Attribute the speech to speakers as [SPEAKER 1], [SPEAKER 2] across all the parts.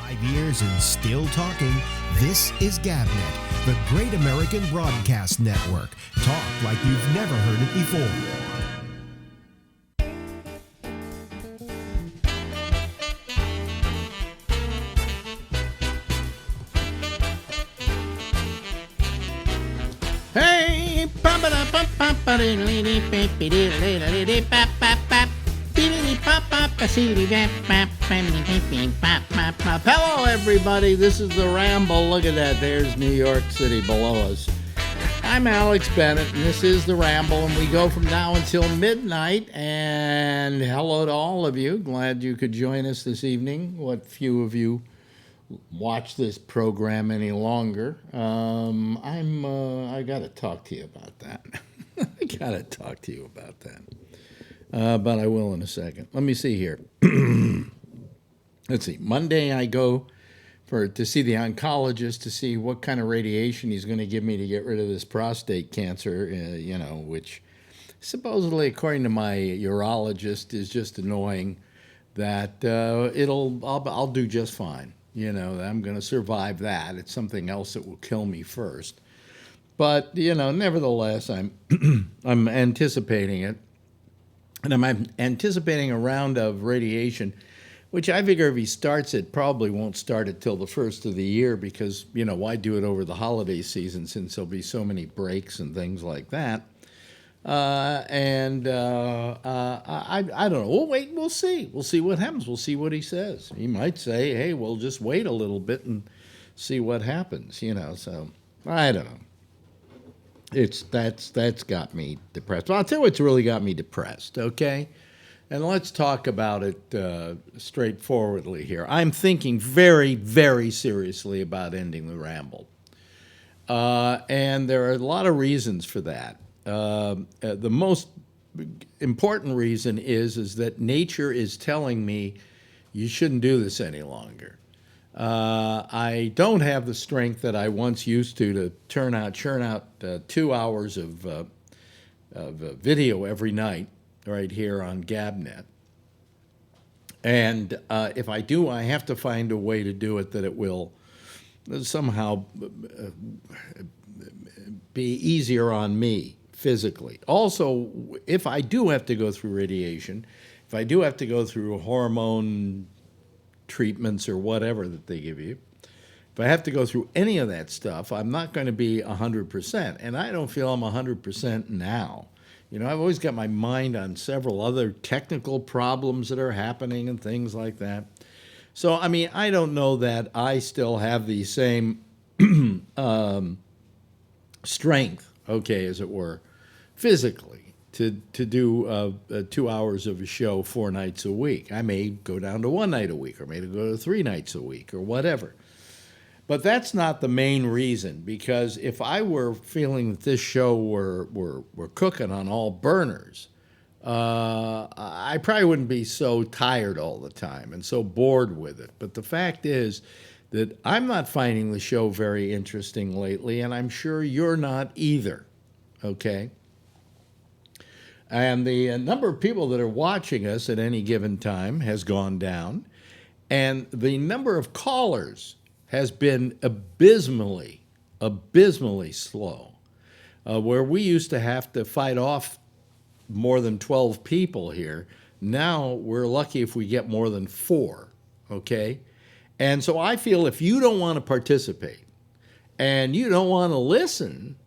[SPEAKER 1] 5 years and still talking. This is GabNet, the Great American Broadcast Network. Talk like you've never heard it before.
[SPEAKER 2] Hey, hello, everybody. This is the Ramble. Look at that. There's New York City below us. I'm Alex Bennett, and this is the Ramble, and we go from now until midnight. And hello to all of you. Glad you could join us this evening. What few of you watch this program any longer. I got to talk to you about that. But I will in a second. Let me see here. Let's see. Monday I go to see the oncologist to see what kind of radiation he's going to give me to get rid of this prostate cancer, which supposedly, according to my urologist, is just annoying. That I'll do just fine. I'm going to survive that. It's something else that will kill me first. But, nevertheless, I'm I'm anticipating it. And I'm anticipating a round of radiation, which I figure if he starts it, probably won't start it till the first of the year because, why do it over the holiday season since there'll be so many breaks and things like that. I don't know. We'll wait. We'll see. We'll see what happens. We'll see what he says. He might say, hey, we'll just wait a little bit and see what happens, So I don't know. That's got me depressed. Well, I'll tell you what's really got me depressed, okay? And let's talk about it straightforwardly here. I'm thinking very, very seriously about ending the Ramble. And there are a lot of reasons for that. The most important reason is that nature is telling me you shouldn't do this any longer. I don't have the strength that I once used to churn out 2 hours of video every night right here on GabNet. And if I do, I have to find a way to do it that it will somehow be easier on me physically. Also, if I do have to go through radiation, if I do have to go through hormone treatments or whatever that they give you, if I have to go through any of that stuff, I'm not going to be 100%. And I don't feel I'm 100% now. I've always got my mind on several other technical problems that are happening and things like that. So, I don't know that I still have the same strength, as it were, physically, to do 2 hours of a show 4 nights a week. I may go down to 1 night a week, or maybe go to 3 nights a week, or whatever. But that's not the main reason, because if I were feeling that this show were cooking on all burners, I probably wouldn't be so tired all the time and so bored with it. But the fact is that I'm not finding the show very interesting lately, and I'm sure you're not either, okay? And the number of people that are watching us at any given time has gone down, and the number of callers has been abysmally slow. Where we used to have to fight off more than 12 people here, now we're lucky if we get more than 4, okay? And so I feel if you don't want to participate and you don't want to listen,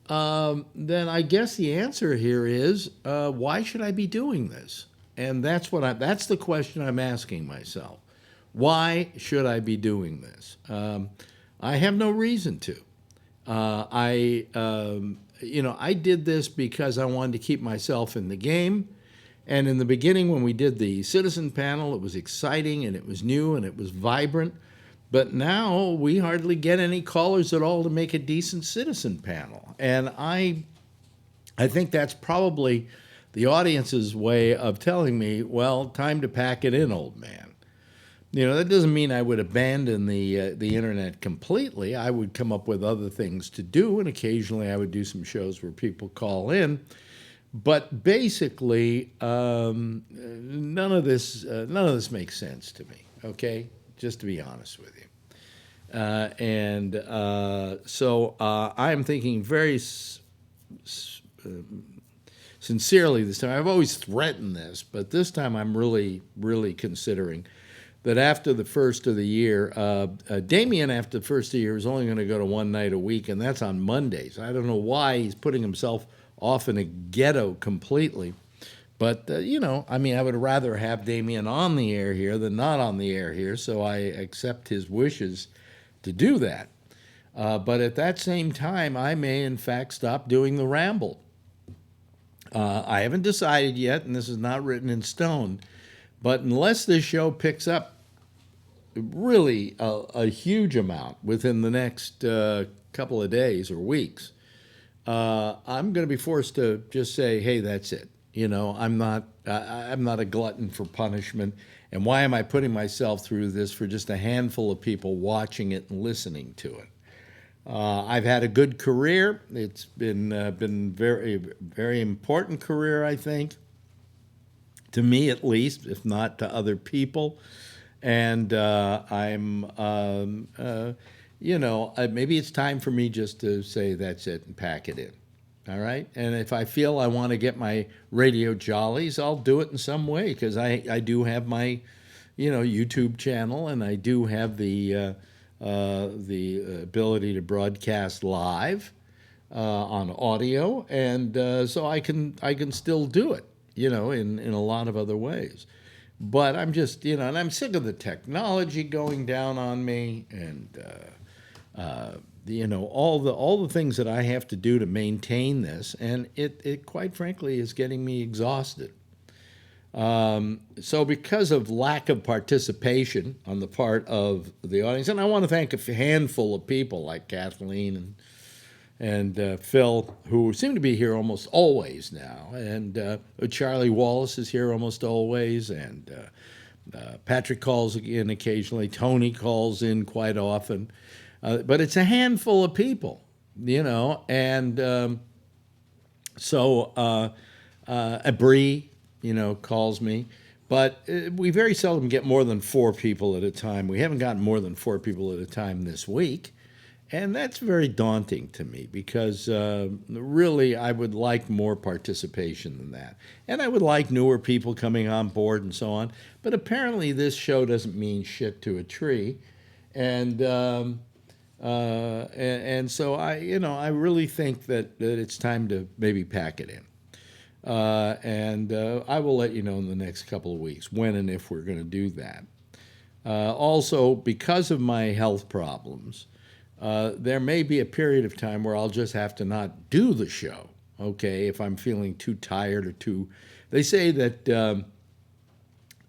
[SPEAKER 2] then I guess the answer here is, why should I be doing this? And that's the question I'm asking myself. Why should I be doing this? I have no reason to. I did this because I wanted to keep myself in the game. And in the beginning, when we did the citizen panel, it was exciting and it was new and it was vibrant. But now we hardly get any callers at all to make a decent citizen panel. And I think that's probably the audience's way of telling me, well, time to pack it in, old man. That doesn't mean I would abandon the internet completely. I would come up with other things to do, and occasionally I would do some shows where people call in. But basically, none of this makes sense to me. Okay, just to be honest with you. So I'm thinking very sincerely this time. I've always threatened this, but this time I'm really, really considering that after the first of the year, Damien, after the first of the year, is only going to go to one night a week, and that's on Mondays. I don't know why he's putting himself off in a ghetto completely. But, I mean, I would rather have Damien on the air here than not on the air here, so I accept his wishes to do that. But at that same time, I may, in fact, stop doing the Ramble. I haven't decided yet, and this is not written in stone, but unless this show picks up really a huge amount within the next couple of days or weeks, I'm going to be forced to just say, hey, that's it. I'm not a glutton for punishment. And why am I putting myself through this for just a handful of people watching it and listening to it? I've had a good career. It's been very, very important career, I think, to me at least, if not to other people. And maybe it's time for me just to say that's it and pack it in. All right. And if I feel I want to get my radio jollies, I'll do it in some way, because I do have my, YouTube channel, and I do have the ability to broadcast live on audio, and so I can still do it, in a lot of other ways. But I'm just, and I'm sick of the technology going down on me, and all the things that I have to do to maintain this, and it quite frankly is getting me exhausted. So because of lack of participation on the part of the audience, and I want to thank a handful of people like Kathleen and Phil, who seem to be here almost always now, and Charlie Wallace is here almost always, and Patrick calls in occasionally, Tony calls in quite often. But it's a handful of people, and so Bree, calls me. But we very seldom get more than 4 people at a time. We haven't gotten more than 4 people at a time this week. And that's very daunting to me, because really I would like more participation than that. And I would like newer people coming on board and so on. But apparently this show doesn't mean shit to a tree. And so I really think that it's time to maybe pack it in. And I will let you know in the next couple of weeks when and if we're going to do that. Also, because of my health problems, there may be a period of time where I'll just have to not do the show, okay, if I'm feeling too tired or too... They say that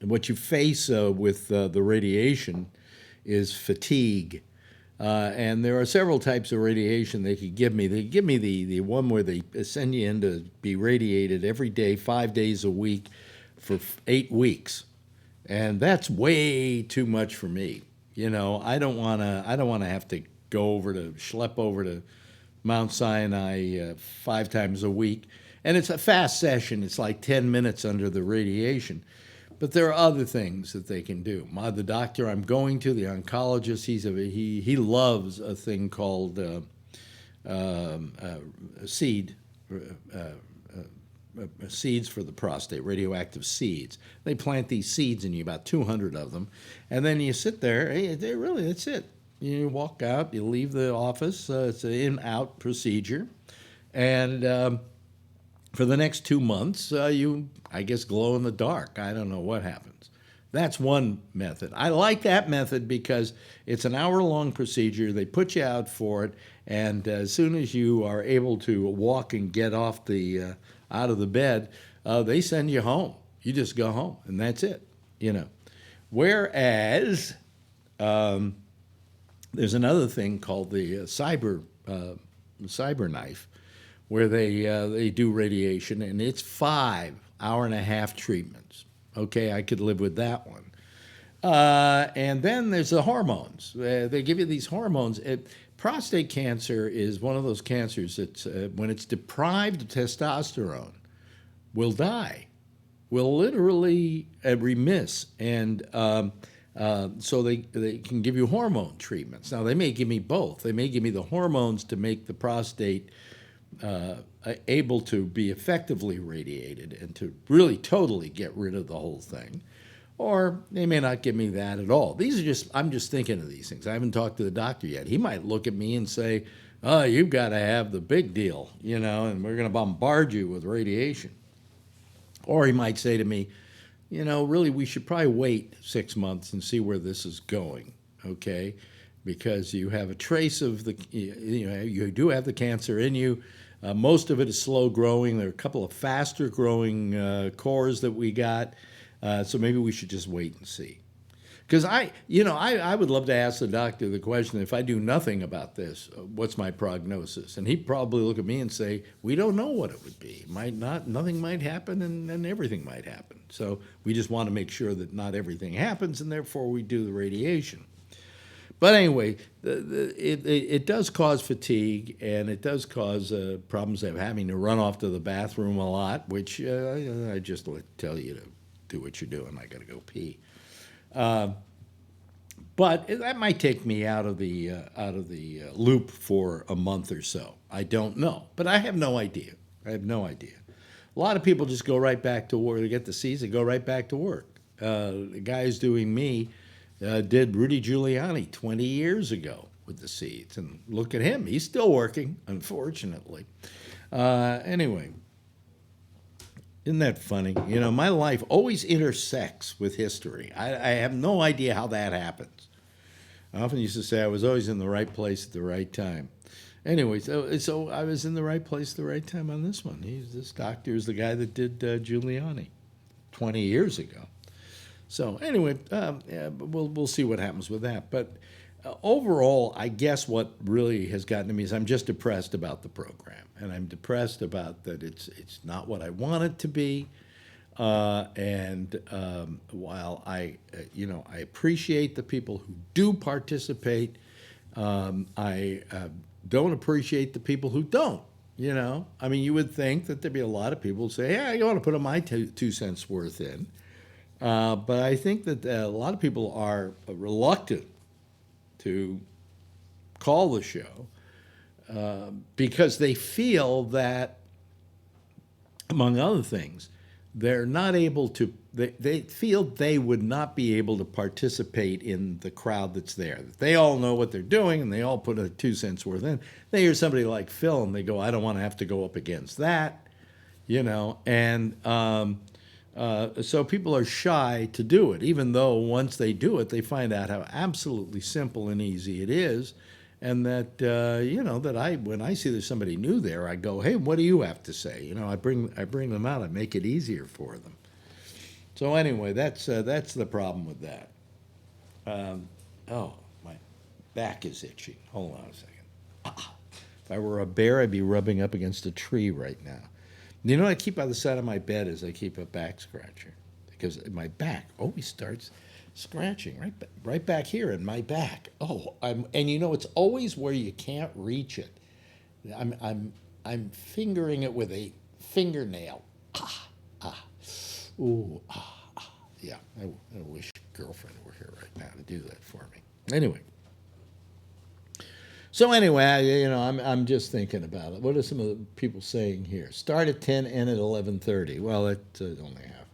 [SPEAKER 2] what you face with the radiation is fatigue. And there are several types of radiation they could give me. They give me the one where they send you in to be radiated every day, 5 days a week for 8 weeks. And that's way too much for me. I don't want to have to schlep over to Mount Sinai 5 times a week. And it's a fast session. It's like 10 minutes under the radiation. But there are other things that they can do. The doctor I'm going to, the oncologist, he loves a thing called seeds for the prostate, radioactive seeds. They plant these seeds in you, about 200 of them, and then you sit there. That's it. You walk out, you leave the office. It's an in-out procedure, and for the next 2 months, you, I guess, glow in the dark. I don't know what happens. That's one method. I like that method because it's an hour-long procedure. They put you out for it, and as soon as you are able to walk and get off out of the bed, they send you home. You just go home, and that's it. Whereas there's another thing called the cyber knife, where they do radiation, and it's 5 hour-and-a-half treatments. Okay, I could live with that one. And then there's the hormones. They give you these hormones. Prostate cancer is one of those cancers that, when it's deprived of testosterone, will die, will literally remiss. And So they can give you hormone treatments. Now, they may give me both. They may give me the hormones to make the prostate able to be effectively radiated and to really totally get rid of the whole thing. Or they may not give me that at all. I'm just thinking of these things. I haven't talked to the doctor yet. He might look at me and say, oh, you've got to have the big deal, and we're going to bombard you with radiation. Or he might say to me, really, we should probably wait 6 months and see where this is going, okay? Because you have a trace of you do have the cancer in you. Most of it is slow growing. There are a couple of faster growing cores that we got. So maybe we should just wait and see. Because I would love to ask the doctor the question, if I do nothing about this, what's my prognosis? And he'd probably look at me and say, we don't know what it would be. Nothing might happen and everything might happen. So we just want to make sure that not everything happens, and therefore we do the radiation. But anyway, it does cause fatigue, and it does cause problems of having to run off to the bathroom a lot, which I just tell you to do what you're doing. I got to go pee. But that might take me out of the loop for a month or so. I don't know, but I have no idea. A lot of people just go right back to work. They get the seeds, they go right back to work. The guy who's doing me did Rudy Giuliani 20 years ago with the seeds, and look at him. He's still working, unfortunately. Anyway. Isn't that funny? My life always intersects with history. I have no idea how that happens. I often used to say I was always in the right place at the right time. Anyway, so I was in the right place at the right time on this one. This doctor is the guy that did Giuliani 20 years ago. So anyway, we'll see what happens with that. But overall, I guess what really has gotten to me is I'm just depressed about the program. And I'm depressed about that it's not what I want it to be. While I appreciate the people who do participate, I don't appreciate the people who don't. I mean, you would think that there'd be a lot of people who say, yeah, I want to put my 2 cents worth in. But I think that a lot of people are reluctant to call the show because they feel that, among other things, they're not able to, they feel they would not be able to participate in the crowd that's there. They all know what they're doing, and they all put a 2 cents worth in. They hear somebody like Phil, and they go, I don't want to have to go up against that, and so people are shy to do it, even though once they do it, they find out how absolutely simple and easy it is. And that, when I see there's somebody new there, I go, hey, what do you have to say? I bring them out. I make it easier for them. So anyway, that's the problem with that. My back is itching. Hold on a second. If I were a bear, I'd be rubbing up against a tree right now. What I keep by the side of my bed is I keep a back scratcher, because my back always starts scratching right back here in my back. And it's always where you can't reach it. I'm fingering it with a fingernail. Yeah, I wish a girlfriend were here right now to do that for me. Anyway. So I'm just thinking about it. What are some of the people saying here? Start at 10, end at 11:30. Well, it's only a half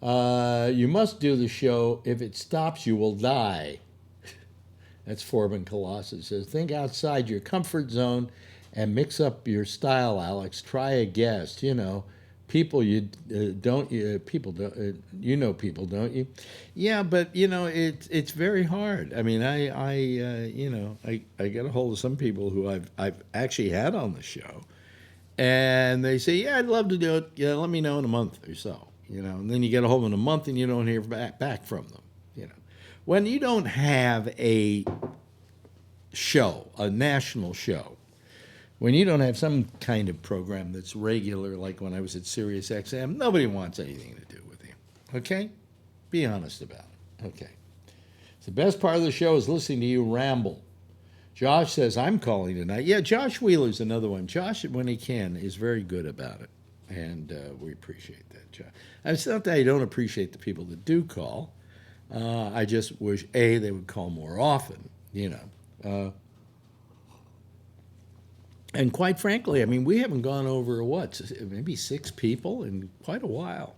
[SPEAKER 2] hour. You must do the show. If it stops, you will die. That's Forbin Colossus. Says, think outside your comfort zone and mix up your style, Alex. Try a guest. People don't you? Yeah, but it's very hard. I mean, I get a hold of some people who I've actually had on the show, and they say, yeah, I'd love to do it. Yeah, let me know in a month or so. And then you get a hold of them in a month, and you don't hear back from them. When you don't have a show, a national show, when you don't have some kind of program that's regular, like when I was at Sirius XM, nobody wants anything to do with you. Okay? Be honest about it. Okay. So the best part of the show is listening to you ramble. Josh says, I'm calling tonight. Yeah, Josh Wheeler's another one. Josh, when he can, is very good about it. And we appreciate that, Josh. It's not that I don't appreciate the people that do call. I just wish, A, they would call more often, you know. And quite frankly, I mean, we haven't gone over what, maybe 6 people in quite a while,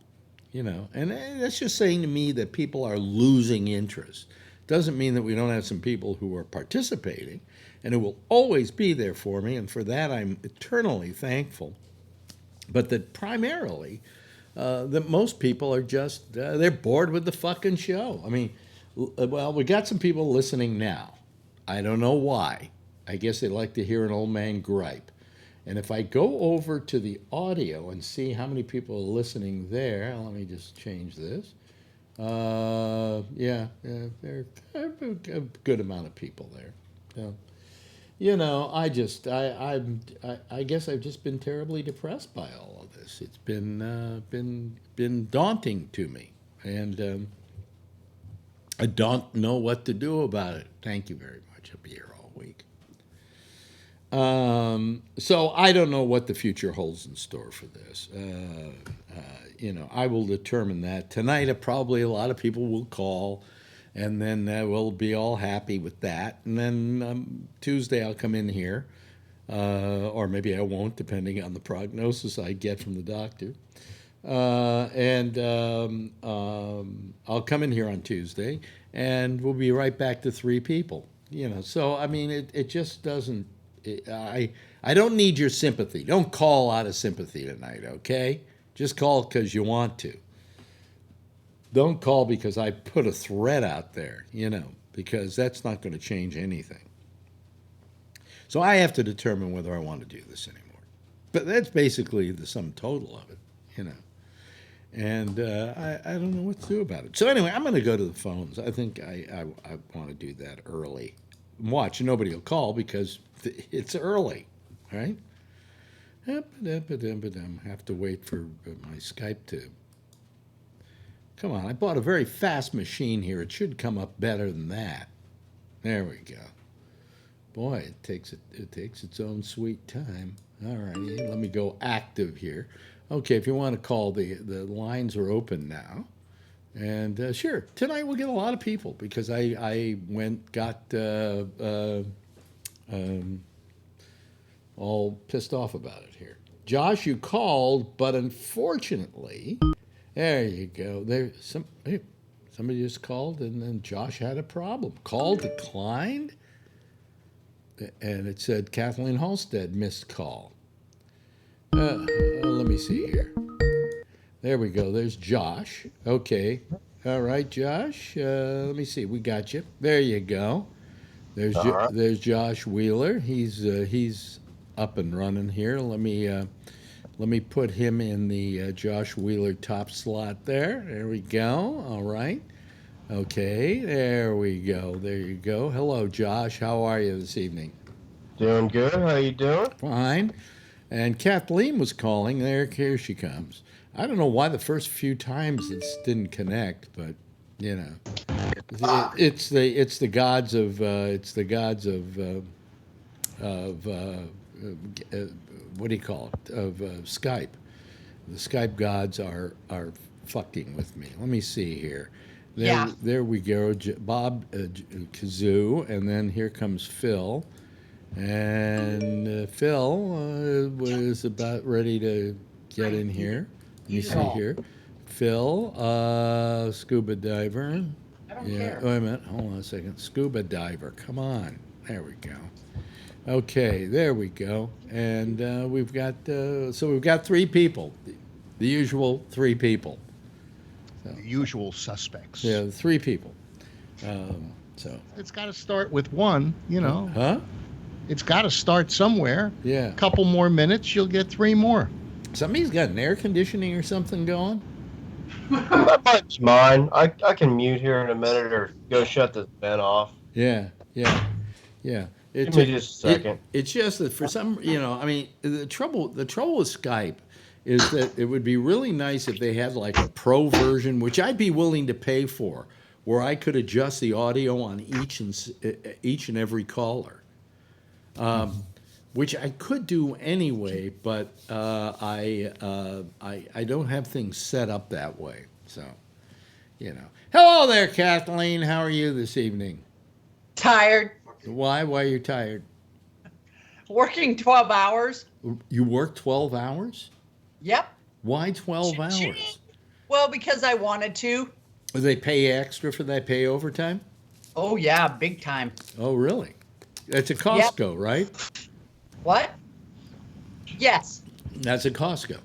[SPEAKER 2] you know. And that's just saying to me that people are losing interest. Doesn't mean that we don't have some people who are participating and who will always be there for me. And for that, I'm eternally thankful. But that primarily, that most people are just, they're bored with the fucking show. I mean, well, we got some people listening now. I don't know why. I guess they like to hear an old man gripe. And if I go over to the audio and see how many people are listening there, let me just change this. Yeah, there are a good amount of people there. So, you know, I guess I've just been terribly depressed by all of this. It's been daunting to me, and I don't know what to do about it. Thank you very much. I'll be here all week. So I don't know what the future holds in store for this. You know, I will determine that tonight. Probably a lot of people will call, and then we'll be all happy with that. And then Tuesday I'll come in here, or maybe I won't, depending on the prognosis I get from the doctor. And I'll come in here on Tuesday, and we'll be right back to 3 people. You know, so I mean, it just doesn't. I don't need your sympathy. Don't call out of sympathy tonight, okay? Just call because you want to. Don't call because I put a threat out there, you know, because that's not going to change anything. So I have to determine whether I want to do this anymore. But that's basically the sum total of it, you know. And I don't know what to do about it. So anyway, I'm going to go to the phones. I think I want to do that early. Watch, nobody will call because it's early, right? Have to wait for my Skype to. Come on, I bought a very fast machine here. It should come up better than that. There we go. Boy, it takes its own sweet time. All righty, let me go active here. Okay, if you want to call, the lines are open now. And sure, tonight we'll get a lot of people because I got all pissed off about it here. Josh, you called, but unfortunately, there you go. Somebody just called, and then Josh had a problem. Call declined, and it said Kathleen Halstead missed call. Let me see here. There we go. There's Josh. Okay. All right, Josh. Let me see. We got you. There you go. There's Josh Wheeler. He's up and running here. Let me put him in the Josh Wheeler top slot there. There we go. All right. Okay. There we go. There you go. Hello, Josh. How are you this evening?
[SPEAKER 3] Doing good. How you doing?
[SPEAKER 2] Fine. And Kathleen was calling. Here she comes. I don't know why the first few times it didn't connect, but you know, it's the gods of what do you call it, of Skype. The Skype gods are fucking with me. Let me see here. There we go. Bob Kazoo, and then here comes Phil. And Phil was about ready to get in here. Let me see here. Phil, scuba diver.
[SPEAKER 4] I don't care.
[SPEAKER 2] Wait a minute. Hold on a second. Scuba diver. Come on. There we go. Okay, there we go. And we've got 3 people. The usual 3 people.
[SPEAKER 4] So, the usual suspects.
[SPEAKER 2] Yeah, 3 people. So
[SPEAKER 4] it's got to start with one, you know.
[SPEAKER 2] Huh?
[SPEAKER 4] It's got to start somewhere.
[SPEAKER 2] Yeah.
[SPEAKER 4] A couple more minutes, you'll get 3 more.
[SPEAKER 2] Somebody's got an air conditioning or something going?
[SPEAKER 3] That might be mine. I can mute here in a minute or go shut this vent off.
[SPEAKER 2] Yeah.
[SPEAKER 3] Give me just a second.
[SPEAKER 2] It's just that for some, you know, I mean, the trouble with Skype is that it would be really nice if they had like a pro version, which I'd be willing to pay for, where I could adjust the audio on each and every caller. Which I could do anyway, but I don't have things set up that way. So, you know. Hello there, Kathleen. How are you this evening?
[SPEAKER 5] Tired.
[SPEAKER 2] Why? Why are you tired?
[SPEAKER 5] Working 12 hours.
[SPEAKER 2] You work 12 hours?
[SPEAKER 5] Yep.
[SPEAKER 2] Why 12
[SPEAKER 5] Cha-ching.
[SPEAKER 2] hours?
[SPEAKER 5] Well, because I wanted to.
[SPEAKER 2] Do they pay extra for that? Pay overtime?
[SPEAKER 5] Oh, yeah, big time.
[SPEAKER 2] Oh, really? That's a Costco, right?
[SPEAKER 5] What? Yes.
[SPEAKER 2] That's a Costco.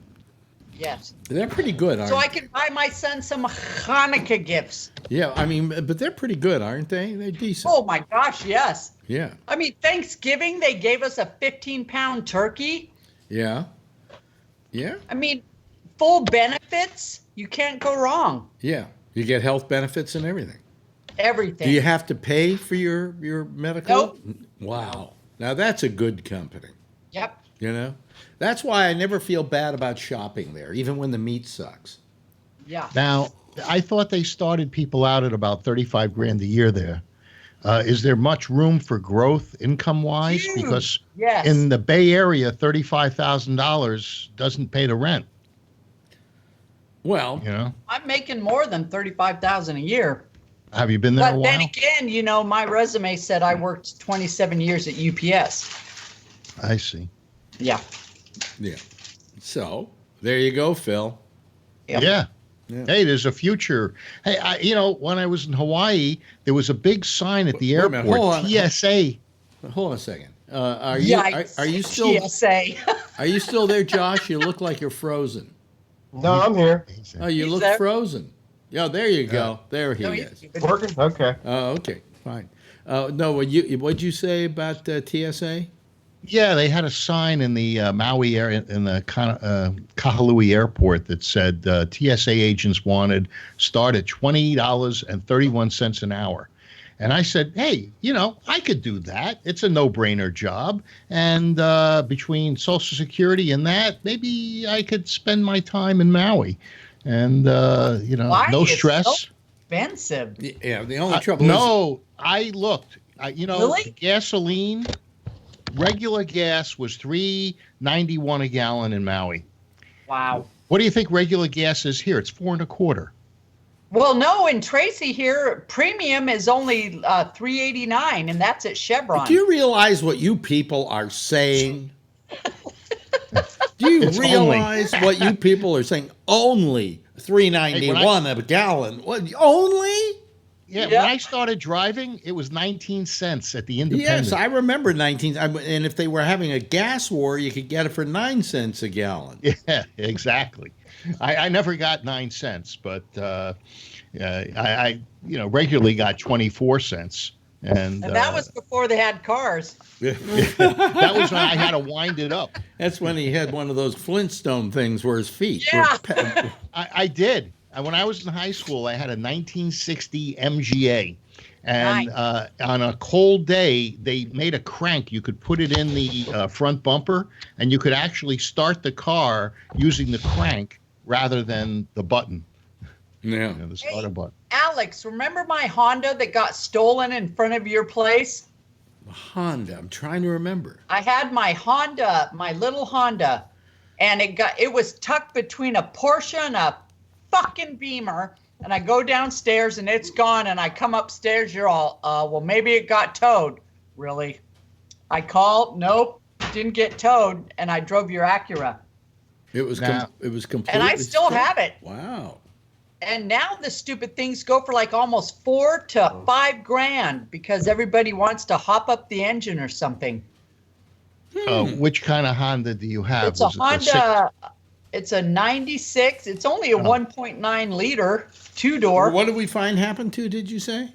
[SPEAKER 5] Yes.
[SPEAKER 2] They're pretty good, aren't
[SPEAKER 5] So
[SPEAKER 2] they?
[SPEAKER 5] I can buy my son some Hanukkah gifts.
[SPEAKER 2] Yeah, I mean, but they're pretty good, aren't they? They're decent.
[SPEAKER 5] Oh, my gosh, yes.
[SPEAKER 2] Yeah.
[SPEAKER 5] I mean, Thanksgiving, they gave us a 15-pound turkey.
[SPEAKER 2] Yeah. Yeah.
[SPEAKER 5] I mean, full benefits. You can't go wrong.
[SPEAKER 2] Yeah. You get health benefits and everything.
[SPEAKER 5] Everything.
[SPEAKER 2] Do you have to pay for your medical?
[SPEAKER 5] Nope.
[SPEAKER 2] Wow. Now that's a good company.
[SPEAKER 5] Yep.
[SPEAKER 2] You know? That's why I never feel bad about shopping there, even when the meat sucks.
[SPEAKER 5] Yeah.
[SPEAKER 4] Now, I thought they started people out at about 35 grand a year there. Is there much room for growth income-wise?
[SPEAKER 5] Huge.
[SPEAKER 4] Because
[SPEAKER 5] Yes.
[SPEAKER 4] in the Bay Area, $35,000 doesn't pay the rent.
[SPEAKER 2] Well,
[SPEAKER 4] You know,
[SPEAKER 5] I'm making more than $35,000 a year.
[SPEAKER 4] have you been there a
[SPEAKER 5] But
[SPEAKER 4] while?
[SPEAKER 5] then again, you know, my resume said I worked 27 years at UPS.
[SPEAKER 4] I see.
[SPEAKER 5] Yeah.
[SPEAKER 2] yeah. So there you go, Phil.
[SPEAKER 5] Yep.
[SPEAKER 4] Yeah.
[SPEAKER 2] Yeah.
[SPEAKER 4] Hey, there's a future. Hey, when I was in Hawaii, there was a big sign at the
[SPEAKER 2] Wait a minute,
[SPEAKER 4] airport,
[SPEAKER 2] hold on.
[SPEAKER 4] TSA.
[SPEAKER 2] Hold on a second. Are you
[SPEAKER 5] Yikes.
[SPEAKER 2] still
[SPEAKER 5] TSA.
[SPEAKER 2] are you still there, Josh? You look like you're frozen.
[SPEAKER 3] No, I'm here.
[SPEAKER 2] Oh, you
[SPEAKER 5] He's
[SPEAKER 2] look
[SPEAKER 5] there.
[SPEAKER 2] frozen. Yeah, there you go. There he
[SPEAKER 5] No,
[SPEAKER 2] is.
[SPEAKER 5] he's-
[SPEAKER 3] Working? Okay.
[SPEAKER 2] Oh, okay, fine. No, what'd you say about TSA?
[SPEAKER 4] Yeah, they had a sign in the Maui area, in the Kahului airport that said TSA agents wanted start at $20.31 an hour. And I said, hey, I could do that. It's a no-brainer job. And between Social Security and that, maybe I could spend my time in Maui. And,
[SPEAKER 5] Why?
[SPEAKER 4] no
[SPEAKER 5] It's
[SPEAKER 4] stress.
[SPEAKER 5] so expensive.
[SPEAKER 2] Yeah, the only trouble is
[SPEAKER 4] No, I looked.
[SPEAKER 5] Really?
[SPEAKER 4] Gasoline, regular gas was $3.91 a gallon in Maui.
[SPEAKER 5] Wow.
[SPEAKER 4] What do you think regular gas is here? It's $4.25.
[SPEAKER 5] Well, no, in Tracy here, premium is only $3.89, and that's at Chevron.
[SPEAKER 2] Do you realize what you people are saying? Do you
[SPEAKER 4] It's
[SPEAKER 2] realize what you people are saying? Only $3.91 a gallon. What? Only?
[SPEAKER 4] Yeah,
[SPEAKER 5] Yeah.
[SPEAKER 4] when I started driving, it was 19 cents at the Independent.
[SPEAKER 2] Yes, I remember 19. And if they were having a gas war, you could get it for 9 cents a gallon.
[SPEAKER 4] Yeah, exactly. I never got 9 cents, but I regularly got 24 cents. And
[SPEAKER 5] that was before they had cars.
[SPEAKER 4] that was when I had to wind it up.
[SPEAKER 2] That's when he had one of those Flintstone things where his feet
[SPEAKER 5] Yeah.
[SPEAKER 2] were.
[SPEAKER 4] I did. When I was in high school, I had a 1960 MGA. And on a cold day, they made a crank. You could put it in the front bumper, and you could actually start the car using the crank rather than the button,
[SPEAKER 2] Yeah.
[SPEAKER 4] the starter button.
[SPEAKER 5] Alex, remember my Honda that got stolen in front of your place?
[SPEAKER 2] Honda. I'm trying to remember.
[SPEAKER 5] I had my Honda, my little Honda, and it was tucked between a Porsche and a fucking Beamer. And I go downstairs and it's gone. And I come upstairs. You're all, well, maybe it got towed. Really? I called. Nope, didn't get towed. And I drove your Acura.
[SPEAKER 2] It was it was completely.
[SPEAKER 5] And I still have it.
[SPEAKER 2] Wow.
[SPEAKER 5] And now the stupid things go for like almost $4,000 to $5,000 because everybody wants to hop up the engine or something.
[SPEAKER 4] Which kind of Honda do you have?
[SPEAKER 5] It's a
[SPEAKER 4] Was it
[SPEAKER 5] Honda. It's a 96. It's only a 1.9 liter, 2-door.
[SPEAKER 2] What did we find happened to? Did you say?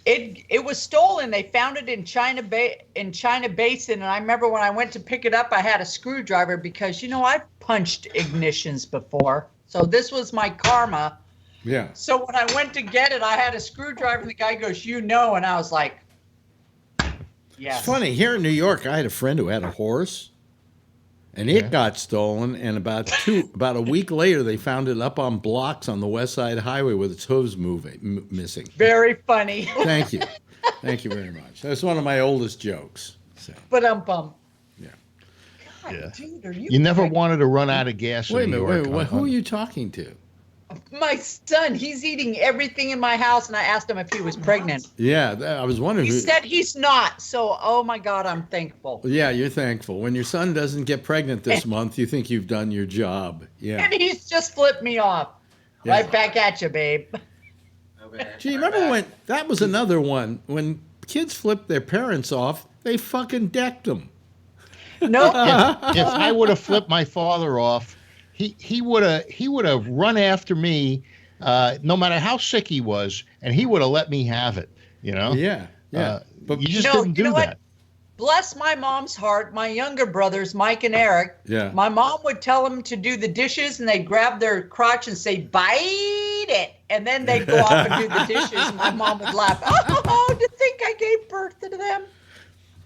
[SPEAKER 5] It was stolen. They found it in China Basin, and I remember when I went to pick it up, I had a screwdriver because I've punched ignitions before, so this was my karma.
[SPEAKER 2] Yeah.
[SPEAKER 5] So when I went to get it, I had a screwdriver, and the guy goes, and I was like, yes.
[SPEAKER 2] It's funny. Here in New York, I had a friend who had a horse, and it got stolen. And about a week later, they found it up on blocks on the West Side Highway with its hooves missing.
[SPEAKER 5] Very funny.
[SPEAKER 2] Thank you. Thank you very much. That's one of my oldest jokes. So,
[SPEAKER 5] But
[SPEAKER 2] yeah.
[SPEAKER 5] God, dude, are you?
[SPEAKER 4] You never wanted to run out of gas
[SPEAKER 2] Wait a
[SPEAKER 4] in New
[SPEAKER 2] minute.
[SPEAKER 4] York.
[SPEAKER 2] Who are you talking to?
[SPEAKER 5] My son, he's eating everything in my house, and I asked him if he was pregnant.
[SPEAKER 2] Yeah, I was wondering.
[SPEAKER 5] He said he's not. So, oh my God, I'm thankful.
[SPEAKER 2] Yeah, you're thankful. When your son doesn't get pregnant this month, you think you've done your job. Yeah.
[SPEAKER 5] And he's just flipped me off.
[SPEAKER 2] Yeah.
[SPEAKER 5] Right back at you, babe.
[SPEAKER 2] Gee, remember when that was another one when kids flipped their parents off? They fucking decked them.
[SPEAKER 5] No.
[SPEAKER 4] If I would have flipped my father off, he would have run after me, no matter how sick he was, and he would have let me have it. You know?
[SPEAKER 2] Yeah, yeah.
[SPEAKER 4] But you just didn't do that.
[SPEAKER 5] What? Bless my mom's heart, my younger brothers, Mike and Eric.
[SPEAKER 2] Yeah.
[SPEAKER 5] My mom would tell them to do the dishes, and they'd grab their crotch and say, "Bite it," and then they'd go off and do the dishes. And my mom would laugh. Oh, to think I gave birth to them.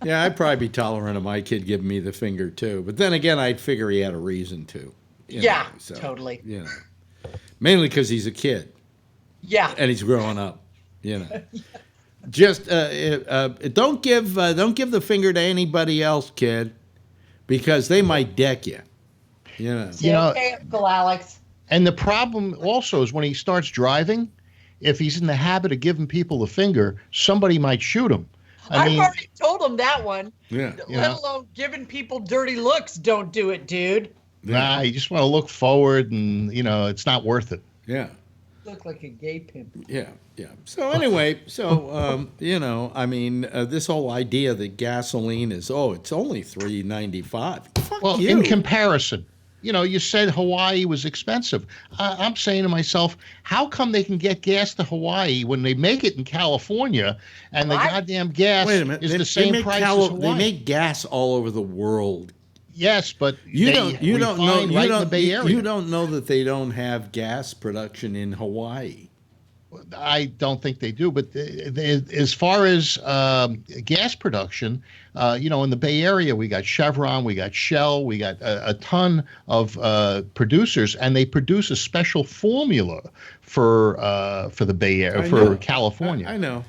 [SPEAKER 2] Yeah, I'd probably be tolerant of my kid giving me the finger too. But then again, I'd figure he had a reason to.
[SPEAKER 5] Yeah, totally.
[SPEAKER 2] You know, mainly because he's a kid.
[SPEAKER 5] Yeah.
[SPEAKER 2] And he's growing up. You know. Just don't give the finger to anybody else, kid, because they might deck you. You know.
[SPEAKER 4] You know,
[SPEAKER 5] okay, Uncle Alex.
[SPEAKER 4] And the problem also is when he starts driving, if he's in the habit of giving people the finger, somebody might shoot him.
[SPEAKER 5] I've already told him that one.
[SPEAKER 2] Yeah.
[SPEAKER 5] Let alone giving people dirty looks. Don't do it, dude.
[SPEAKER 4] Nah, you just want to look forward, and it's not worth it.
[SPEAKER 2] Yeah.
[SPEAKER 5] Look like a gay pimp.
[SPEAKER 2] Yeah, yeah. So anyway, I mean, this whole idea that gasoline is it's only $3.95. Fuck
[SPEAKER 4] Well,
[SPEAKER 2] you.
[SPEAKER 4] in comparison, you said Hawaii was expensive. I'm saying to myself, how come they can get gas to Hawaii when they make it in California, and the goddamn gas
[SPEAKER 2] Wait a minute.
[SPEAKER 4] is the same price as Hawaii?
[SPEAKER 2] They make gas all over the world.
[SPEAKER 4] Yes, but
[SPEAKER 2] You don't know
[SPEAKER 4] in the Bay Area.
[SPEAKER 2] You don't know that they don't have gas production in Hawaii.
[SPEAKER 4] I don't think they do, but as far as gas production, in the Bay Area, we got Chevron, we got Shell, we got a ton of producers, and they produce a special formula for the Bay Area, California.
[SPEAKER 2] I know.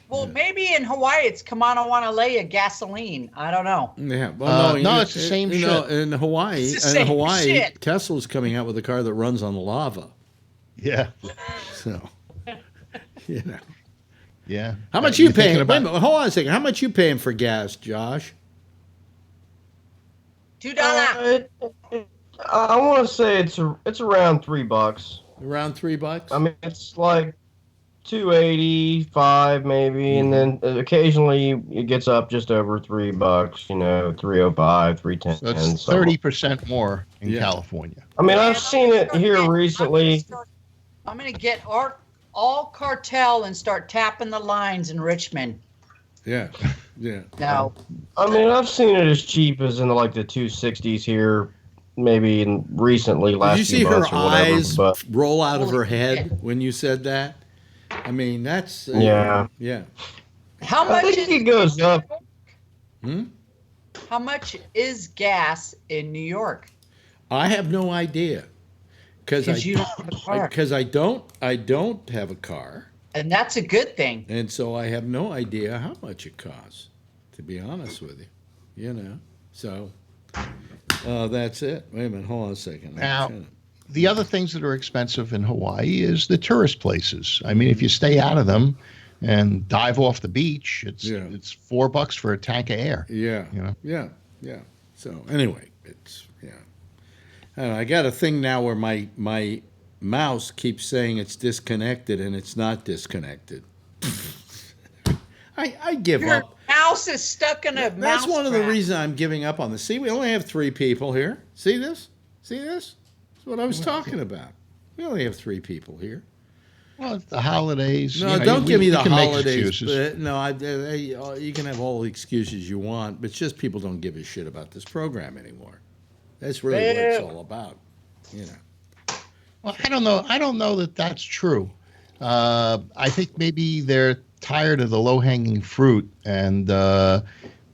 [SPEAKER 5] Well, maybe in Hawaii it's Kamanawanalea gasoline. I don't know.
[SPEAKER 2] Yeah. Well,
[SPEAKER 4] no, it's the same shit.
[SPEAKER 2] In Hawaii,
[SPEAKER 5] shit.
[SPEAKER 2] Tesla's coming out with a car that runs on lava.
[SPEAKER 4] Yeah.
[SPEAKER 2] So.
[SPEAKER 4] Yeah.
[SPEAKER 2] How much you paying? Wait a minute, hold on a second. How much you paying for gas, Josh?
[SPEAKER 5] $2.
[SPEAKER 3] I want to say it's around $3.
[SPEAKER 2] Around $3?
[SPEAKER 3] I mean, it's like $2.85 maybe, and then occasionally it gets up just over $3. $3.05, $3.10.
[SPEAKER 4] So it's 30% more in California.
[SPEAKER 3] I mean, I've seen it here recently.
[SPEAKER 5] I'm gonna get all cartel and start tapping the lines in Richmond.
[SPEAKER 2] Yeah.
[SPEAKER 5] No.
[SPEAKER 3] I mean, I've seen it as cheap as in the 260s here, maybe recently, last
[SPEAKER 2] Did you see
[SPEAKER 3] few
[SPEAKER 2] her
[SPEAKER 3] months or whatever.
[SPEAKER 2] eyes
[SPEAKER 3] But
[SPEAKER 2] roll out of her head when you said that? I mean, that's
[SPEAKER 3] yeah.
[SPEAKER 5] How
[SPEAKER 3] I
[SPEAKER 5] much
[SPEAKER 3] think it goes up.
[SPEAKER 5] How much is gas in New York?
[SPEAKER 2] I have no idea. Because
[SPEAKER 5] you don't have a car.
[SPEAKER 2] Because I don't have a car.
[SPEAKER 5] And that's a good thing.
[SPEAKER 2] And so I have no idea how much it costs, to be honest with you. So that's it. Wait a minute, hold on a second.
[SPEAKER 4] Now, the other things that are expensive in Hawaii is the tourist places. I mean, if you stay out of them and dive off the beach, it's $4 for a tank of air.
[SPEAKER 2] Yeah. Yeah. So anyway, I got a thing now where my mouse keeps saying it's disconnected, and it's not disconnected. I give
[SPEAKER 5] Your
[SPEAKER 2] up.
[SPEAKER 5] mouse is stuck in a mouse
[SPEAKER 2] That's one of the
[SPEAKER 5] trap.
[SPEAKER 2] reasons I'm giving up on this. See, we only have 3 people here. See this? That's what I was talking about. We only have 3 people here.
[SPEAKER 4] Well, it's the holidays.
[SPEAKER 2] No, don't give me the
[SPEAKER 4] can make
[SPEAKER 2] holidays.
[SPEAKER 4] excuses.
[SPEAKER 2] You can have all the excuses you want, but it's just people don't give a shit about this program anymore. That's really what it's all about,
[SPEAKER 4] Well, I don't know. I don't know that that's true. I think maybe they're tired of the low-hanging fruit, and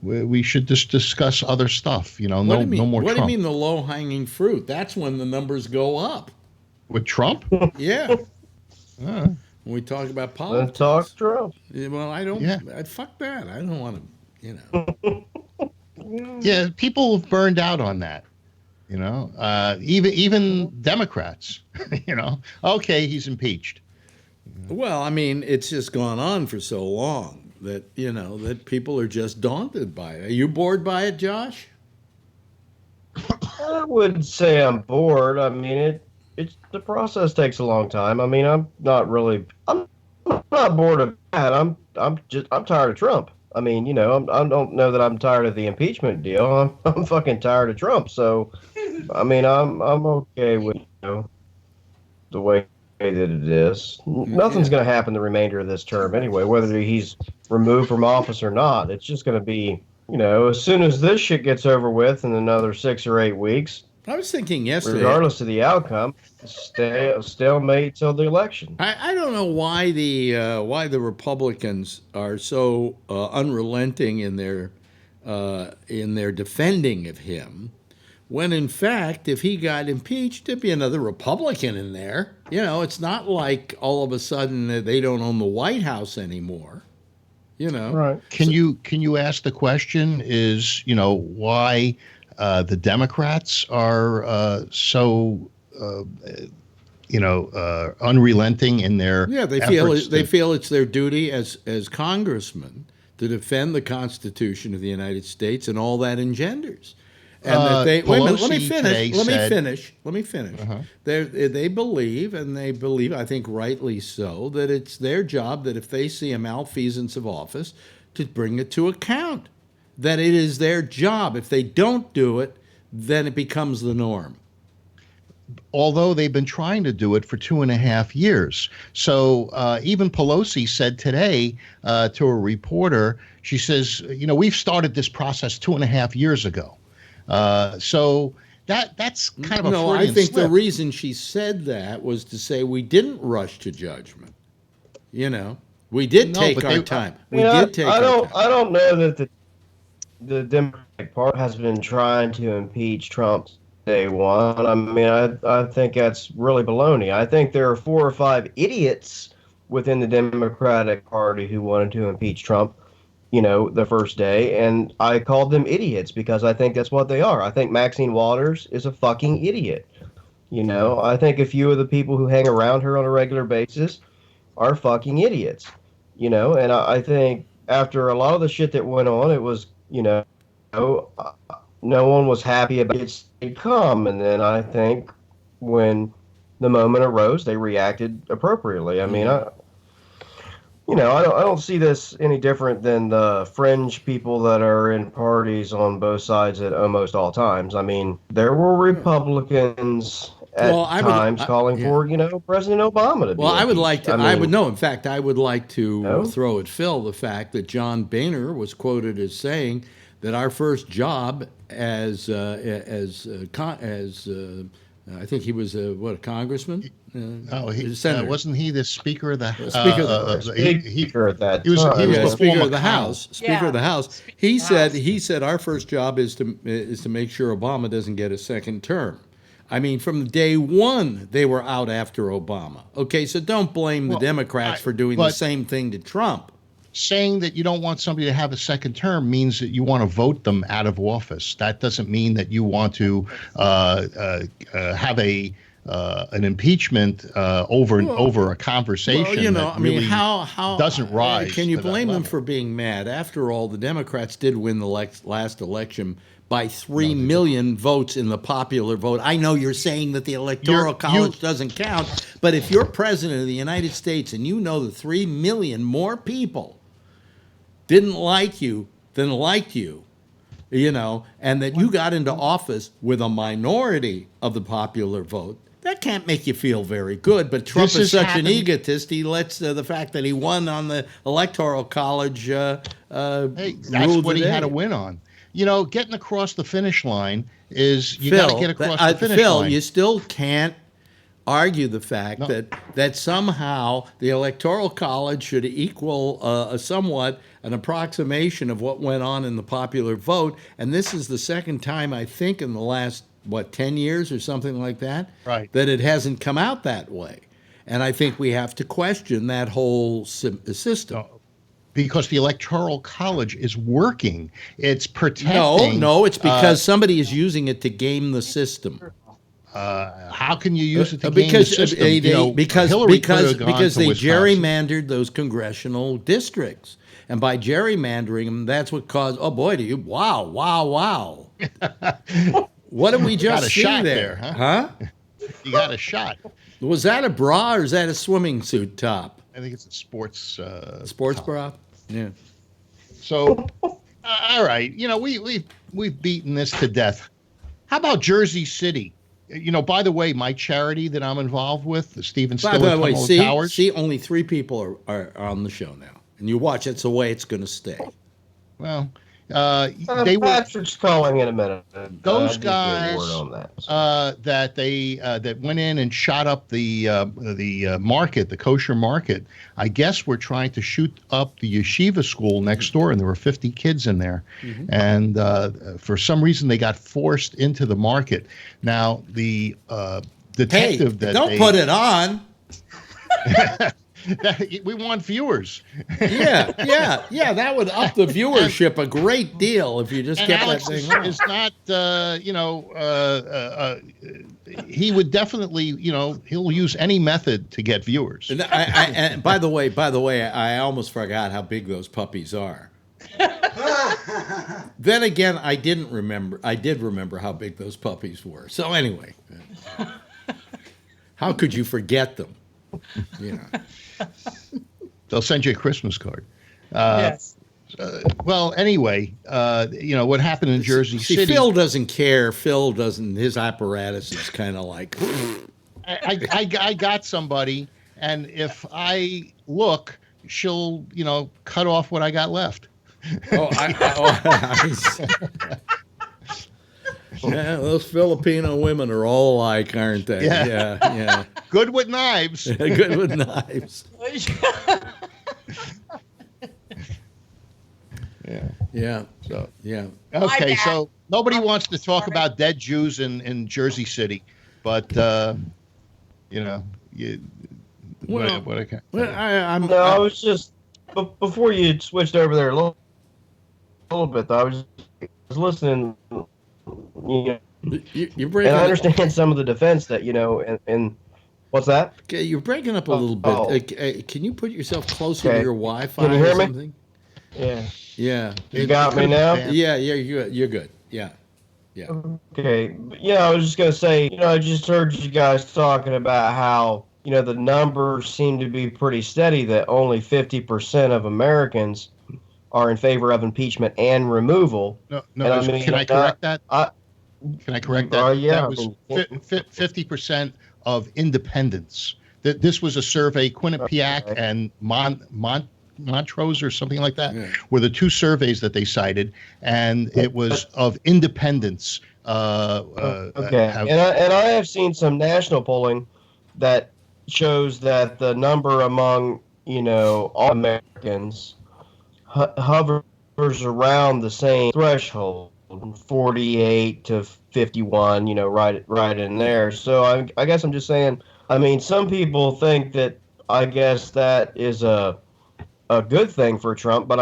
[SPEAKER 4] we should just discuss other stuff. No more Trump.
[SPEAKER 2] What do you mean the low-hanging fruit? That's when the numbers go up.
[SPEAKER 4] With Trump?
[SPEAKER 2] Yeah. When we talk about politics.
[SPEAKER 3] Let's talk Trump.
[SPEAKER 2] Well, I don't.
[SPEAKER 4] Yeah.
[SPEAKER 2] Fuck that. I don't want to.
[SPEAKER 4] Yeah, people have burned out on that. Even Democrats, okay, he's impeached.
[SPEAKER 2] Well, I mean, it's just gone on for so long that, that people are just daunted by it. Are you bored by it, Josh?
[SPEAKER 3] I wouldn't say I'm bored. I mean, it's the process takes a long time. I mean, I'm not bored of that. I'm tired of Trump. I mean, I don't know that I'm tired of the impeachment deal. I'm fucking tired of Trump. So, I mean, I'm okay with the way that it is. Nothing's going to happen the remainder of this term anyway, whether he's removed from office or not. It's just going to be, as soon as this shit gets over with in another 6 or 8 weeks.
[SPEAKER 2] I was thinking yesterday,
[SPEAKER 3] regardless of the outcome, stalemate till the election.
[SPEAKER 2] I don't know why the Republicans are so unrelenting in their defending of him, when in fact, if he got impeached, there'd be another Republican in there. It's not like all of a sudden they don't own the White House anymore.
[SPEAKER 3] Right?
[SPEAKER 4] Can you ask the question? Is why the Democrats are so unrelenting in their
[SPEAKER 2] they feel it's their duty as congressmen to defend the Constitution of the United States and all that engenders. And that they wait a minute, let me finish.
[SPEAKER 4] Uh-huh.
[SPEAKER 2] They believe, I think rightly so, that it's their job that if they see a malfeasance of office, to bring it to account. That it is their job. If they don't do it, then it becomes the norm.
[SPEAKER 4] Although they've been trying to do it for 2.5 years. So even Pelosi said today to a reporter, she says, we've started this process 2.5 years ago. So that's kind of a
[SPEAKER 2] no. I
[SPEAKER 4] Freudian
[SPEAKER 2] think
[SPEAKER 4] slip.
[SPEAKER 2] the reason she said that was to say we didn't rush to judgment. We did take our time. We did take our time.
[SPEAKER 3] I don't know that the Democratic Party has been trying to impeach Trump day one. I mean, I think that's really baloney. I think there are 4 or 5 idiots within the Democratic Party who wanted to impeach Trump, the first day, and I called them idiots because I think that's what they are. I think Maxine Waters is a fucking idiot. I think a few of the people who hang around her on a regular basis are fucking idiots. And I think after a lot of the shit that went on, it was, no one was happy about it come. And then I think when the moment arose, they reacted appropriately. I mean, I don't see this any different than the fringe people that are in parties on both sides at almost all times. I mean, there were Republicans at times calling for, President Obama to be
[SPEAKER 2] I would like to.
[SPEAKER 3] impeached.
[SPEAKER 2] In fact, I would like to throw at Phil the fact that John Boehner was quoted as saying that our first job as I think he was a congressman.
[SPEAKER 4] Wasn't he the Speaker of the
[SPEAKER 3] Speaker at that
[SPEAKER 4] he was
[SPEAKER 2] Speaker of the
[SPEAKER 4] McConnell.
[SPEAKER 2] House. Speaker of the House. He said our first job is to make sure Obama doesn't get a second term. I mean, from day one, they were out after Obama. Okay, so don't blame the Democrats for doing the same thing to Trump.
[SPEAKER 4] Saying that you don't want somebody to have a second term means that you want to vote them out of office. That doesn't mean that you want to have an impeachment over a conversation that really doesn't rise.
[SPEAKER 2] Can you
[SPEAKER 4] to that
[SPEAKER 2] blame them
[SPEAKER 4] level.
[SPEAKER 2] for being mad? After all, the Democrats did win the last election by 3 million votes in the popular vote. I know you're saying that the Electoral College doesn't count, but if you're president of the United States and you know that 3 million more people didn't like you than liked you, and that you got into office with a minority of the popular vote, that can't make you feel very good. But Trump is such an egotist, he lets the fact that he won on the Electoral College
[SPEAKER 4] that's
[SPEAKER 2] rule
[SPEAKER 4] what
[SPEAKER 2] the
[SPEAKER 4] he had
[SPEAKER 2] day.
[SPEAKER 4] to win on. Getting across the finish line is you got to get across the finish
[SPEAKER 2] Phil,
[SPEAKER 4] line.
[SPEAKER 2] you still can't argue the fact that somehow the Electoral College should equal somewhat an approximation of what went on in the popular vote. And this is the second time, I think, in the last, 10 years or something like that,
[SPEAKER 4] Right.
[SPEAKER 2] that it hasn't come out that way. And I think we have to question that whole system.
[SPEAKER 4] because the Electoral College is working. It's protecting.
[SPEAKER 2] No, it's because somebody is using it to game the system.
[SPEAKER 4] How can you use it to game the system?
[SPEAKER 2] Because
[SPEAKER 4] Hillary
[SPEAKER 2] they
[SPEAKER 4] Wisconsin.
[SPEAKER 2] gerrymandered those congressional districts. And by gerrymandering them, that's what caused, oh boy, wow. What did we just see there? Huh?
[SPEAKER 4] You got a shot.
[SPEAKER 2] Was that a bra or is that a swimming suit top?
[SPEAKER 4] I think it's a sports top.
[SPEAKER 2] Bra? Yeah.
[SPEAKER 4] So, all right. We've beaten this to death. How about Jersey City? By the way, my charity that I'm involved with, the Stephen Stewart Towers.
[SPEAKER 2] See, only 3 people are on the show now. And you watch, it's the way it's going to stay.
[SPEAKER 4] Well, they were.
[SPEAKER 3] Patrick's calling in a minute.
[SPEAKER 4] Those guys that went in and shot up the market, the kosher market. I guess we're trying to shoot up the yeshiva school next door, and there were 50 kids in there, and for some reason they got forced into the market. Now the detective
[SPEAKER 2] don't put it on.
[SPEAKER 4] We want viewers.
[SPEAKER 2] Yeah, that would up the viewership a great deal if you just kept
[SPEAKER 4] Alex
[SPEAKER 2] that thing on.
[SPEAKER 4] Is not, he would definitely, he'll use any method to get viewers.
[SPEAKER 2] And by the way, I almost forgot how big those puppies are. Then again, I did remember how big those puppies were. So anyway, how could you forget them?
[SPEAKER 4] They'll send you a Christmas card.
[SPEAKER 5] Yes.
[SPEAKER 4] Well, anyway, what happened in Jersey City.
[SPEAKER 2] Phil doesn't care. His apparatus is kind of like.
[SPEAKER 4] I got somebody, and if I look, she'll, cut off what I got left.
[SPEAKER 2] Yeah, those Filipino women are all alike, aren't they? Yeah.
[SPEAKER 4] Good with knives.
[SPEAKER 2] Good with knives. Yeah.
[SPEAKER 4] So
[SPEAKER 2] yeah.
[SPEAKER 4] Okay, so nobody wants to talk about dead Jews in Jersey City, but I
[SPEAKER 3] was just before you switched over there a little bit. Though, I was listening.
[SPEAKER 2] You're breaking.
[SPEAKER 3] And I understand some of the defense that and what's that?
[SPEAKER 2] Okay, you're breaking up a little bit. Can you put yourself closer to your Wi-Fi?
[SPEAKER 3] Can you hear
[SPEAKER 2] or
[SPEAKER 3] me?
[SPEAKER 2] Something?
[SPEAKER 3] Yeah.
[SPEAKER 2] Yeah.
[SPEAKER 3] You got me now?
[SPEAKER 2] Yeah, you're good. Yeah.
[SPEAKER 3] Okay. Yeah, I was just gonna say, I just heard you guys talking about how, the numbers seem to be pretty steady, that only 50% of Americans are in favor of impeachment and removal.
[SPEAKER 4] No. Can I correct that? Can I correct that?
[SPEAKER 3] Yeah.
[SPEAKER 4] That was 50% of independents. This was a survey. Quinnipiac and Montrose or something like that were the 2 surveys that they cited, and it was of independents.
[SPEAKER 3] Okay. And I have seen some national polling that shows that the number among all Americans hovers around the same threshold, 48 to 51, right in there. So I guess I'm just saying, some people think that, I guess that is a good thing for Trump, but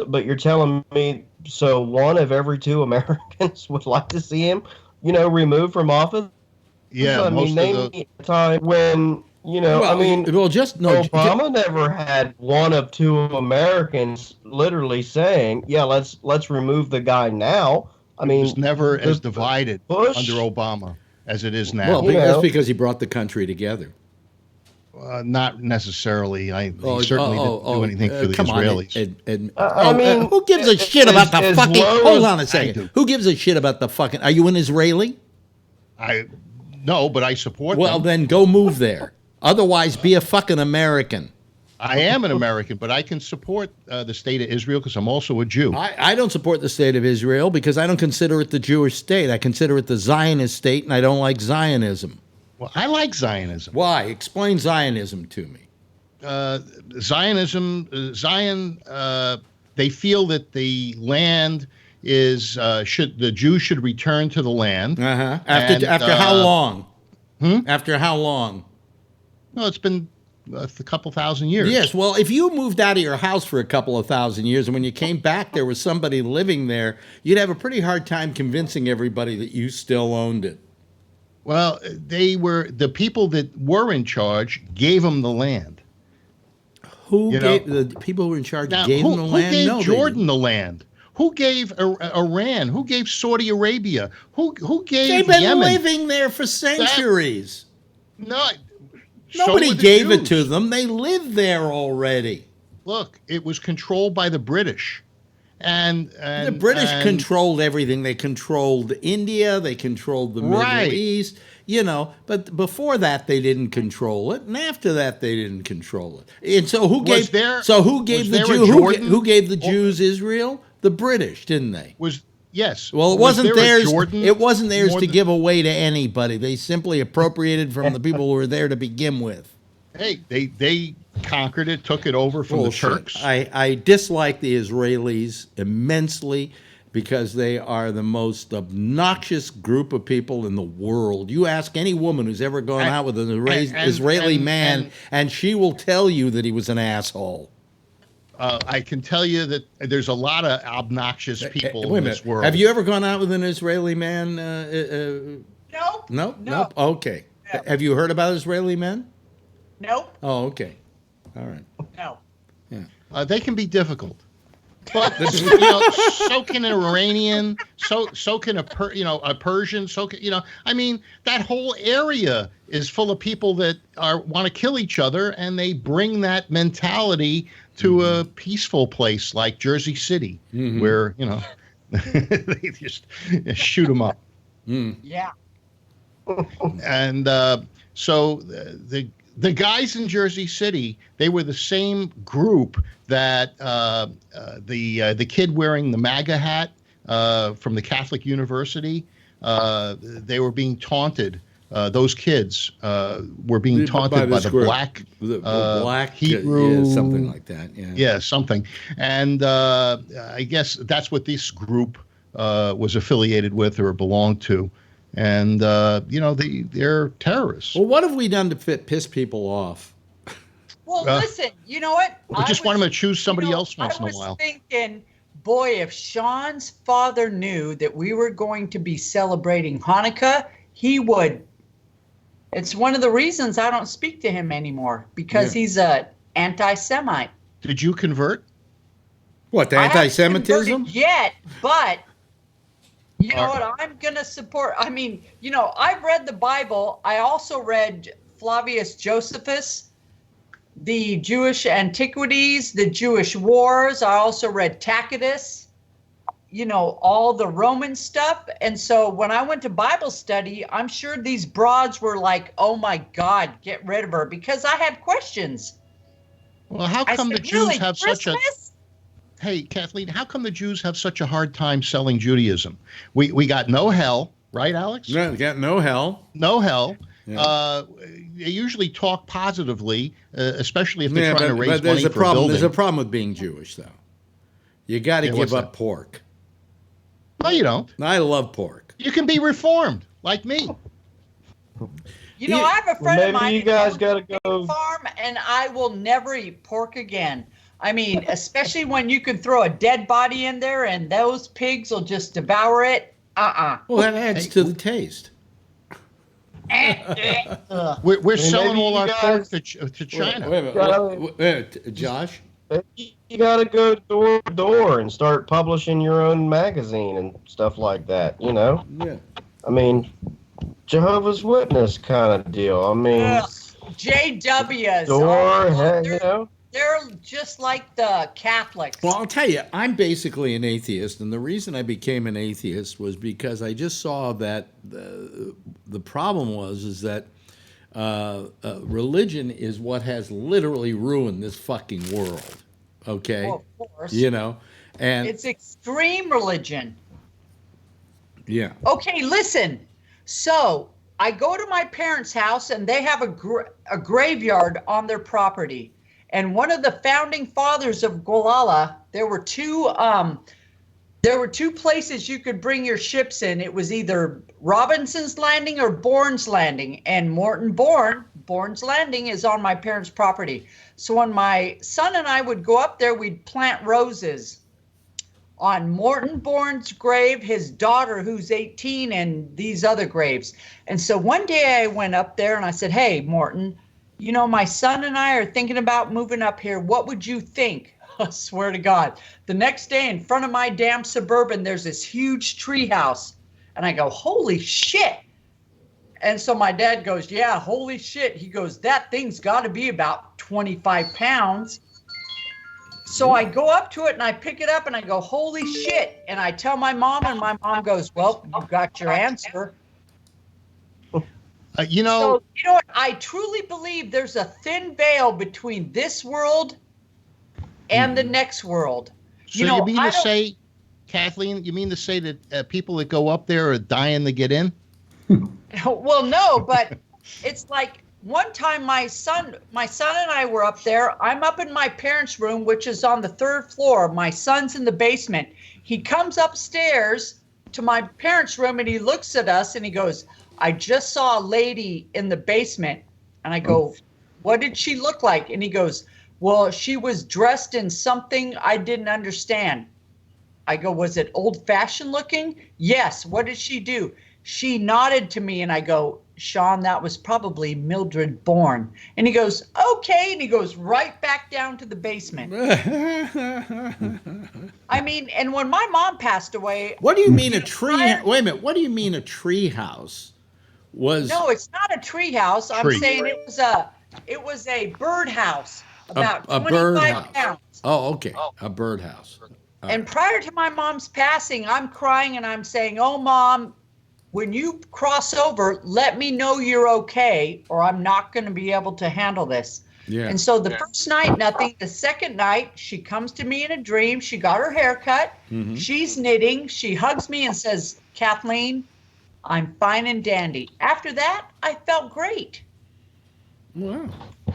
[SPEAKER 3] but you're telling me, so 1 of every 2 Americans would like to see him, removed from office?
[SPEAKER 4] Yeah,
[SPEAKER 3] name a time when, Obama never had 1 of 2 Americans literally saying, yeah, let's remove the guy now.
[SPEAKER 4] It was never as divided under Obama as it is now.
[SPEAKER 2] Well, that's because he brought the country together.
[SPEAKER 4] Not necessarily. He certainly didn't do anything for the Israelis.
[SPEAKER 2] Who gives a shit about the fucking... Hold on a second. Who gives a shit about the fucking... Are you an Israeli?
[SPEAKER 4] No, but I support them.
[SPEAKER 2] Well, then go move there. Otherwise, be a fucking American.
[SPEAKER 4] I am an American, but I can support the state of Israel because I'm also a Jew.
[SPEAKER 2] I don't support the state of Israel because I don't consider it the Jewish state. I consider it the Zionist state, and I don't like Zionism.
[SPEAKER 4] Well, I like Zionism.
[SPEAKER 2] Why? Explain Zionism to me.
[SPEAKER 4] Zion, they feel that the land is the Jews should return to the land.
[SPEAKER 2] After how long? After how long?
[SPEAKER 4] No, it's been a couple thousand years.
[SPEAKER 2] Yes, well, if you moved out of your house for a couple of thousand years and when you came back there was somebody living there, you'd have a pretty hard time convincing everybody that you still owned it.
[SPEAKER 4] Well, the people that were in charge gave them the land.
[SPEAKER 2] The people who were in charge gave them the land?
[SPEAKER 4] Who gave Jordan the land? Who gave Iran? Who gave Saudi Arabia? Who gave
[SPEAKER 2] They've been
[SPEAKER 4] Yemen?
[SPEAKER 2] living there for centuries. Nobody
[SPEAKER 4] so
[SPEAKER 2] gave it
[SPEAKER 4] Jews.
[SPEAKER 2] to them. They lived there already.
[SPEAKER 4] Look, it was controlled by the British. And
[SPEAKER 2] the British controlled everything. They controlled India. They controlled the Middle East. But before that they didn't control it, and after that they didn't control it. And so who gave the Jews Israel? The British, didn't they?
[SPEAKER 4] Yes.
[SPEAKER 2] Well, it wasn't theirs. It wasn't theirs to give away to anybody. They simply appropriated from the people who were there to begin with.
[SPEAKER 4] Hey, they conquered it, took it over from the Turks.
[SPEAKER 2] I dislike the Israelis immensely because they are the most obnoxious group of people in the world. You ask any woman who's ever gone out with an Israeli man, and she will tell you that he was an asshole.
[SPEAKER 4] I can tell you that there's a lot of obnoxious people in this world.
[SPEAKER 2] Have you ever gone out with an Israeli man?
[SPEAKER 5] Nope.
[SPEAKER 2] Nope. Okay. No. Have you heard about Israeli men?
[SPEAKER 5] Nope.
[SPEAKER 2] Oh, okay. All right.
[SPEAKER 5] No.
[SPEAKER 4] Yeah. They can be difficult. But so can an Iranian, so can a Persian, I mean, that whole area is full of people that want to kill each other, and they bring that mentality to a peaceful place like Jersey City, where they just shoot them up.
[SPEAKER 5] Yeah.
[SPEAKER 4] And so the guys in Jersey City, they were the same group that the kid wearing the MAGA hat from the Catholic University, they were being taunted. Those kids were being taunted by the black Hebrew,
[SPEAKER 2] something like that.
[SPEAKER 4] Yeah, something. And I guess that's what this group was affiliated with or belonged to. And, they're terrorists.
[SPEAKER 2] Well, what have we done to piss people off?
[SPEAKER 5] Well, listen, you know what?
[SPEAKER 4] We just want them to choose somebody else once in a while.
[SPEAKER 5] I was thinking, boy, if Sean's father knew that we were going to be celebrating Hanukkah, he would. It's one of the reasons I don't speak to him anymore, because he's an anti-Semite.
[SPEAKER 4] Did you convert?
[SPEAKER 2] What, the anti-Semitism?
[SPEAKER 5] I haven't converted yet, but you know what? I'm going to support. I mean, I've read the Bible. I also read Flavius Josephus, the Jewish antiquities, the Jewish wars. I also read Tacitus, all the Roman stuff. And so when I went to Bible study, I'm sure these broads were like, oh my God, get rid of her, because I had questions.
[SPEAKER 4] Well, how come the Jews have such a... Hey, Kathleen, how come the Jews have such a hard time selling Judaism? We got no hell, right, Alex?
[SPEAKER 2] No, we got no hell.
[SPEAKER 4] No hell.
[SPEAKER 2] Yeah.
[SPEAKER 4] They usually talk positively, especially if they're trying to raise money for
[SPEAKER 2] problem.
[SPEAKER 4] building.
[SPEAKER 2] There's a problem with being Jewish, though. You got to give up pork.
[SPEAKER 4] No, you don't.
[SPEAKER 2] I love pork.
[SPEAKER 4] You can be reformed, like me.
[SPEAKER 5] I have a friend of mine
[SPEAKER 3] you guys got to go
[SPEAKER 5] farm, and I will never eat pork again. I mean, especially when you can throw a dead body in there and those pigs will just devour it.
[SPEAKER 2] Well, that adds to the taste.
[SPEAKER 4] We're selling all our pork to China.
[SPEAKER 2] Wait a minute. Josh?
[SPEAKER 3] You got to go door to door and start publishing your own magazine and stuff like that, Yeah. I mean, Jehovah's Witness kind of deal. I mean,
[SPEAKER 5] JWs. They're just like the Catholics.
[SPEAKER 2] Well, I'll tell you, I'm basically an atheist, and the reason I became an atheist was because I just saw that the problem is that religion is what has literally ruined this fucking world. Okay,
[SPEAKER 5] well, of course.
[SPEAKER 2] And
[SPEAKER 5] it's extreme religion.
[SPEAKER 2] Yeah.
[SPEAKER 5] Okay, listen. So I go to my parents' house, and they have a graveyard on their property. And one of the founding fathers of Gualala, there were two places you could bring your ships in. It was either Robinson's Landing or Bourne's Landing. And Morton Bourne Mortons Landing is on my parents' property. So when my son and I would go up there, we'd plant roses on Morton Bourne's grave, his daughter, who's 18, and these other graves. And so one day I went up there and I said, hey, Morton, you know, my son and I are thinking about moving up here. What would you think? I swear to God. The next day in front of my damn Suburban, there's this huge tree house. And I go, holy shit. And so my dad goes, yeah, holy shit. He goes, that thing's got to be about 25 pounds. So I go up to it and I pick it up and I go, holy shit. And I tell my mom, and my mom goes, well, you got your answer.
[SPEAKER 4] You know,
[SPEAKER 5] So, you know what? I truly believe there's a thin veil between this world and the next world.
[SPEAKER 4] so you mean to say, Kathleen, you mean to say that people that go up there are dying to get in?
[SPEAKER 5] Well, no, but it's like one time my son and I were up there. I'm up in my parents' room, which is on the 3rd floor. My son's in the basement. He comes upstairs to my parents' room and he looks at us and he goes, I just saw a lady in the basement. And I go, what did she look like? And he goes, well, she was dressed in something I didn't understand. I go, was it old-fashioned looking? Yes. What did she do? She nodded to me and I go, Sean, that was probably Mildred Bourne. And he goes, okay. And he goes right back down to the basement. I mean, and when my mom passed away.
[SPEAKER 2] What do you mean a tree? Wait a minute. What do you mean a tree house?
[SPEAKER 5] No, it's not a tree house. I'm saying it was a bird house about
[SPEAKER 2] a
[SPEAKER 5] 25
[SPEAKER 2] bird house.
[SPEAKER 5] pounds.
[SPEAKER 2] Oh, okay. A birdhouse.
[SPEAKER 5] And prior to my mom's passing, I'm crying and I'm saying, oh, Mom, when you cross over, let me know you're okay, or I'm not going to be able to handle this.
[SPEAKER 2] Yeah.
[SPEAKER 5] And so the first night, nothing. The second night, she comes to me in a dream. She got her hair cut.
[SPEAKER 2] Mm-hmm.
[SPEAKER 5] She's knitting. She hugs me and says, Kathleen, I'm fine and dandy. After that, I felt great.
[SPEAKER 2] Wow.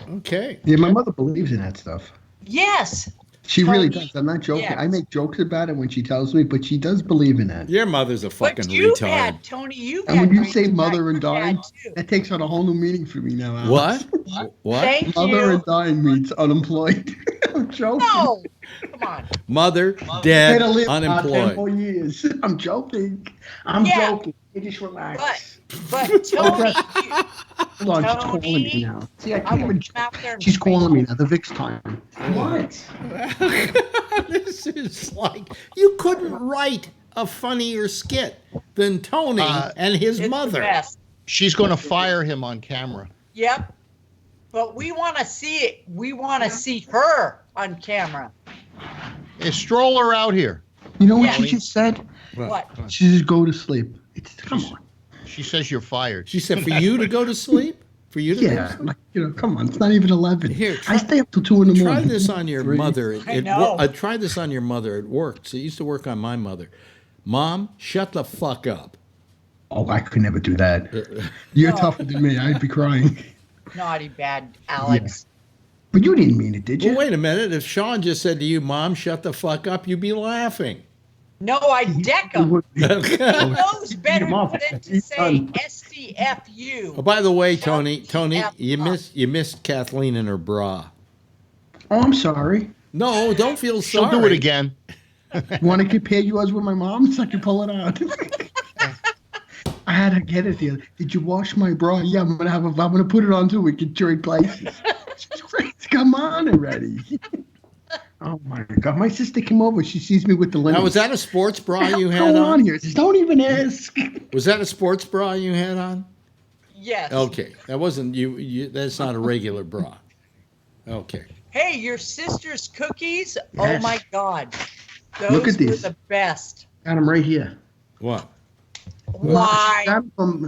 [SPEAKER 2] Okay.
[SPEAKER 6] Yeah, my mother believes in that stuff.
[SPEAKER 5] Yes.
[SPEAKER 6] She really
[SPEAKER 5] Tony,
[SPEAKER 6] does. I'm not joking.
[SPEAKER 5] yes.
[SPEAKER 6] I make jokes about it when she tells me, but she does believe in that.
[SPEAKER 2] Your mother's a fucking
[SPEAKER 5] But you've
[SPEAKER 2] retard.
[SPEAKER 5] had, Tony, you've
[SPEAKER 6] And
[SPEAKER 5] had
[SPEAKER 6] when you
[SPEAKER 5] dreams
[SPEAKER 6] say
[SPEAKER 5] like
[SPEAKER 6] mother and
[SPEAKER 5] your dad,
[SPEAKER 6] dying,
[SPEAKER 5] too.
[SPEAKER 6] that takes on a whole new meaning for me now. Alex.
[SPEAKER 2] What? What?
[SPEAKER 5] Thank
[SPEAKER 6] Mother
[SPEAKER 5] you.
[SPEAKER 6] and dying means unemployed. I'm joking.
[SPEAKER 5] No. Come on.
[SPEAKER 2] Mother,
[SPEAKER 6] I
[SPEAKER 2] dead,
[SPEAKER 6] had to live 10
[SPEAKER 2] unemployed.
[SPEAKER 6] more years. I'm joking. I'm
[SPEAKER 5] Yeah.
[SPEAKER 6] joking. You just relax.
[SPEAKER 5] But Tony,
[SPEAKER 6] Hold on, she's calling
[SPEAKER 5] Tony,
[SPEAKER 6] me now. See, I
[SPEAKER 5] I
[SPEAKER 6] can't
[SPEAKER 5] will
[SPEAKER 6] even.
[SPEAKER 5] come out there and
[SPEAKER 6] She's
[SPEAKER 5] face
[SPEAKER 6] calling me
[SPEAKER 5] you.
[SPEAKER 6] now. The Vic's time. What?
[SPEAKER 2] This is like, you couldn't write a funnier skit than Tony and his
[SPEAKER 5] It's the
[SPEAKER 2] mother.
[SPEAKER 5] best.
[SPEAKER 4] She's going to fire him on camera.
[SPEAKER 5] Yep. But we want to see it. We want to see her on camera.
[SPEAKER 4] Hey, stroll her out here.
[SPEAKER 6] You know what
[SPEAKER 5] Yeah.
[SPEAKER 6] she just said?
[SPEAKER 5] What?
[SPEAKER 6] She just go to sleep. Come on.
[SPEAKER 4] She says you're fired.
[SPEAKER 2] She said, for you to go to sleep? For you to go to
[SPEAKER 6] Yeah,
[SPEAKER 2] sleep?
[SPEAKER 6] like, come on. It's not even 11.
[SPEAKER 2] Here,
[SPEAKER 6] I stay up till 2 in the
[SPEAKER 2] Try
[SPEAKER 6] morning.
[SPEAKER 2] this on your
[SPEAKER 6] 3.
[SPEAKER 2] mother.
[SPEAKER 5] I know.
[SPEAKER 2] Try this on your mother. It worked. So it used to work on my mother. Mom, shut the fuck up.
[SPEAKER 6] Oh, I could never do that. You're tougher than me. I'd be crying.
[SPEAKER 5] Naughty bad Alex.
[SPEAKER 6] But you didn't mean it, did you?
[SPEAKER 2] Well, wait a minute. If Sean just said to you, Mom, shut the fuck up, you'd be laughing.
[SPEAKER 5] No, I deck him. He knows better
[SPEAKER 6] him off.
[SPEAKER 5] than to
[SPEAKER 6] He's
[SPEAKER 5] say
[SPEAKER 6] done.
[SPEAKER 2] Oh, by the way,
[SPEAKER 5] Shut
[SPEAKER 2] Tony,
[SPEAKER 5] the F
[SPEAKER 2] you
[SPEAKER 5] up.
[SPEAKER 2] missed Kathleen in her bra.
[SPEAKER 6] Oh, I'm sorry.
[SPEAKER 2] No, don't feel
[SPEAKER 4] She'll
[SPEAKER 2] sorry.
[SPEAKER 4] do it again.
[SPEAKER 6] Want to compare yours with my mom's? I can pull it out. I had to get it there. Did you wash my bra? Yeah, I'm gonna put it on too. We can trade places. Come on already. Oh my God! My sister came over. She sees me with the linen.
[SPEAKER 2] Now, was that a sports bra you
[SPEAKER 6] What's
[SPEAKER 2] had
[SPEAKER 6] going
[SPEAKER 2] on?
[SPEAKER 6] on here? Just don't even ask.
[SPEAKER 2] Was that a sports bra you had on?
[SPEAKER 5] Yes.
[SPEAKER 2] Okay, that wasn't you. That's not a regular bra. Okay.
[SPEAKER 5] Hey, your sister's cookies?
[SPEAKER 6] Yes.
[SPEAKER 5] Oh my God. Those
[SPEAKER 6] Look at
[SPEAKER 5] were
[SPEAKER 6] these.
[SPEAKER 5] the best.
[SPEAKER 6] Got them right here.
[SPEAKER 2] What?
[SPEAKER 5] Why?
[SPEAKER 6] Got 'em from the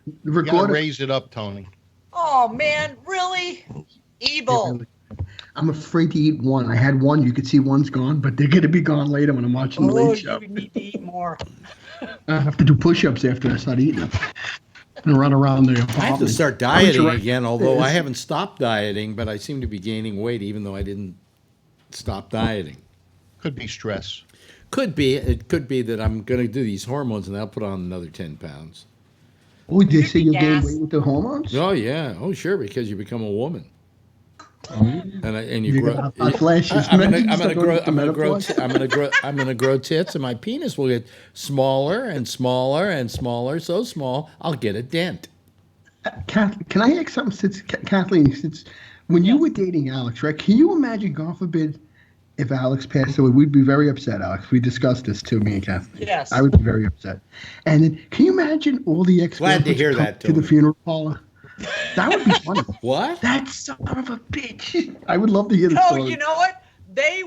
[SPEAKER 4] You got to
[SPEAKER 6] recorder.
[SPEAKER 4] raise it up, Tony.
[SPEAKER 5] Oh man, really? Evil.
[SPEAKER 6] I'm afraid to eat one. I had one. You could see one's gone, but they're gonna be gone later when I'm watching the
[SPEAKER 5] Oh,
[SPEAKER 6] late show.
[SPEAKER 5] you need to eat more.
[SPEAKER 6] I have to do push-ups after I start eating them. And run around the apartment.
[SPEAKER 2] I have to start dieting
[SPEAKER 6] right.
[SPEAKER 2] again, although I haven't stopped dieting, but I seem to be gaining weight even though I didn't stop dieting.
[SPEAKER 4] Could be stress.
[SPEAKER 2] Could be. It could be that I'm going to do these hormones and I'll put on another 10 pounds.
[SPEAKER 6] Oh, they say you gain
[SPEAKER 5] Yes.
[SPEAKER 6] weight with the hormones?
[SPEAKER 2] Oh yeah. Oh sure, because you become a woman.
[SPEAKER 6] Oh,
[SPEAKER 2] And you
[SPEAKER 6] you're
[SPEAKER 2] grow.
[SPEAKER 6] gonna have hot flashes.
[SPEAKER 2] I'm
[SPEAKER 6] Imagine
[SPEAKER 2] gonna
[SPEAKER 6] start
[SPEAKER 2] grow.
[SPEAKER 6] going to menopause.
[SPEAKER 2] I'm gonna grow tits, and my penis will get smaller and smaller and smaller. So small, I'll get a dent.
[SPEAKER 6] Kathleen, can I ask something? Since Kathleen, since when you were dating Alex, right? Can you imagine, God forbid, if Alex passed away? We'd be very upset, Alex. We discussed this too, me and Kathleen.
[SPEAKER 5] Yes.
[SPEAKER 6] I would be very upset. And then, can you imagine all the ex-girlfriends
[SPEAKER 2] Glad to hear
[SPEAKER 6] come
[SPEAKER 2] that,
[SPEAKER 6] to the
[SPEAKER 2] Tony.
[SPEAKER 6] funeral parlor? That would be funny.
[SPEAKER 2] What?
[SPEAKER 6] That son of a bitch. I would love to hear the
[SPEAKER 5] No,
[SPEAKER 6] story.
[SPEAKER 5] you know what? They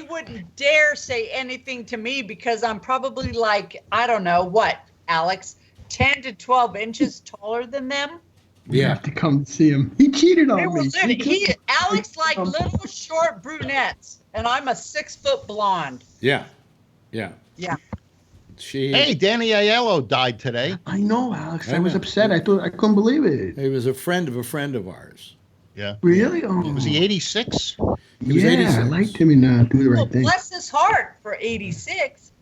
[SPEAKER 5] wouldn't dare say anything to me because I'm probably like, I don't know what, Alex, 10 to 12 inches taller than them.
[SPEAKER 6] You have to come see him. He cheated on
[SPEAKER 5] They were
[SPEAKER 6] me.
[SPEAKER 5] Alex like little short brunettes, and I'm a 6-foot blonde.
[SPEAKER 2] Yeah. Yeah.
[SPEAKER 5] Yeah.
[SPEAKER 4] Hey, Danny Aiello died today.
[SPEAKER 6] I know, Alex.
[SPEAKER 2] I
[SPEAKER 6] I was
[SPEAKER 2] know.
[SPEAKER 6] upset. I couldn't believe it.
[SPEAKER 2] He was a friend of ours.
[SPEAKER 4] Yeah.
[SPEAKER 6] Really? Oh.
[SPEAKER 4] Was he 86?
[SPEAKER 2] He was
[SPEAKER 6] yeah,
[SPEAKER 2] 86.
[SPEAKER 6] I liked him in Do the
[SPEAKER 5] Well,
[SPEAKER 6] Right Thing.
[SPEAKER 5] bless his heart for 86.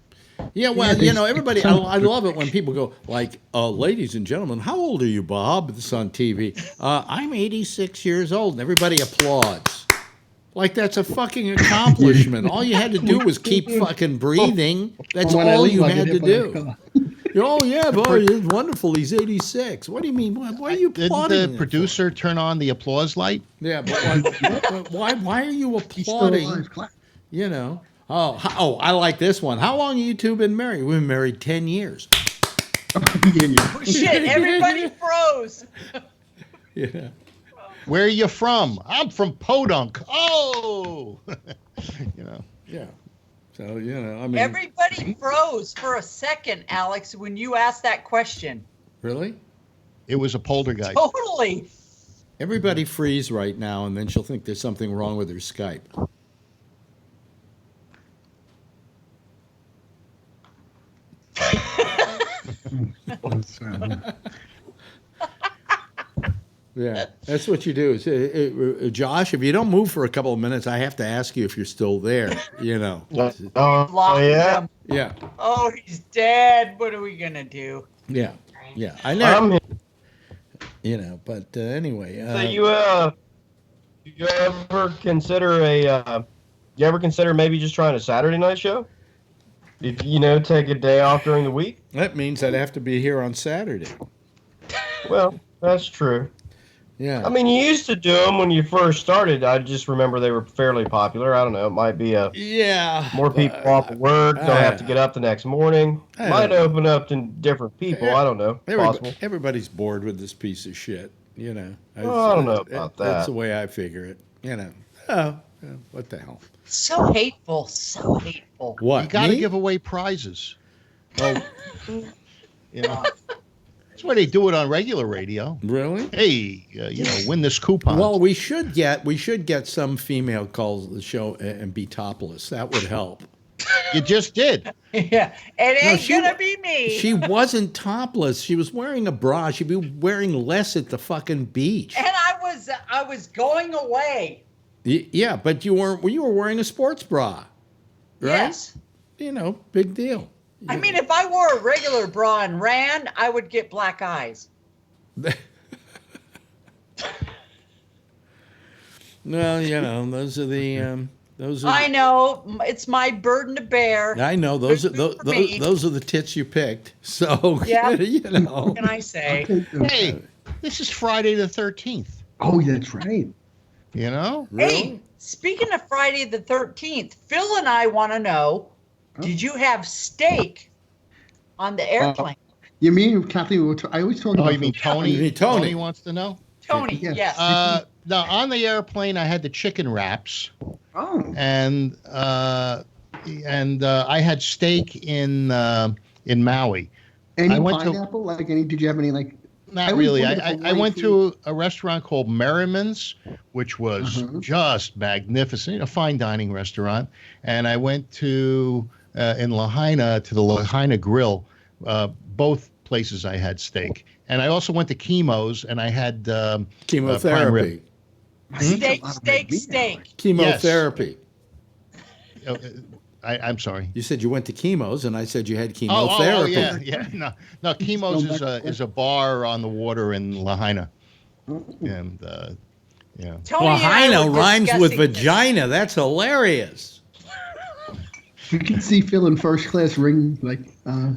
[SPEAKER 2] Yeah, well,
[SPEAKER 6] Yeah,
[SPEAKER 2] everybody, I love it when people go, like, ladies and gentlemen, how old are you, Bob? This is on TV. I'm 86 years old, and everybody applauds. Like, that's a fucking accomplishment. All you had to do was keep fucking breathing. That's
[SPEAKER 6] When I
[SPEAKER 2] all
[SPEAKER 6] leave,
[SPEAKER 2] you
[SPEAKER 6] I get
[SPEAKER 2] had to
[SPEAKER 6] hit by a
[SPEAKER 2] do.
[SPEAKER 6] car.
[SPEAKER 2] Oh, yeah, boy, it's wonderful. He's 86. What do you mean? Why are you
[SPEAKER 4] Didn't
[SPEAKER 2] applauding?
[SPEAKER 4] the
[SPEAKER 2] that
[SPEAKER 4] producer turn on the applause light?
[SPEAKER 2] for? Yeah, but why are you
[SPEAKER 6] He's still
[SPEAKER 2] applauding?
[SPEAKER 6] alive. Clap.
[SPEAKER 2] You know. Oh, I like this one. How long have you two been married? We've been married 10 years.
[SPEAKER 6] Yeah.
[SPEAKER 5] Shit, everybody froze.
[SPEAKER 2] Yeah.
[SPEAKER 4] Where are you from? I'm from Podunk. Oh,
[SPEAKER 2] Yeah. So, I mean.
[SPEAKER 5] Everybody froze for a second, Alex, when you asked that question.
[SPEAKER 2] Really?
[SPEAKER 4] It was a poltergeist.
[SPEAKER 5] Totally.
[SPEAKER 2] Everybody freeze right now, and then she'll think there's something wrong with her Skype. Yeah, that's what you do. Josh, if you don't move for a couple of minutes, I have to ask you if you're still there.
[SPEAKER 3] Oh, yeah.
[SPEAKER 5] Him.
[SPEAKER 2] Yeah,
[SPEAKER 5] Oh, he's dead. What are we going to do?
[SPEAKER 2] yeah. I know.
[SPEAKER 3] I'm here.
[SPEAKER 2] But anyway.
[SPEAKER 3] So you ever consider maybe just trying a Saturday night show? If take a day off during the week.
[SPEAKER 2] That means I'd have to be here on Saturday.
[SPEAKER 3] Well, that's true.
[SPEAKER 2] Yeah.
[SPEAKER 3] I mean, you used to do them when you first started. I just remember they were fairly popular. I don't know. It might be more people off of work. Don't have to get up the next morning.
[SPEAKER 2] I
[SPEAKER 3] Might
[SPEAKER 2] don't know.
[SPEAKER 3] open up to different people. I don't know. Possible.
[SPEAKER 2] Everybody's bored with this piece of shit.
[SPEAKER 3] I don't know about that.
[SPEAKER 2] That's the way I figure it. Oh, what the hell?
[SPEAKER 5] So hateful. So hateful.
[SPEAKER 2] What?
[SPEAKER 4] You got to
[SPEAKER 2] me?
[SPEAKER 4] give away prizes. Oh, that's why they do it on regular radio.
[SPEAKER 2] Really?
[SPEAKER 4] Hey, win this coupon.
[SPEAKER 2] Well, we should get some female calls the show and be topless. That would help.
[SPEAKER 4] You just did.
[SPEAKER 5] Yeah. It ain't
[SPEAKER 2] she-
[SPEAKER 5] going to be me.
[SPEAKER 2] She wasn't topless. She was wearing a bra. She'd be wearing less at the fucking beach.
[SPEAKER 5] And I was going away.
[SPEAKER 2] Yeah, but you were wearing a sports bra, right?
[SPEAKER 5] Yes.
[SPEAKER 2] Big deal.
[SPEAKER 5] I mean, if I wore a regular bra and ran, I would get black eyes.
[SPEAKER 2] Well, those are the
[SPEAKER 5] I know. It's my burden to bear.
[SPEAKER 2] I know those are
[SPEAKER 5] Good for me.
[SPEAKER 2] those are the tits you picked. So
[SPEAKER 5] Yeah.
[SPEAKER 2] know.
[SPEAKER 5] What can I say?
[SPEAKER 4] Hey, this is Friday the 13th.
[SPEAKER 6] Oh, that's right.
[SPEAKER 5] Hey, speaking of Friday the 13th, Phil and I want to know, did you have steak on the airplane?
[SPEAKER 6] You mean, Kathleen, I always talk about...
[SPEAKER 4] Oh, you mean Tony?
[SPEAKER 2] You mean Tony.
[SPEAKER 4] Tony wants to know?
[SPEAKER 5] Tony,
[SPEAKER 6] Yes.
[SPEAKER 5] yes.
[SPEAKER 4] No, on the airplane, I had the chicken wraps,
[SPEAKER 6] Oh.
[SPEAKER 4] and I had steak in Maui.
[SPEAKER 6] Any
[SPEAKER 4] I went to-
[SPEAKER 6] pineapple? Did you have any,
[SPEAKER 4] Not
[SPEAKER 6] I always
[SPEAKER 4] really.
[SPEAKER 6] wondered
[SPEAKER 4] I
[SPEAKER 6] if
[SPEAKER 4] went
[SPEAKER 6] Hawaii
[SPEAKER 4] to a restaurant called Merriman's, which was just magnificent, a fine dining restaurant. And I went to, in Lahaina, to the Lahaina Grill. Both places I had steak. And I also went to Chemo's, and I had prime
[SPEAKER 2] Chemotherapy.
[SPEAKER 4] rib.
[SPEAKER 6] I eat a lot of red meat now.
[SPEAKER 5] Steak.
[SPEAKER 2] Chemotherapy.
[SPEAKER 4] I'm sorry.
[SPEAKER 2] You said you went to chemo's, and I said you had chemotherapy.
[SPEAKER 4] Yeah. No. Chemo's is a bar on the water in Lahaina, and yeah.
[SPEAKER 5] Tony and I
[SPEAKER 2] Lahaina
[SPEAKER 5] were
[SPEAKER 2] rhymes with
[SPEAKER 5] discussing this.
[SPEAKER 2] vagina. That's hilarious.
[SPEAKER 6] You can see Phil in first class ring like.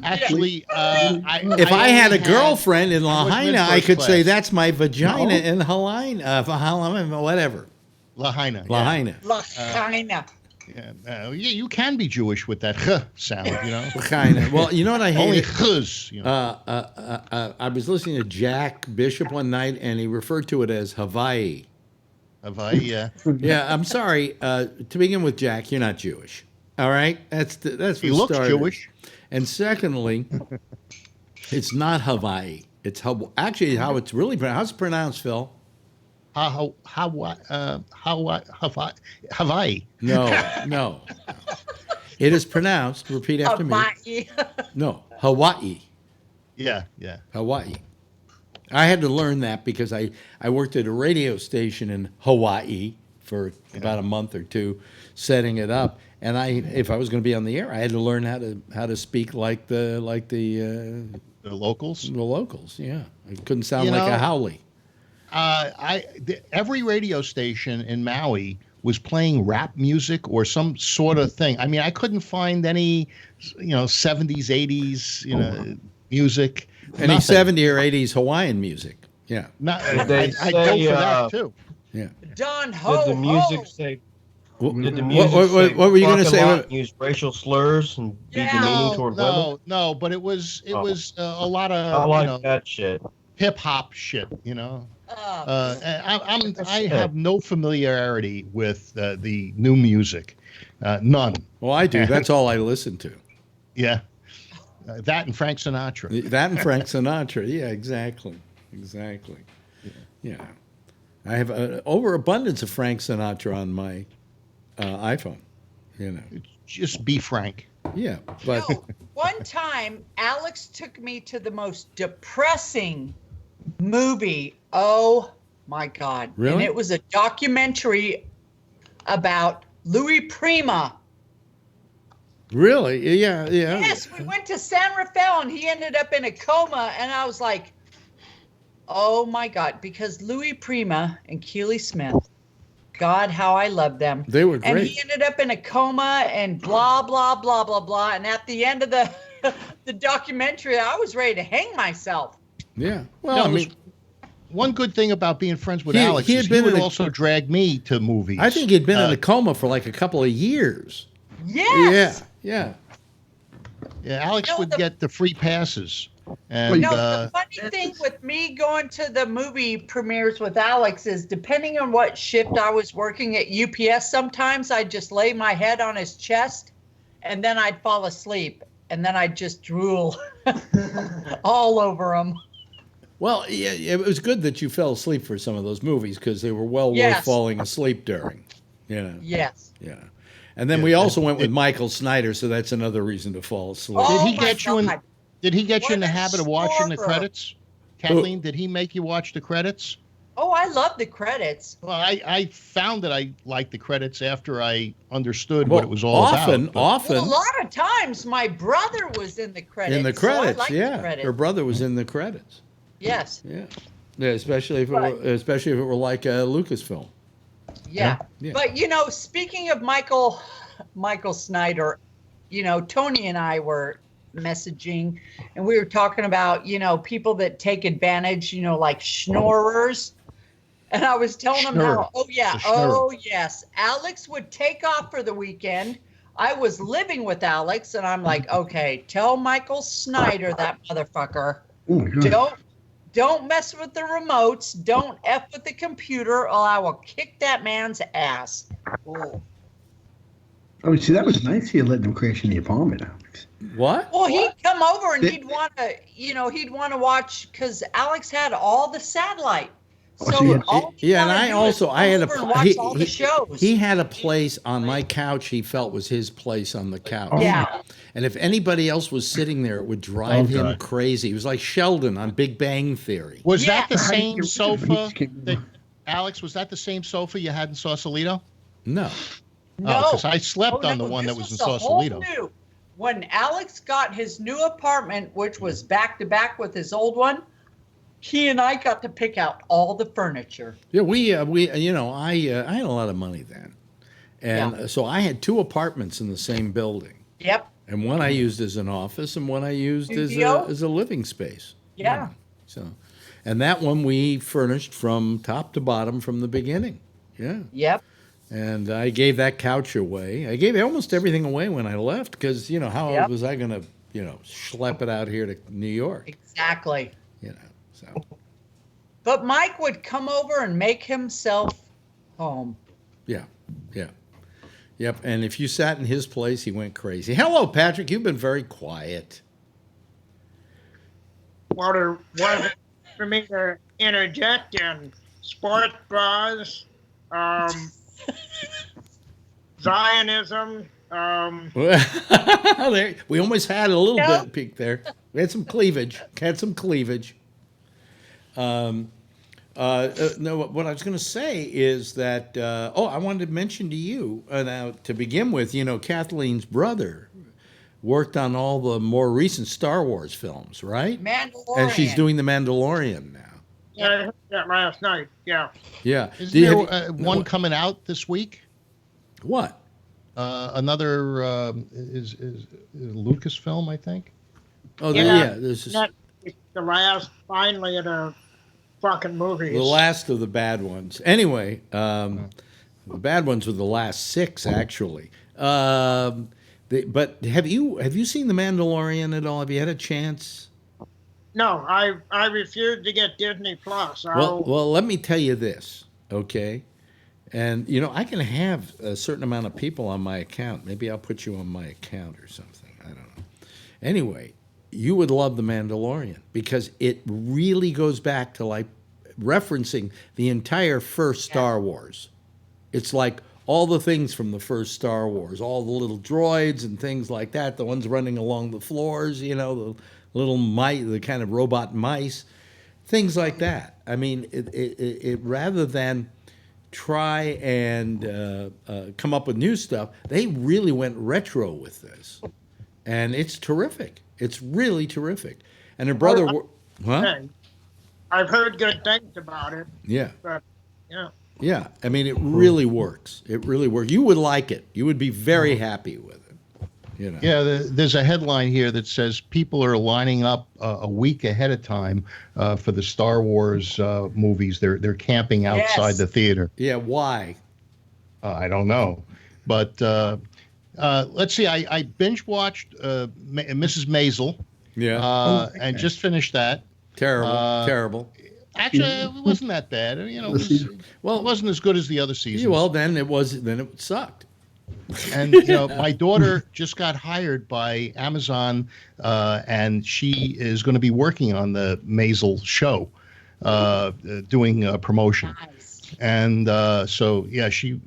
[SPEAKER 4] Actually,
[SPEAKER 2] If I had a girlfriend in
[SPEAKER 4] I wasn't in
[SPEAKER 2] Lahaina, I
[SPEAKER 4] first
[SPEAKER 2] could say
[SPEAKER 4] class.
[SPEAKER 2] that's my vagina
[SPEAKER 6] No.
[SPEAKER 2] in Lahaina, whatever.
[SPEAKER 4] Lahaina.
[SPEAKER 2] Lahaina.
[SPEAKER 5] Lahaina.
[SPEAKER 4] Yeah, you can be Jewish with that "h" sound, you know.
[SPEAKER 2] Lahaina. Well, you know what I
[SPEAKER 4] Only
[SPEAKER 2] hate?
[SPEAKER 4] "h's," you know.
[SPEAKER 2] I was listening to Jack Bishop one night, and he referred to it as Hawaii.
[SPEAKER 4] Hawaii, yeah.
[SPEAKER 2] Yeah, I'm sorry. To begin with, Jack, you're not Jewish. All right, that's
[SPEAKER 4] He
[SPEAKER 2] for
[SPEAKER 4] looks
[SPEAKER 2] starters.
[SPEAKER 4] Jewish.
[SPEAKER 2] And secondly, it's not Hawaii. It's actually how it's really pronounced. How's it pronounced, Phil?
[SPEAKER 4] Hawaii.
[SPEAKER 2] No. It is pronounced. Repeat after me.
[SPEAKER 5] Hawaii.
[SPEAKER 2] No, Hawaii.
[SPEAKER 4] Yeah.
[SPEAKER 2] Hawaii. I had to learn that because I worked at a radio station in Hawaii for about a month or two, setting it up. And if I was going to be on the air, I had to learn how to speak like the
[SPEAKER 4] The locals.
[SPEAKER 2] locals. Yeah, I couldn't sound
[SPEAKER 4] You
[SPEAKER 2] like
[SPEAKER 4] know,
[SPEAKER 2] a Howley.
[SPEAKER 4] Every radio station in Maui was playing rap music or some sort of thing. I mean, I couldn't find any, 70s, 80s, music.
[SPEAKER 2] Any
[SPEAKER 4] Nothing.
[SPEAKER 2] 70s or 80s Hawaiian music. Yeah,
[SPEAKER 3] They
[SPEAKER 4] I go
[SPEAKER 3] say,
[SPEAKER 4] for that too.
[SPEAKER 2] yeah.
[SPEAKER 5] Don Ho
[SPEAKER 3] Did the music
[SPEAKER 5] Ho.
[SPEAKER 3] say?
[SPEAKER 2] What,
[SPEAKER 3] Did the music say
[SPEAKER 2] what were you going to
[SPEAKER 3] fuck a
[SPEAKER 2] say?
[SPEAKER 3] lot, use racial slurs and be
[SPEAKER 5] Yeah.
[SPEAKER 3] demeaning toward women?
[SPEAKER 4] No, but it was a lot
[SPEAKER 3] I
[SPEAKER 4] of
[SPEAKER 3] like that shit.
[SPEAKER 4] hip hop shit, I
[SPEAKER 3] Shit.
[SPEAKER 4] have no familiarity with the new music, none.
[SPEAKER 2] Well, I do. That's all I listen to.
[SPEAKER 4] Yeah, that and Frank Sinatra.
[SPEAKER 2] That and Frank Sinatra. Yeah, exactly. Yeah. I have an overabundance of Frank Sinatra on my iPhone.
[SPEAKER 4] Just be frank.
[SPEAKER 2] Yeah, but
[SPEAKER 5] No, one time, Alex took me to the most depressing movie. Oh my God.
[SPEAKER 2] Really?
[SPEAKER 5] And it was a documentary about Louis Prima.
[SPEAKER 2] really, yeah.
[SPEAKER 5] Yes, we went to San Rafael and he ended up in a coma. And I was like, oh my God, because Louis Prima and Keely Smith, God, how I love them.
[SPEAKER 2] They were
[SPEAKER 5] And
[SPEAKER 2] great.
[SPEAKER 5] he ended up in a coma and blah, blah, blah, blah, blah. And at the end of the documentary, I was ready to hang myself.
[SPEAKER 2] Yeah. Well,
[SPEAKER 4] No,
[SPEAKER 2] I
[SPEAKER 4] there's
[SPEAKER 2] mean,
[SPEAKER 4] one good thing about being friends with
[SPEAKER 2] He-
[SPEAKER 4] Alex
[SPEAKER 2] he had
[SPEAKER 4] is
[SPEAKER 2] been
[SPEAKER 4] he would
[SPEAKER 2] in a-
[SPEAKER 4] also drag me to movies.
[SPEAKER 2] I think he'd been in a coma for like a couple of years.
[SPEAKER 5] Yes.
[SPEAKER 2] Yeah.
[SPEAKER 4] Yeah, Alex
[SPEAKER 5] No,
[SPEAKER 4] would
[SPEAKER 5] the-
[SPEAKER 4] get the free passes. And
[SPEAKER 5] No, the funny thing with me going to the movie premieres with Alex is depending on what shift I was working at UPS, sometimes I'd just lay my head on his chest and then I'd fall asleep and then I'd just drool all over him.
[SPEAKER 2] Well, yeah, it was good that you fell asleep for some of those movies because they were well worth
[SPEAKER 5] Yes.
[SPEAKER 2] falling asleep during.
[SPEAKER 5] Yes.
[SPEAKER 2] Yeah. And then we also went with Michael Snyder, so that's another reason to fall asleep.
[SPEAKER 5] Oh,
[SPEAKER 4] Did he
[SPEAKER 5] my
[SPEAKER 4] get you in?
[SPEAKER 5] God.
[SPEAKER 4] Did he get you in the
[SPEAKER 5] What a
[SPEAKER 4] habit of watching the
[SPEAKER 5] snorer.
[SPEAKER 4] credits? Kathleen, did he make you watch the credits?
[SPEAKER 5] Oh, I love the credits.
[SPEAKER 4] Well, I found that I liked the credits after I understood
[SPEAKER 2] Well,
[SPEAKER 4] what it was all
[SPEAKER 2] often,
[SPEAKER 4] about. but-
[SPEAKER 2] often
[SPEAKER 5] Well, a lot of times my brother was in the credits.
[SPEAKER 2] in the
[SPEAKER 5] so I
[SPEAKER 2] credits,
[SPEAKER 5] like the
[SPEAKER 2] yeah.
[SPEAKER 5] credits.
[SPEAKER 2] Her brother was in the credits.
[SPEAKER 5] Yes.
[SPEAKER 2] Yeah. Yeah, especially if it were like a Lucasfilm.
[SPEAKER 5] Yeah.
[SPEAKER 2] Yeah.
[SPEAKER 5] But speaking of Michael Snyder, Tony and I were messaging and we were talking about, people that take advantage, like schnorrers. And I was telling him
[SPEAKER 4] Schnorrer.
[SPEAKER 5] how, yes, Alex would take off for the weekend. I was living with Alex and I'm like, okay, tell Michael Snyder, that motherfucker,
[SPEAKER 6] Oh my God.
[SPEAKER 5] don't mess with the remotes. Don't F with the computer or I will kick that man's ass. Oh.
[SPEAKER 6] Oh, see, that was nice. You let them crash in the apartment, Alex.
[SPEAKER 2] What?
[SPEAKER 5] Well, he'd come over and he'd want to watch because Alex had all the satellite.
[SPEAKER 6] Oh,
[SPEAKER 5] So
[SPEAKER 6] so you had-
[SPEAKER 5] all he
[SPEAKER 2] Yeah, and
[SPEAKER 5] wanted
[SPEAKER 2] I
[SPEAKER 5] to do
[SPEAKER 2] also
[SPEAKER 5] was
[SPEAKER 2] I had
[SPEAKER 5] come over and watch all the
[SPEAKER 2] a
[SPEAKER 5] shows.
[SPEAKER 2] he had a place on my couch he felt was his place on the couch.
[SPEAKER 6] Oh.
[SPEAKER 5] Yeah.
[SPEAKER 2] And if anybody else was sitting there, it would drive him
[SPEAKER 6] God.
[SPEAKER 2] crazy. He was like Sheldon on Big Bang Theory.
[SPEAKER 4] Was
[SPEAKER 5] Yeah.
[SPEAKER 4] that the
[SPEAKER 6] How do you
[SPEAKER 4] same
[SPEAKER 6] get rid of
[SPEAKER 4] sofa
[SPEAKER 6] these kids?
[SPEAKER 4] that Alex? Was that the same sofa you had in Sausalito?
[SPEAKER 2] No.
[SPEAKER 5] No,
[SPEAKER 4] because I slept on the one that
[SPEAKER 5] this
[SPEAKER 4] was in
[SPEAKER 5] the whole
[SPEAKER 4] Sausalito.
[SPEAKER 5] new. When Alex got his new apartment, which was back to back with his old one, he and I got to pick out all the furniture.
[SPEAKER 2] Yeah, we I had a lot of money then, and so I had 2 apartments in the same building,
[SPEAKER 5] Yep.
[SPEAKER 2] and one I used as an office, and one I used
[SPEAKER 5] Studio?
[SPEAKER 2] as a living space.
[SPEAKER 5] Yeah.
[SPEAKER 2] So, and that one we furnished from top to bottom from the beginning. Yeah.
[SPEAKER 5] Yep.
[SPEAKER 2] And I gave that couch away. I gave almost everything away when I left because, how
[SPEAKER 5] Yep.
[SPEAKER 2] was I going to, schlep it out here to New York?
[SPEAKER 5] Exactly.
[SPEAKER 2] So.
[SPEAKER 5] But Mike would come over and make himself home.
[SPEAKER 2] Yeah. Yep. And if you sat in his place, he went crazy. Hello, Patrick. You've been very quiet.
[SPEAKER 7] Well, there wasn't for me to interject in sports bras, Zionism.
[SPEAKER 2] There, we almost had a little bit of peak there. We had some cleavage. No, what I was going to say is that, I wanted to mention to you, now to begin with, Kathleen's brother worked on all the more recent Star Wars films, right?
[SPEAKER 5] Mandalorian.
[SPEAKER 2] And she's doing The Mandalorian now.
[SPEAKER 7] Yeah, I heard that last night. Yeah.
[SPEAKER 2] Yeah.
[SPEAKER 4] Isn't there one coming out this week?
[SPEAKER 2] What?
[SPEAKER 4] Another is Lucasfilm, I think.
[SPEAKER 2] Oh,
[SPEAKER 7] Yeah.
[SPEAKER 2] This is
[SPEAKER 7] It's the last, finally, of the fucking movies.
[SPEAKER 2] the last of the bad ones. Anyway, the bad ones were the last 6, actually. But have you seen The Mandalorian at all? Have you had a chance?
[SPEAKER 7] No, I refuse to get Disney Plus.
[SPEAKER 2] Well, let me tell you this, okay? And I can have a certain amount of people on my account. Maybe I'll put you on my account or something. I don't know. Anyway, you would love The Mandalorian because it really goes back to like referencing the entire first Star Wars. It's like all the things from the first Star Wars, all the little droids and things like that, the ones running along the floors, the little mice, the kind of robot mice, things like that. I mean, it rather than try and come up with new stuff, they really went retro with this, and it's terrific. It's really terrific. And her brother,
[SPEAKER 7] I've heard good things about it.
[SPEAKER 2] Yeah.
[SPEAKER 7] But, yeah.
[SPEAKER 2] Yeah, I mean, it really works. It really works. You would like it. You would be very happy with it.
[SPEAKER 4] Yeah, there's a headline here that says people are lining up a week ahead of time for the Star Wars movies. They're camping outside the theater.
[SPEAKER 2] Yeah, why?
[SPEAKER 4] I don't know, but let's see. I binge watched Mrs. Maisel.
[SPEAKER 2] Yeah.
[SPEAKER 4] And just finished that.
[SPEAKER 2] Terrible.
[SPEAKER 4] Actually, it wasn't that bad. It wasn't as good as the other seasons.
[SPEAKER 2] Well, then it sucked.
[SPEAKER 4] And my daughter just got hired by Amazon, and she is going to be working on the Maisel show, doing promotion.
[SPEAKER 5] Nice.
[SPEAKER 4] And so yeah, she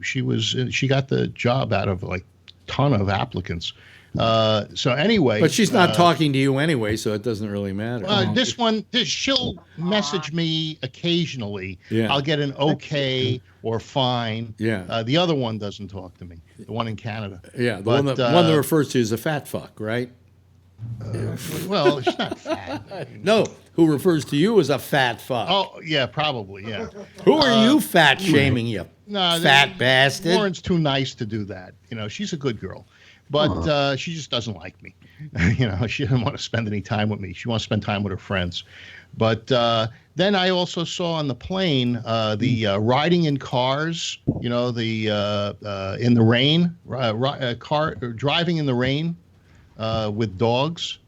[SPEAKER 4] got the job out of like ton of applicants. So anyway,
[SPEAKER 2] but she's not talking to you anyway, so it doesn't really matter.
[SPEAKER 4] She'll message me occasionally.
[SPEAKER 2] Yeah.
[SPEAKER 4] I'll get an okay or fine.
[SPEAKER 2] Yeah.
[SPEAKER 4] The other one doesn't talk to me. The one in Canada.
[SPEAKER 2] Yeah, the one that refers to you as a fat fuck, right?
[SPEAKER 4] Well, she's not fat.
[SPEAKER 2] No, who refers to you as a fat fuck?
[SPEAKER 4] Oh yeah, probably yeah.
[SPEAKER 2] Who are you fat shaming you?
[SPEAKER 4] No,
[SPEAKER 2] fat bastard.
[SPEAKER 4] Lauren's too nice to do that. She's a good girl. But she just doesn't like me. She doesn't want to spend any time with me. She wants to spend time with her friends. But then I also saw on the plane the riding in cars. The in the rain, driving in the rain with dogs.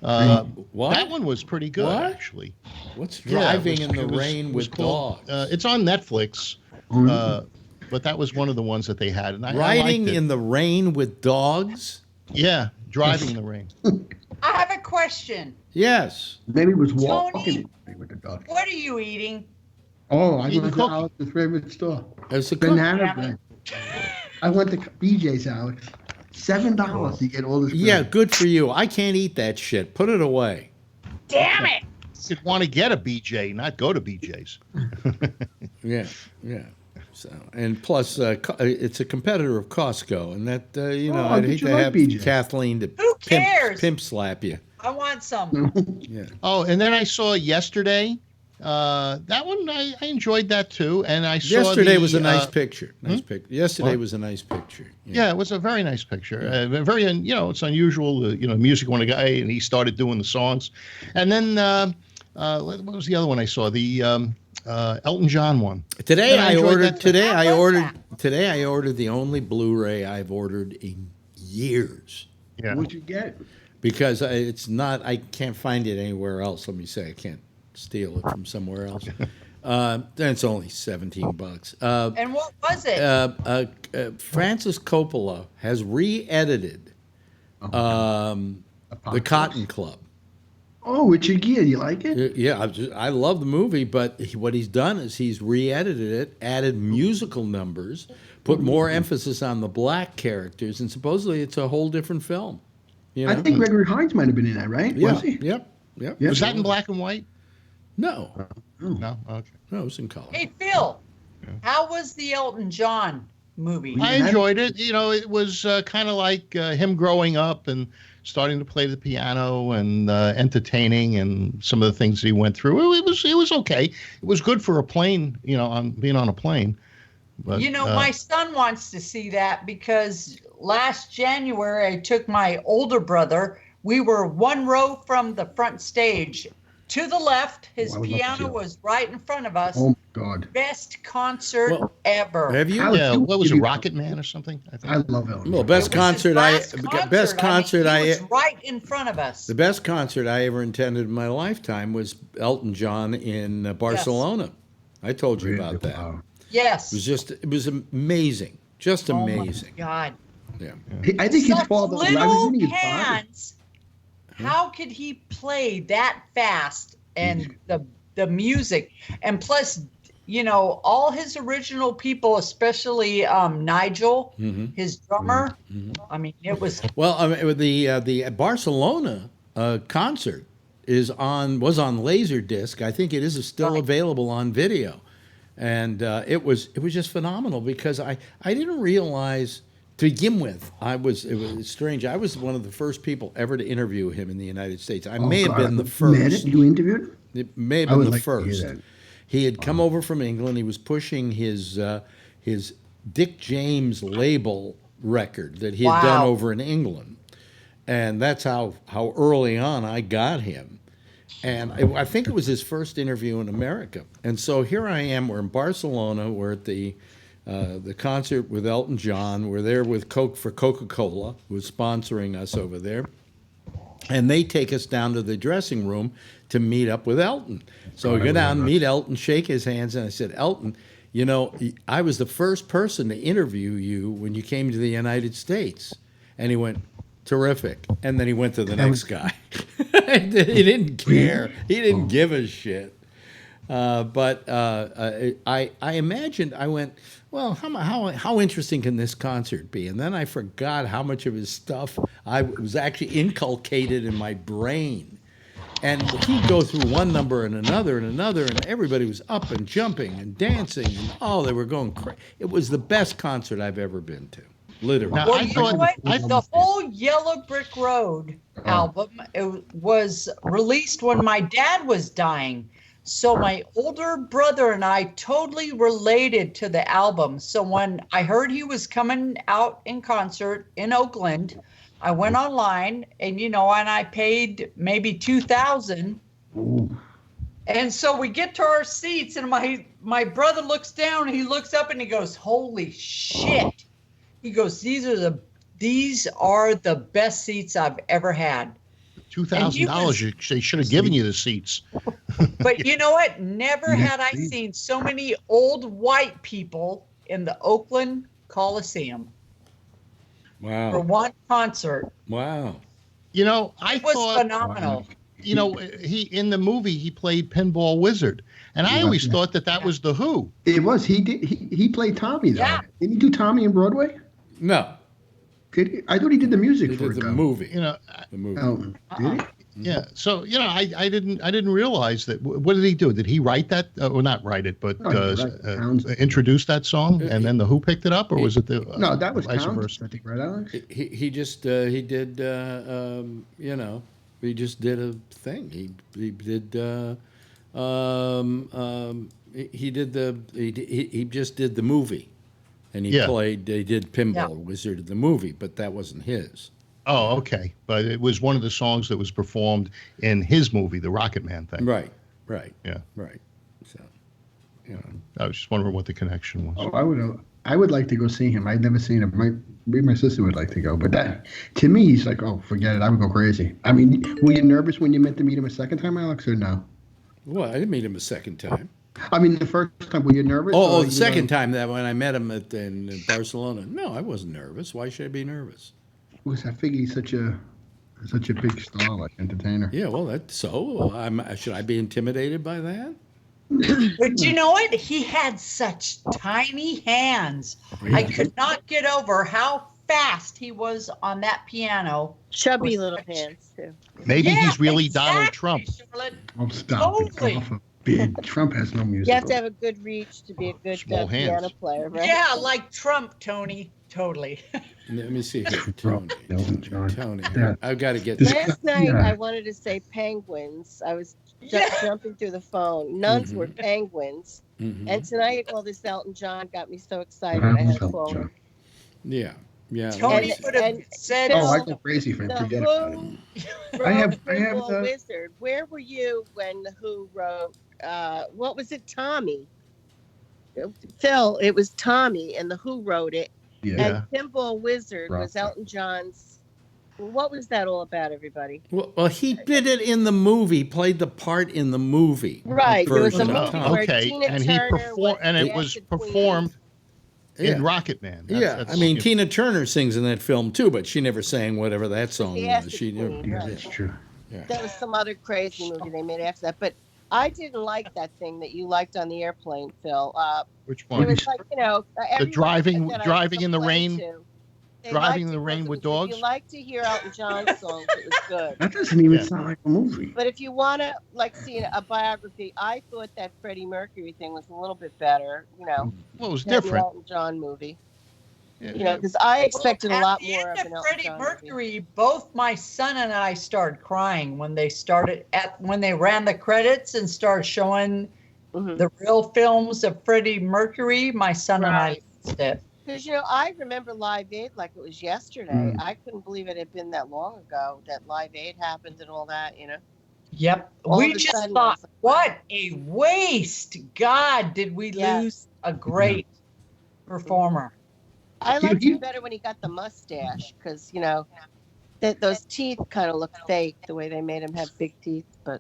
[SPEAKER 2] What?
[SPEAKER 4] That one was pretty good, actually.
[SPEAKER 2] What's driving in the rain with dogs?
[SPEAKER 4] It's on Netflix. But that was one of the ones that they had. And
[SPEAKER 2] Riding in the rain with dogs?
[SPEAKER 4] Yeah, driving in the rain.
[SPEAKER 5] I have a question.
[SPEAKER 2] Yes.
[SPEAKER 6] Maybe it was
[SPEAKER 5] Tony,
[SPEAKER 6] walking with the dog.
[SPEAKER 5] What are you eating?
[SPEAKER 6] Oh, I
[SPEAKER 4] Eating
[SPEAKER 6] went to
[SPEAKER 4] cookie.
[SPEAKER 6] Alex's favorite store.
[SPEAKER 2] It's a
[SPEAKER 6] Banana bread. I went to BJ's, Alex. $7 to get all this bread.
[SPEAKER 2] Yeah, good for you. I can't eat that shit. Put it away.
[SPEAKER 5] Damn it!
[SPEAKER 4] You'd want to get a BJ, not go to BJ's.
[SPEAKER 2] Yeah. So, and plus, it's a competitor of Costco, and that
[SPEAKER 6] Oh,
[SPEAKER 2] I'd
[SPEAKER 6] did
[SPEAKER 2] hate
[SPEAKER 6] you
[SPEAKER 2] to
[SPEAKER 6] like
[SPEAKER 2] have
[SPEAKER 6] BJ?
[SPEAKER 2] Kathleen to
[SPEAKER 5] Who cares?
[SPEAKER 2] pimp slap you.
[SPEAKER 5] I want some.
[SPEAKER 2] Yeah.
[SPEAKER 4] Oh, and then I saw yesterday. That one I enjoyed that too, and I saw
[SPEAKER 2] Yesterday was a nice picture. Nice
[SPEAKER 4] hmm?
[SPEAKER 2] picture. Yesterday
[SPEAKER 4] What?
[SPEAKER 2] was a nice picture.
[SPEAKER 4] Yeah, it was a very nice picture. Very, it's unusual. Music when a guy and he started doing the songs, and then what was the other one I saw? The Elton John one.
[SPEAKER 2] Today
[SPEAKER 4] And I
[SPEAKER 2] I
[SPEAKER 4] enjoyed
[SPEAKER 2] ordered.
[SPEAKER 4] that too.
[SPEAKER 2] Today I
[SPEAKER 5] How was
[SPEAKER 2] ordered.
[SPEAKER 5] that?
[SPEAKER 2] Today I ordered the only Blu-ray I've ordered in years
[SPEAKER 4] Yeah.
[SPEAKER 6] What'd you get?
[SPEAKER 2] because it's not. I can't find it anywhere else. Let me say I can't steal it from somewhere else. Then it's only $17.
[SPEAKER 5] And what was it?
[SPEAKER 2] Francis Coppola has re-edited The Cotton Club.
[SPEAKER 6] Oh, Richard Gere, you like it?
[SPEAKER 2] Yeah, I love the movie, but what he's done is he's re-edited it, added musical numbers, put more emphasis on the black characters, and supposedly it's a whole different film.
[SPEAKER 6] I think Gregory Hines might have been in that, right?
[SPEAKER 2] Yeah,
[SPEAKER 6] Was he?
[SPEAKER 2] yep.
[SPEAKER 6] Yeah.
[SPEAKER 4] Was that in black and white?
[SPEAKER 2] No,
[SPEAKER 4] No. Okay.
[SPEAKER 2] no, it was in color.
[SPEAKER 5] Hey, Phil, how was the Elton John movie?
[SPEAKER 4] I enjoyed it. It was kind of like him growing up and starting to play the piano and entertaining and some of the things he went through. It was okay. It was good for a plane, on being on a plane. But,
[SPEAKER 5] My son wants to see that because last January I took my older brother. We were one row from the front stage. To the left, his
[SPEAKER 6] I would love to see
[SPEAKER 5] piano
[SPEAKER 6] that.
[SPEAKER 5] was right in front of us.
[SPEAKER 6] Oh, my God.
[SPEAKER 5] Best concert
[SPEAKER 2] Well,
[SPEAKER 5] ever.
[SPEAKER 2] Have you?
[SPEAKER 6] Alex,
[SPEAKER 4] yeah,
[SPEAKER 6] you-
[SPEAKER 4] what was it,
[SPEAKER 6] you-
[SPEAKER 4] Rocket Man or something? I think.
[SPEAKER 6] I love Elton.
[SPEAKER 2] Well,
[SPEAKER 5] It
[SPEAKER 2] best
[SPEAKER 5] was his
[SPEAKER 2] concert
[SPEAKER 5] last
[SPEAKER 2] he
[SPEAKER 5] was right in front of us.
[SPEAKER 2] the best concert I ever attended in my lifetime was Elton John in Barcelona. I told you about that.
[SPEAKER 6] Wow.
[SPEAKER 5] Yes.
[SPEAKER 2] It was amazing, just
[SPEAKER 5] Oh
[SPEAKER 2] amazing.
[SPEAKER 5] my God.
[SPEAKER 2] Yeah.
[SPEAKER 6] I think his
[SPEAKER 5] Such
[SPEAKER 6] father.
[SPEAKER 5] little
[SPEAKER 6] His father.
[SPEAKER 5] hands. How could he play that fast? And the music, and plus, all his original people, especially Nigel, his drummer. I mean, it was
[SPEAKER 2] Well, the Barcelona concert was on Laserdisc. I think it is still
[SPEAKER 5] Right.
[SPEAKER 2] available on video, and it was just phenomenal because I didn't realize. To begin with, it was strange. I was one of the first people ever to interview him in the United States. I may have been the first.
[SPEAKER 6] Bennett, you interviewed?
[SPEAKER 2] It may have
[SPEAKER 6] I
[SPEAKER 2] been
[SPEAKER 6] would
[SPEAKER 2] the
[SPEAKER 6] like to hear
[SPEAKER 2] first.
[SPEAKER 6] that.
[SPEAKER 2] He had come over from England. He was pushing his Dick James label record that he had done
[SPEAKER 5] Wow.
[SPEAKER 2] over in England, and that's how early on I got him. And I think it was his first interview in America. And so here I am. We're in Barcelona. We're at the concert with Elton John. We're there with Coca-Cola, who's sponsoring us over there. And they take us down to the dressing room to meet up with Elton. So we go down, meet Elton, shake his hands, and I said, Elton, I was the first person to interview you when you came to the United States. And he went, terrific. And then he went to the next guy. He didn't care. He didn't give a shit. But I imagined, I went, well, how interesting can this concert be? And then I forgot how much of his stuff I was actually inculcated in my brain. And he'd go through one number and another, and everybody was up and jumping and dancing, and they were going crazy. It was the best concert I've ever been to, literally.
[SPEAKER 4] Now,
[SPEAKER 5] Well,
[SPEAKER 4] I
[SPEAKER 5] you
[SPEAKER 4] thought-
[SPEAKER 5] know what?
[SPEAKER 4] I-
[SPEAKER 5] The whole Yellow Brick Road album was released when my dad was dying. So my older brother and I totally related to the album. So when I heard he was coming out in concert in Oakland, I went online and and I paid maybe $2,000. And so we get to our seats and my brother looks down and he looks up and he goes, "Holy shit." He goes, "These are the best seats I've ever had."
[SPEAKER 4] $2,000. They should have given you the seats.
[SPEAKER 5] But you know what? Never had I seen so many old white people in the Oakland Coliseum for
[SPEAKER 2] Wow.
[SPEAKER 5] one concert.
[SPEAKER 2] Wow.
[SPEAKER 4] I
[SPEAKER 5] It was
[SPEAKER 4] thought,
[SPEAKER 5] phenomenal.
[SPEAKER 4] he in the movie he played Pinball Wizard, and I always thought that was the Who.
[SPEAKER 6] It was. He did. He played Tommy though.
[SPEAKER 5] Yeah.
[SPEAKER 6] Didn't he do Tommy in Broadway?
[SPEAKER 2] No,
[SPEAKER 6] Did he? I thought he did the music
[SPEAKER 2] he
[SPEAKER 6] for
[SPEAKER 2] did
[SPEAKER 6] it
[SPEAKER 2] the
[SPEAKER 6] though.
[SPEAKER 2] movie.
[SPEAKER 4] You know,
[SPEAKER 2] The movie.
[SPEAKER 6] Oh, did he?
[SPEAKER 4] Yeah. So I didn't realize that. What did he do? Did he write that? Well, not write it, but introduce that song, and then the Who picked it up, or was it the?
[SPEAKER 6] No, that was
[SPEAKER 4] vice
[SPEAKER 6] Townes,
[SPEAKER 4] versa?
[SPEAKER 6] I think, right, Alex?
[SPEAKER 2] He just he did he just did a thing. He did he just did the movie, and he did Pinball Wizard of the movie, but that wasn't his.
[SPEAKER 4] Oh, okay. But it was one of the songs that was performed in his movie, the Rocket Man thing.
[SPEAKER 2] Right.
[SPEAKER 4] Yeah.
[SPEAKER 2] Right. So,
[SPEAKER 4] I was just wondering what the connection was.
[SPEAKER 6] Oh, I would like to go see him. I'd never seen him. My sister would like to go, but that, to me, he's like, oh, forget it. I would go crazy. I mean, were you nervous when you meant to meet him a second time, Alex, or no?
[SPEAKER 2] Well, I didn't meet him a second time.
[SPEAKER 6] I mean, the first time, were you nervous?
[SPEAKER 2] Oh, the second time that when I met him in Barcelona. No, I wasn't nervous. Why should I be nervous?
[SPEAKER 6] I figure he's such a big star, like entertainer.
[SPEAKER 2] Yeah, well, should I be intimidated by that?
[SPEAKER 5] But you know what? He had such tiny hands. I could not get over how fast he was on that piano.
[SPEAKER 8] Chubby little hands, too.
[SPEAKER 4] Maybe he's really Donald Trump.
[SPEAKER 5] Charlotte.
[SPEAKER 6] Oh, stop it.
[SPEAKER 5] Totally.
[SPEAKER 6] Come off of big. Trump has no music.
[SPEAKER 8] You have to have a good reach to be a good
[SPEAKER 4] Small hands.
[SPEAKER 8] piano player, right?
[SPEAKER 5] Yeah, like Trump, Tony. Totally.
[SPEAKER 2] Let me see here. Tony.
[SPEAKER 6] Yeah.
[SPEAKER 2] I've got to get
[SPEAKER 8] Last night, I wanted to say penguins. I was jumping through the phone. Nuns were penguins.
[SPEAKER 2] Mm-hmm.
[SPEAKER 8] And tonight, all this Elton John got me so excited. I had to call him.
[SPEAKER 2] Yeah.
[SPEAKER 5] Tony would have said.
[SPEAKER 6] Oh, I go crazy for him. Forget about it. I have the
[SPEAKER 8] Wizard. Where were you when the Who wrote? What was it? Tommy. Phil. It was Tommy, and the Who wrote it.
[SPEAKER 6] Yeah.
[SPEAKER 8] And Pinball Wizard was Elton John's. What was that all about, everybody?
[SPEAKER 2] Well, he did it in the movie. Played the part in the movie.
[SPEAKER 8] Right. There was a movie where
[SPEAKER 4] Okay,
[SPEAKER 8] Tina
[SPEAKER 4] and
[SPEAKER 8] Turner
[SPEAKER 4] it was performed in Rocket Man.
[SPEAKER 2] I mean, Tina Turner sings in that film too, but she never sang whatever that song was. She never.
[SPEAKER 6] Yeah, that's true.
[SPEAKER 2] Yeah.
[SPEAKER 8] That was some other crazy movie they made after that. But I didn't like that thing that you liked on the airplane, Phil.
[SPEAKER 4] Which one?
[SPEAKER 8] It was like,
[SPEAKER 4] the driving in the rain.
[SPEAKER 8] They
[SPEAKER 4] Driving in
[SPEAKER 8] liked
[SPEAKER 4] the
[SPEAKER 8] it
[SPEAKER 4] rain
[SPEAKER 8] because
[SPEAKER 4] with
[SPEAKER 8] if
[SPEAKER 4] dogs.
[SPEAKER 8] you like to hear Elton John songs, it was good.
[SPEAKER 6] That doesn't even sound like a movie.
[SPEAKER 8] But if you want to see a biography, I thought that Freddie Mercury thing was a little bit better.
[SPEAKER 4] Well, it was
[SPEAKER 8] than
[SPEAKER 4] different.
[SPEAKER 8] The Elton John movie. Because I expected a lot more of an Elton
[SPEAKER 5] Freddie
[SPEAKER 8] John
[SPEAKER 5] Mercury,
[SPEAKER 8] movie.
[SPEAKER 5] both my son and I started crying when they ran the credits and started showing the real films of Freddie Mercury. My son and I loved it.
[SPEAKER 8] Because, I remember Live Aid like it was yesterday. I couldn't believe it had been that long ago that Live Aid happened and all that,
[SPEAKER 5] Yep.
[SPEAKER 8] All
[SPEAKER 5] We
[SPEAKER 8] of a
[SPEAKER 5] just
[SPEAKER 8] sudden,
[SPEAKER 5] thought,
[SPEAKER 8] I was like,
[SPEAKER 5] what a waste. God, did we lose a great performer.
[SPEAKER 8] I liked him better when he got the mustache because, those teeth kind of look fake the way they made him have big teeth. But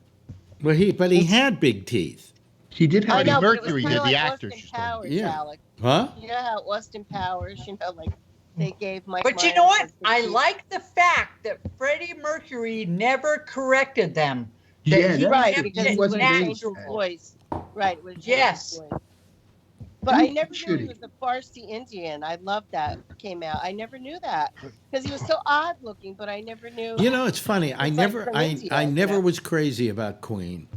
[SPEAKER 2] he had big teeth.
[SPEAKER 6] He did have.
[SPEAKER 8] Freddie
[SPEAKER 4] Mercury did,
[SPEAKER 8] like
[SPEAKER 4] the actor.
[SPEAKER 8] Austin Powers,
[SPEAKER 2] Yeah.
[SPEAKER 8] Alec.
[SPEAKER 2] Huh?
[SPEAKER 8] You know how Austin Powers, like they gave Mike.
[SPEAKER 5] But you know what? I like the fact that Freddie Mercury never corrected them.
[SPEAKER 6] Yeah,
[SPEAKER 8] Because he
[SPEAKER 6] wasn't
[SPEAKER 8] changed his voice. Right.
[SPEAKER 5] Yes.
[SPEAKER 8] But I never knew he was a Farsi Indian. I loved that came out. I never knew that because he was so odd looking, but I never knew.
[SPEAKER 2] It's funny. I never was crazy about Queen.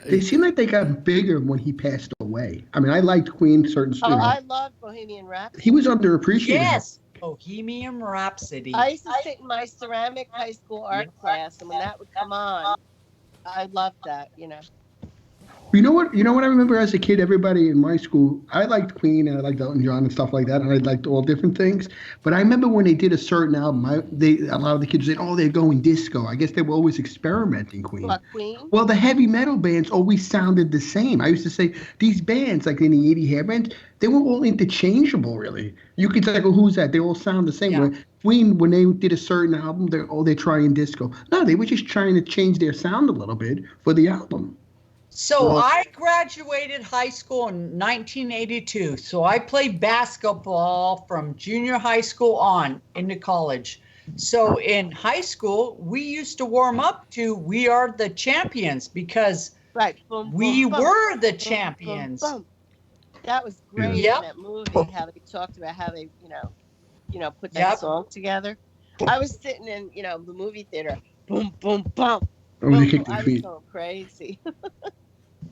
[SPEAKER 6] They seem like they got bigger when he passed away. I mean, I liked Queen certain.
[SPEAKER 8] I loved Bohemian Rhapsody.
[SPEAKER 6] He was underappreciated.
[SPEAKER 5] Yes, Bohemian Rhapsody.
[SPEAKER 8] I used to sit in my ceramic high school art class, and when that would come on, I loved that.
[SPEAKER 6] You know what? I remember as a kid, everybody in my school, I liked Queen and I liked Elton John and stuff like that, and I liked all different things. But I remember when they did a certain album, a lot of the kids said, "Oh, they're going disco." I guess they were always experimenting. Queen.
[SPEAKER 8] What, Queen?
[SPEAKER 6] Well, the heavy metal bands always sounded the same. I used to say these bands, like in the 80 hair bands, they were all interchangeable. Really, you could say, "Oh, who's that?" They all sound the same. Yeah. Queen, when they did a certain album, they're trying disco. No, they were just trying to change their sound a little bit for the album.
[SPEAKER 5] So I graduated high school in 1982. So I played basketball from junior high school on into college. So in high school, we used to warm up to "We Are the Champions" because we were the champions.
[SPEAKER 8] That was great in that movie, how they talked about how they, put that song together. I was sitting in, the movie theater, boom, boom, boom.
[SPEAKER 6] Oh, they kicked their
[SPEAKER 8] I was
[SPEAKER 6] feet.
[SPEAKER 8] going crazy.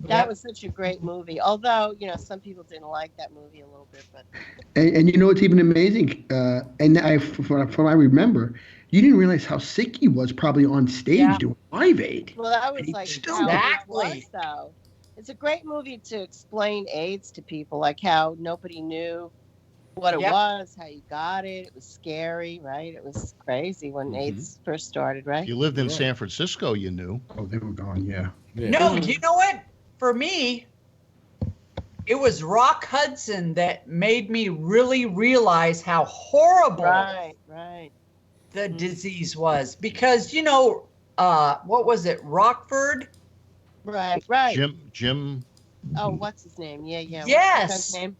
[SPEAKER 8] That was such a great movie. Although, some people didn't like that movie a little bit, but
[SPEAKER 6] And you know what's even amazing? From what I remember, you didn't realize how sick he was probably on stage
[SPEAKER 5] Yeah.
[SPEAKER 6] doing Live Aid.
[SPEAKER 8] well, that
[SPEAKER 6] And
[SPEAKER 8] was
[SPEAKER 6] he
[SPEAKER 8] like
[SPEAKER 6] still
[SPEAKER 8] how
[SPEAKER 5] Exactly.
[SPEAKER 8] it was, though. It's a great movie to explain AIDS to people, like how nobody knew what it
[SPEAKER 5] Yep.
[SPEAKER 8] was, how you got it. It was scary, right? It was crazy when AIDS first started,
[SPEAKER 4] If
[SPEAKER 8] right?
[SPEAKER 4] you lived in
[SPEAKER 2] Right.
[SPEAKER 4] San Francisco, you knew.
[SPEAKER 6] Oh, they were gone. Yeah.
[SPEAKER 2] Yeah.
[SPEAKER 5] No, you know what? For me, it was Rock Hudson that made me really realize how horrible
[SPEAKER 8] Right.
[SPEAKER 5] the disease was. Because, what was it? Rockford?
[SPEAKER 8] Right.
[SPEAKER 4] Jim.
[SPEAKER 8] Oh, what's his name? Yeah.
[SPEAKER 5] Yes.
[SPEAKER 8] What's his name?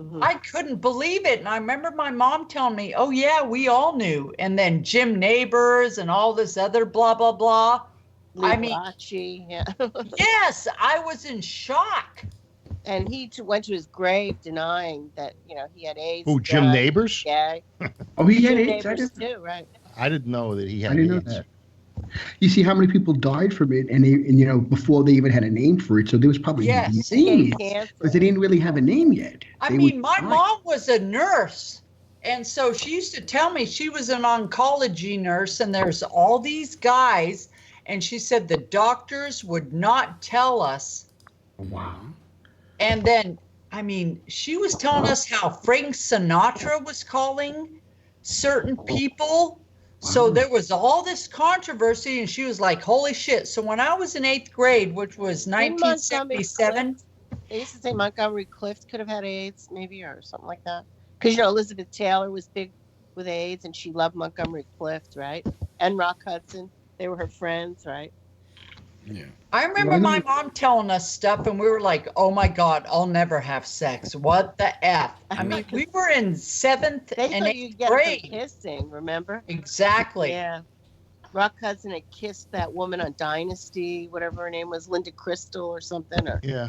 [SPEAKER 8] Mhm.
[SPEAKER 5] I couldn't believe it. And I remember my mom telling me, oh, yeah, we all knew. And then Jim Neighbors and all this other blah, blah, blah. I mean-
[SPEAKER 8] Liberace, yeah.
[SPEAKER 5] Yes, I was in shock.
[SPEAKER 8] And he went to his grave denying that, he had AIDS.
[SPEAKER 4] Who, Jim
[SPEAKER 8] drugs,
[SPEAKER 4] Neighbors?
[SPEAKER 8] Gay.
[SPEAKER 6] Oh, he had
[SPEAKER 8] Jim
[SPEAKER 6] AIDS.
[SPEAKER 8] Neighbors too, right?
[SPEAKER 4] I didn't know that he had
[SPEAKER 6] I didn't know
[SPEAKER 4] AIDS.
[SPEAKER 6] that. You see how many people died from it, and before they even had a name for it, so there was probably
[SPEAKER 5] Yes.
[SPEAKER 8] Gay
[SPEAKER 6] millions
[SPEAKER 8] cancer.
[SPEAKER 6] because they didn't really have a name yet.
[SPEAKER 5] I
[SPEAKER 6] They
[SPEAKER 5] mean,
[SPEAKER 6] would
[SPEAKER 5] my
[SPEAKER 6] die.
[SPEAKER 5] mom was a nurse. And so she used to tell me she was an oncology nurse, and there's all these guys. And she said the doctors would not tell us.
[SPEAKER 6] Wow.
[SPEAKER 5] And then, I mean, she was telling us how Frank Sinatra was calling certain people. So
[SPEAKER 6] Wow.
[SPEAKER 5] there was all this controversy, and she was like, holy shit. So when I was in 8th grade, which was
[SPEAKER 8] Didn't Montgomery
[SPEAKER 5] 1977,
[SPEAKER 8] They used to say Montgomery Clift could have had AIDS, maybe, or something like that. Because, Elizabeth Taylor was big with AIDS, and she loved Montgomery Clift, right? And Rock Hudson. They were her friends, right?
[SPEAKER 2] Yeah.
[SPEAKER 5] I remember my mom telling us stuff, and we were like, oh my God, I'll never have sex. What the F? I mean, we were in 7th
[SPEAKER 8] They
[SPEAKER 5] and
[SPEAKER 8] thought you'd
[SPEAKER 5] 8th
[SPEAKER 8] get them
[SPEAKER 5] grade.
[SPEAKER 8] kissing, remember?
[SPEAKER 5] Exactly.
[SPEAKER 8] Yeah. Rock Hudson had kissed that woman on Dynasty, whatever her name was, Linda Crystal or something.
[SPEAKER 4] Yeah.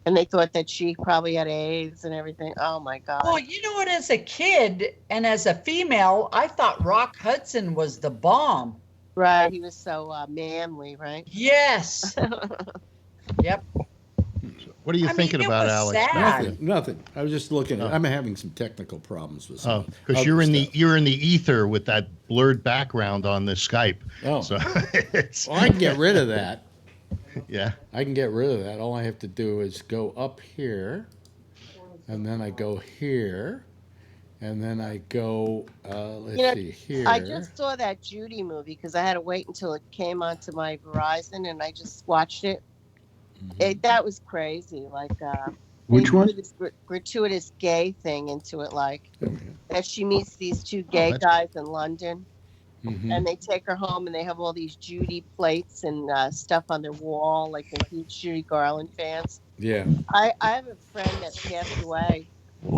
[SPEAKER 8] And they thought that she probably had AIDS and everything. Oh, my God.
[SPEAKER 5] Well, you know what? As a kid and as a female, I thought Rock Hudson was the bomb.
[SPEAKER 8] Right. He was so manly, right?
[SPEAKER 5] Yes. Yep.
[SPEAKER 4] What are you thinking
[SPEAKER 5] it
[SPEAKER 4] about,
[SPEAKER 5] was
[SPEAKER 4] Alex?
[SPEAKER 5] sad.
[SPEAKER 2] Nothing. I was just looking at
[SPEAKER 4] Oh.
[SPEAKER 2] I'm having some technical problems with
[SPEAKER 4] Oh,
[SPEAKER 2] some
[SPEAKER 4] because
[SPEAKER 2] other
[SPEAKER 4] you're in
[SPEAKER 2] stuff.
[SPEAKER 4] the ether with that blurred background on the Skype.
[SPEAKER 2] Oh.
[SPEAKER 4] So it's,
[SPEAKER 2] Well, I can get rid of that.
[SPEAKER 4] yeah.
[SPEAKER 2] I can get rid of that. All I have to do is go up here, and then I go here, and then I go, let's see, here.
[SPEAKER 8] I just saw that Judy movie because I had to wait until it came onto my Verizon, and I just watched it. That was crazy. Like,
[SPEAKER 6] Which
[SPEAKER 8] they
[SPEAKER 6] one?
[SPEAKER 8] put this gratuitous gay thing into it, like that she meets these two
[SPEAKER 4] Oh,
[SPEAKER 8] gay
[SPEAKER 4] that's-
[SPEAKER 8] guys in London,
[SPEAKER 2] Mhm.
[SPEAKER 8] and they take her home, and they have all these Judy plates and stuff on their wall, like they're huge Judy Garland fans.
[SPEAKER 2] Yeah.
[SPEAKER 8] I have a friend that passed away,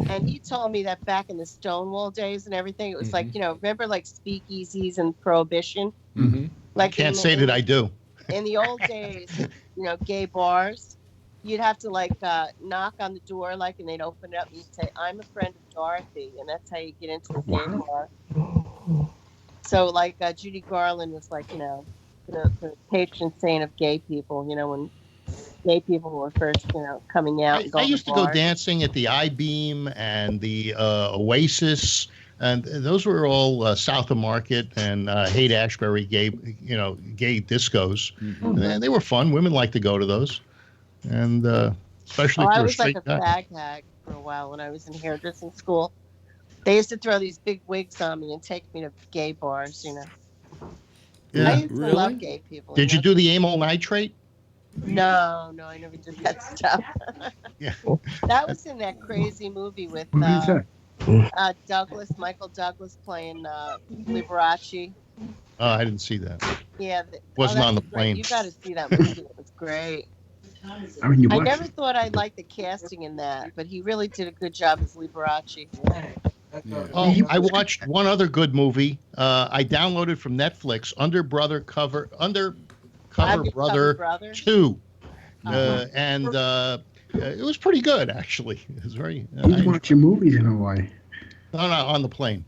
[SPEAKER 8] and he told me that back in the Stonewall days and everything, it was like, remember like speakeasies and Prohibition?
[SPEAKER 2] Mm-hmm.
[SPEAKER 8] Like
[SPEAKER 4] Can't say that I do.
[SPEAKER 8] in the old days, gay bars, you'd have to like knock on the door, like, and they'd open it up and you'd say, I'm a friend of Dorothy, and that's how you get into the gay bar. So like Judy Garland was like, the patron saint of gay people, when gay people were first, coming out. and
[SPEAKER 4] I
[SPEAKER 8] going
[SPEAKER 4] used to go
[SPEAKER 8] bars.
[SPEAKER 4] dancing at the I-Beam and the Oasis, and those were all south of Market and Haight-Ashbury gay discos. And they were fun. Women liked to go to those, and especially
[SPEAKER 8] Oh,
[SPEAKER 4] for
[SPEAKER 8] I
[SPEAKER 4] a
[SPEAKER 8] was like
[SPEAKER 4] straight
[SPEAKER 8] a
[SPEAKER 4] guy.
[SPEAKER 8] fag hag for a while when I was in hairdressing school. They used to throw these big wigs on me and take me to gay bars, I
[SPEAKER 4] Yeah.
[SPEAKER 8] used to
[SPEAKER 2] Really?
[SPEAKER 8] love gay people.
[SPEAKER 4] Did you do the amyl nitrate?
[SPEAKER 8] No, I never did that stuff.
[SPEAKER 4] Yeah.
[SPEAKER 8] That was in that crazy movie with
[SPEAKER 6] What is that?
[SPEAKER 8] Michael Douglas playing Liberace.
[SPEAKER 4] Oh, I didn't see that.
[SPEAKER 8] Yeah.
[SPEAKER 4] Wasn't
[SPEAKER 8] that
[SPEAKER 4] on the
[SPEAKER 8] was great.
[SPEAKER 4] plane.
[SPEAKER 8] You got to see that movie. It was great.
[SPEAKER 6] I mean, you
[SPEAKER 8] I
[SPEAKER 6] watched
[SPEAKER 8] never
[SPEAKER 6] it.
[SPEAKER 8] thought I'd like the casting in that, but he really did a good job as Liberace.
[SPEAKER 2] Yeah.
[SPEAKER 4] Oh, I watched one other good movie. I downloaded from Netflix, Undercover Brother
[SPEAKER 8] Brother.
[SPEAKER 4] 2.
[SPEAKER 8] Uh-huh.
[SPEAKER 4] And it was pretty good, actually. It was very
[SPEAKER 6] He's watching movies in Hawaii.
[SPEAKER 4] no, on the plane.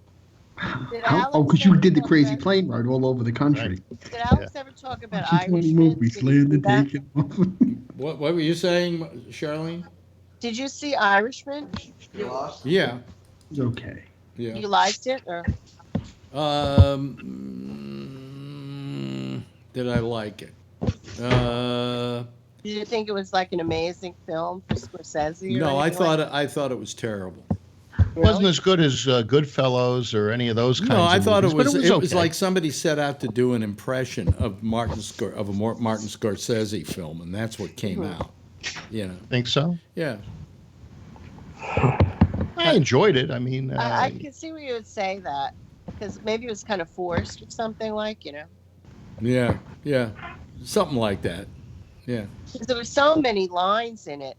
[SPEAKER 6] Oh, because you did the crazy plane ride all over the country.
[SPEAKER 8] Did Alex ever talk about
[SPEAKER 6] Watching 20
[SPEAKER 8] Irishman?
[SPEAKER 6] movies,
[SPEAKER 8] Did you
[SPEAKER 6] land
[SPEAKER 8] see
[SPEAKER 6] and
[SPEAKER 8] that?
[SPEAKER 6] taking off.
[SPEAKER 2] What were you saying, Charlene?
[SPEAKER 8] Did you see Irishman?
[SPEAKER 2] Yeah.
[SPEAKER 6] It's okay.
[SPEAKER 2] Yeah.
[SPEAKER 8] You liked it, or
[SPEAKER 2] Did I like it?
[SPEAKER 8] did you think it was like an amazing film for Scorsese? Or
[SPEAKER 2] No,
[SPEAKER 8] anything like
[SPEAKER 2] I thought it was terrible.
[SPEAKER 4] It wasn't as good as Goodfellas or any of those kinds
[SPEAKER 2] No, I
[SPEAKER 4] of
[SPEAKER 2] thought
[SPEAKER 4] movies,
[SPEAKER 2] it
[SPEAKER 4] but
[SPEAKER 2] was
[SPEAKER 4] okay.
[SPEAKER 2] like somebody set out to do an impression of Martin Scorsese film, and that's what came out. You know.
[SPEAKER 4] Think so?
[SPEAKER 2] Yeah.
[SPEAKER 4] I enjoyed it. I mean,
[SPEAKER 8] I can see where you would say that, because maybe it was kind of forced or something, like, you know.
[SPEAKER 2] Yeah. Yeah. Something like that. Yeah.
[SPEAKER 8] 'Cause there were so many lines in it.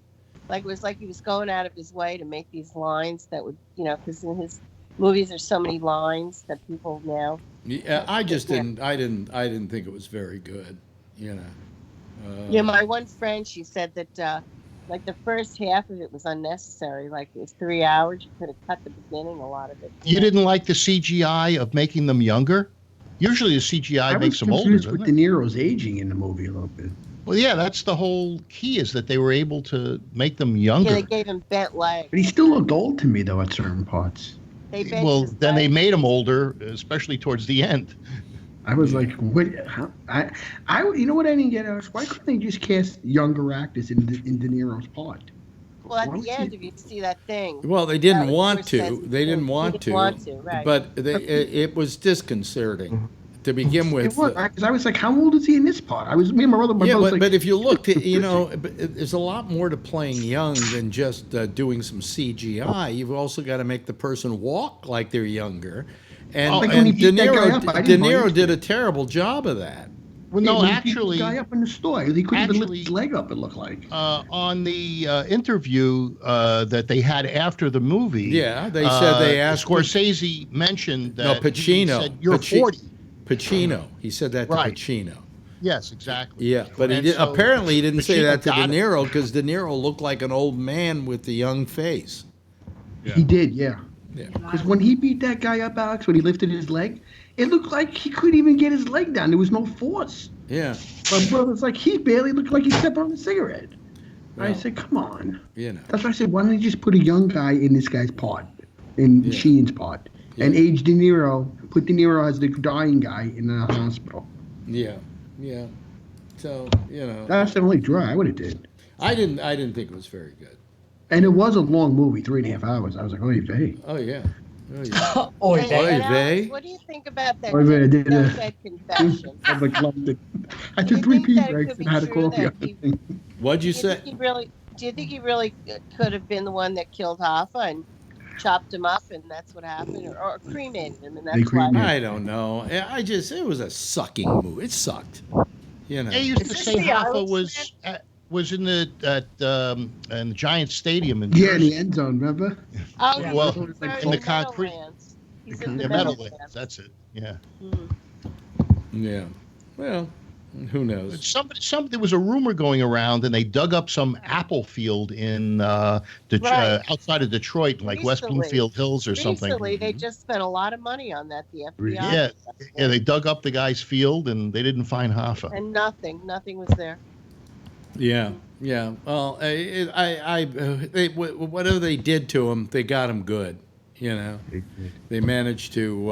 [SPEAKER 8] Like, it was like he was going out of his way to make these lines that would, you know, because in his movies there's so many lines that people now.
[SPEAKER 2] Yeah, I just didn't. I didn't think it was very good. You know.
[SPEAKER 8] Yeah, my one friend, she said that like the first half of it was unnecessary. Like, it was 3 hours. You could have cut the beginning, a lot of it.
[SPEAKER 4] you didn't like the CGI of making them younger? Usually the CGI makes them older,
[SPEAKER 6] with
[SPEAKER 4] doesn't
[SPEAKER 6] De
[SPEAKER 4] it?
[SPEAKER 6] Niro's aging in the movie a little bit.
[SPEAKER 4] Well, yeah, that's the whole key, is that they were able to make them
[SPEAKER 8] Yeah,
[SPEAKER 4] younger.
[SPEAKER 8] they gave him bent legs.
[SPEAKER 6] But he still looked old to me, though, at certain parts.
[SPEAKER 8] They bent
[SPEAKER 4] Well,
[SPEAKER 8] his
[SPEAKER 4] then they
[SPEAKER 8] legs.
[SPEAKER 4] made him older, especially towards the end.
[SPEAKER 6] I was like, what? How, you know what I didn't get? Why couldn't they just cast younger actors in De Niro's part?
[SPEAKER 8] Well, at
[SPEAKER 6] Why
[SPEAKER 8] the
[SPEAKER 6] would
[SPEAKER 8] end,
[SPEAKER 6] you-
[SPEAKER 8] if you see that thing.
[SPEAKER 2] Well, they didn't
[SPEAKER 8] That was
[SPEAKER 2] want to.
[SPEAKER 8] Scorsese.
[SPEAKER 2] They didn't
[SPEAKER 8] They
[SPEAKER 2] want
[SPEAKER 8] didn't
[SPEAKER 2] to.
[SPEAKER 8] want to, right.
[SPEAKER 2] But it was disconcerting to begin with.
[SPEAKER 6] It was, because I was like, how old is he in this part? I was, me and my brother,
[SPEAKER 2] Yeah,
[SPEAKER 6] brother's
[SPEAKER 2] but
[SPEAKER 6] like,
[SPEAKER 2] if you looked at, you know, there's a lot more to playing young than just doing some CGI. You've also got to make the person walk like they're younger. And,
[SPEAKER 4] Oh,
[SPEAKER 6] like when he
[SPEAKER 2] De
[SPEAKER 6] beat that guy up, I
[SPEAKER 2] De
[SPEAKER 6] didn't
[SPEAKER 2] Niro
[SPEAKER 6] mind
[SPEAKER 2] did
[SPEAKER 6] it.
[SPEAKER 2] a terrible job of that.
[SPEAKER 4] Well,
[SPEAKER 6] yeah,
[SPEAKER 4] no,
[SPEAKER 6] when he beat
[SPEAKER 4] actually,
[SPEAKER 6] the guy up in the store, he couldn't even lift
[SPEAKER 4] actually-
[SPEAKER 6] his leg up. It looked like.
[SPEAKER 4] on the interview that they had after the movie,
[SPEAKER 2] Yeah, they said they asked
[SPEAKER 4] Scorsese mentioned
[SPEAKER 2] No,
[SPEAKER 4] that he
[SPEAKER 2] Pacino.
[SPEAKER 4] said, "You're 40."
[SPEAKER 2] Pacino. He said that to
[SPEAKER 4] Right.
[SPEAKER 2] Pacino.
[SPEAKER 4] Yes, exactly.
[SPEAKER 2] Yeah, but
[SPEAKER 4] And so
[SPEAKER 2] apparently he didn't say
[SPEAKER 4] Pacino
[SPEAKER 2] that to De
[SPEAKER 4] got it.
[SPEAKER 2] Niro because De Niro looked like an old man with the young face.
[SPEAKER 6] He did, yeah.
[SPEAKER 2] Yeah.
[SPEAKER 6] Because when he beat that guy up, Alex, when he lifted his leg, it looked like he couldn't even get his leg down. There was no force.
[SPEAKER 2] Yeah,
[SPEAKER 6] My brother's like, he barely looked like he stepped on a cigarette. I
[SPEAKER 2] Well.
[SPEAKER 6] said, come on.
[SPEAKER 2] you know.
[SPEAKER 6] That's why I said, why don't you just put a young guy in this guy's part, in
[SPEAKER 2] Yeah.
[SPEAKER 6] Sheen's part, and
[SPEAKER 2] Yeah.
[SPEAKER 6] age De Niro, put De Niro as the dying guy in the hospital.
[SPEAKER 2] Yeah, yeah. So you know,
[SPEAKER 6] That's the only draw I would have did.
[SPEAKER 2] I didn't think it was very good.
[SPEAKER 6] And it was a long movie, 3.5 hours. I was like, oh, vey.
[SPEAKER 2] Oh yeah, oh yeah.
[SPEAKER 5] Oy
[SPEAKER 8] And
[SPEAKER 2] vey.
[SPEAKER 8] Alex,
[SPEAKER 2] vey.
[SPEAKER 8] what do you think about that
[SPEAKER 6] Oy vey, I did,
[SPEAKER 8] deathbed confession?
[SPEAKER 6] I like, loved it. I
[SPEAKER 8] Do you
[SPEAKER 6] took 3
[SPEAKER 8] think
[SPEAKER 6] pee
[SPEAKER 8] that it
[SPEAKER 6] breaks
[SPEAKER 8] could
[SPEAKER 6] and
[SPEAKER 8] be
[SPEAKER 6] had a
[SPEAKER 8] true
[SPEAKER 6] coffee.
[SPEAKER 8] that he-
[SPEAKER 2] What'd you
[SPEAKER 8] Do you
[SPEAKER 2] say?
[SPEAKER 8] think he really could have been the one that killed Hoffa and chopped him up, and that's what happened, or cremated him, and
[SPEAKER 6] They
[SPEAKER 8] that's why?
[SPEAKER 6] cremated
[SPEAKER 2] I don't know. It was a sucking movie. It sucked. You know.
[SPEAKER 4] They used
[SPEAKER 5] Is
[SPEAKER 4] to
[SPEAKER 5] this
[SPEAKER 4] say
[SPEAKER 5] the
[SPEAKER 4] Hoffa was in the Giant Stadium in
[SPEAKER 6] Yeah, in
[SPEAKER 4] Jersey.
[SPEAKER 6] the end zone, remember?
[SPEAKER 8] Oh,
[SPEAKER 5] Yeah.
[SPEAKER 8] he
[SPEAKER 4] Well,
[SPEAKER 8] was
[SPEAKER 6] in
[SPEAKER 4] the
[SPEAKER 8] the
[SPEAKER 4] concrete-
[SPEAKER 8] Meadowlands. He's
[SPEAKER 6] The
[SPEAKER 8] in the
[SPEAKER 4] Yeah,
[SPEAKER 6] Meadowlands.
[SPEAKER 4] Meadowlands. That's it. Yeah.
[SPEAKER 8] Mhm.
[SPEAKER 2] Yeah. Well, who knows?
[SPEAKER 4] There was a rumor going around, and they dug up some apple field in
[SPEAKER 8] Right.
[SPEAKER 4] outside of Detroit, like West
[SPEAKER 8] Recently.
[SPEAKER 4] Bloomfield Hills or something.
[SPEAKER 8] Recently, they just spent a lot of money on that, the FBI.
[SPEAKER 4] Yeah, yeah, they dug up the guy's field, and they didn't find Hoffa.
[SPEAKER 8] And nothing was there.
[SPEAKER 2] Yeah, yeah. Well, whatever they did to him, they got him good. You know, they managed to.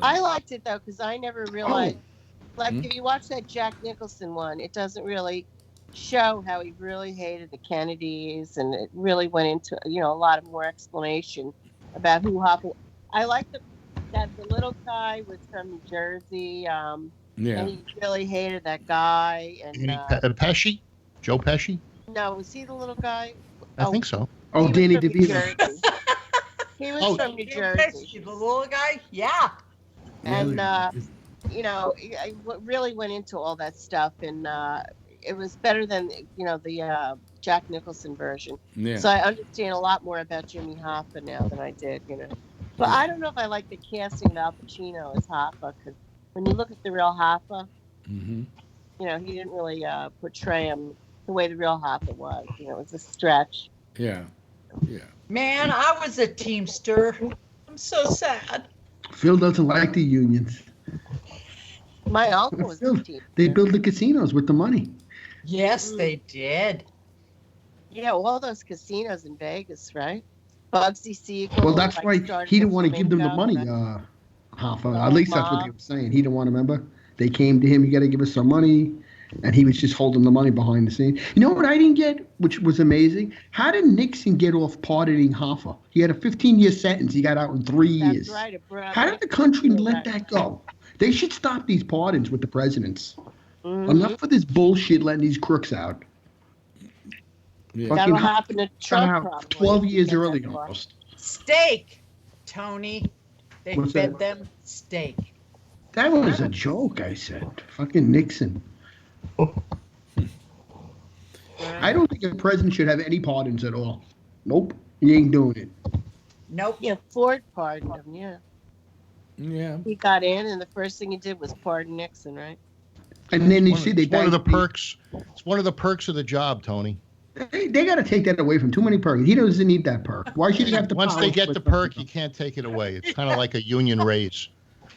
[SPEAKER 8] I liked it though, because I never realized. Like,
[SPEAKER 2] Hmm?
[SPEAKER 8] if you watch that Jack Nicholson one, it doesn't really show how he really hated the Kennedys, and it really went into a lot of more explanation about who Hoffa. I like that the little guy was from New Jersey,
[SPEAKER 2] yeah.
[SPEAKER 8] and he really hated that guy. And
[SPEAKER 4] Pesci? Joe Pesci?
[SPEAKER 8] no, was he the little guy?
[SPEAKER 4] I think so.
[SPEAKER 6] Oh,
[SPEAKER 8] He was
[SPEAKER 6] Danny
[SPEAKER 8] from New
[SPEAKER 6] DeVito.
[SPEAKER 8] Jersey. He was
[SPEAKER 4] Oh,
[SPEAKER 8] from New
[SPEAKER 5] Jim
[SPEAKER 8] Jersey.
[SPEAKER 5] Pesci, the little guy? Yeah.
[SPEAKER 8] And it really went into all that stuff, and it was better than the Jack Nicholson version.
[SPEAKER 2] Yeah.
[SPEAKER 8] So I understand a lot more about Jimmy Hoffa now than I did, But I don't know if I like the casting of Al Pacino as Hoffa, because when you look at the real Hoffa,
[SPEAKER 2] Mm-hmm.
[SPEAKER 8] he didn't really portray him the way the real Hoffa was. It was a stretch.
[SPEAKER 2] Yeah. Yeah.
[SPEAKER 5] Man, I was a Teamster. I'm so sad.
[SPEAKER 6] Phil doesn't like the unions.
[SPEAKER 8] My uncle was
[SPEAKER 6] Phil,
[SPEAKER 8] a teacher.
[SPEAKER 6] they build the casinos with the money.
[SPEAKER 5] Yes, they did.
[SPEAKER 8] Yeah, all those casinos in Vegas, right? Bugsy Siegel.
[SPEAKER 6] Well, that's why
[SPEAKER 8] started
[SPEAKER 6] he didn't want to give them the
[SPEAKER 8] Flamingo,
[SPEAKER 6] money,
[SPEAKER 8] right?
[SPEAKER 6] Hoffa.
[SPEAKER 8] Oh,
[SPEAKER 6] At least that's what they
[SPEAKER 8] Mom.
[SPEAKER 6] were saying. He didn't want to remember. They came to him, you got to give us some money. And he was just holding the money behind the scenes. You know what I didn't get, which was amazing? How did Nixon get off pardoning Hoffa? He had a 15-year sentence. He got out in 3 years.
[SPEAKER 8] That's right. It brought
[SPEAKER 6] How did the country
[SPEAKER 8] You're
[SPEAKER 6] let
[SPEAKER 8] right.
[SPEAKER 6] that go? They should stop these pardons with the presidents.
[SPEAKER 8] Mhm.
[SPEAKER 6] Enough of this bullshit letting these crooks out.
[SPEAKER 2] Yeah.
[SPEAKER 6] Fucking
[SPEAKER 8] That'll
[SPEAKER 6] Hoffa
[SPEAKER 8] happen to
[SPEAKER 6] got
[SPEAKER 8] Trump
[SPEAKER 6] out
[SPEAKER 8] probably.
[SPEAKER 6] 12
[SPEAKER 8] if he
[SPEAKER 6] years
[SPEAKER 8] gets
[SPEAKER 6] early
[SPEAKER 8] that far.
[SPEAKER 6] almost.
[SPEAKER 5] Steak, Tony. They
[SPEAKER 6] What's
[SPEAKER 5] fed
[SPEAKER 6] that?
[SPEAKER 5] them steak.
[SPEAKER 6] That was a joke, I said. Fucking Nixon. I don't think a president should have any pardons at all. Nope. He ain't doing it.
[SPEAKER 5] Nope.
[SPEAKER 8] Yeah, Ford pardoned him. Yeah,
[SPEAKER 2] Yeah.
[SPEAKER 8] he got in, and the first thing he did was pardon Nixon, right?
[SPEAKER 6] And then you see they
[SPEAKER 4] It's one of the
[SPEAKER 6] banked
[SPEAKER 4] perks. It's one of the perks of the job, Tony.
[SPEAKER 6] They got to take that away from too many perks. He doesn't need that perk. Why should he have to?
[SPEAKER 4] Once they get the perk, you can't take it away. It's kind of like a union raise.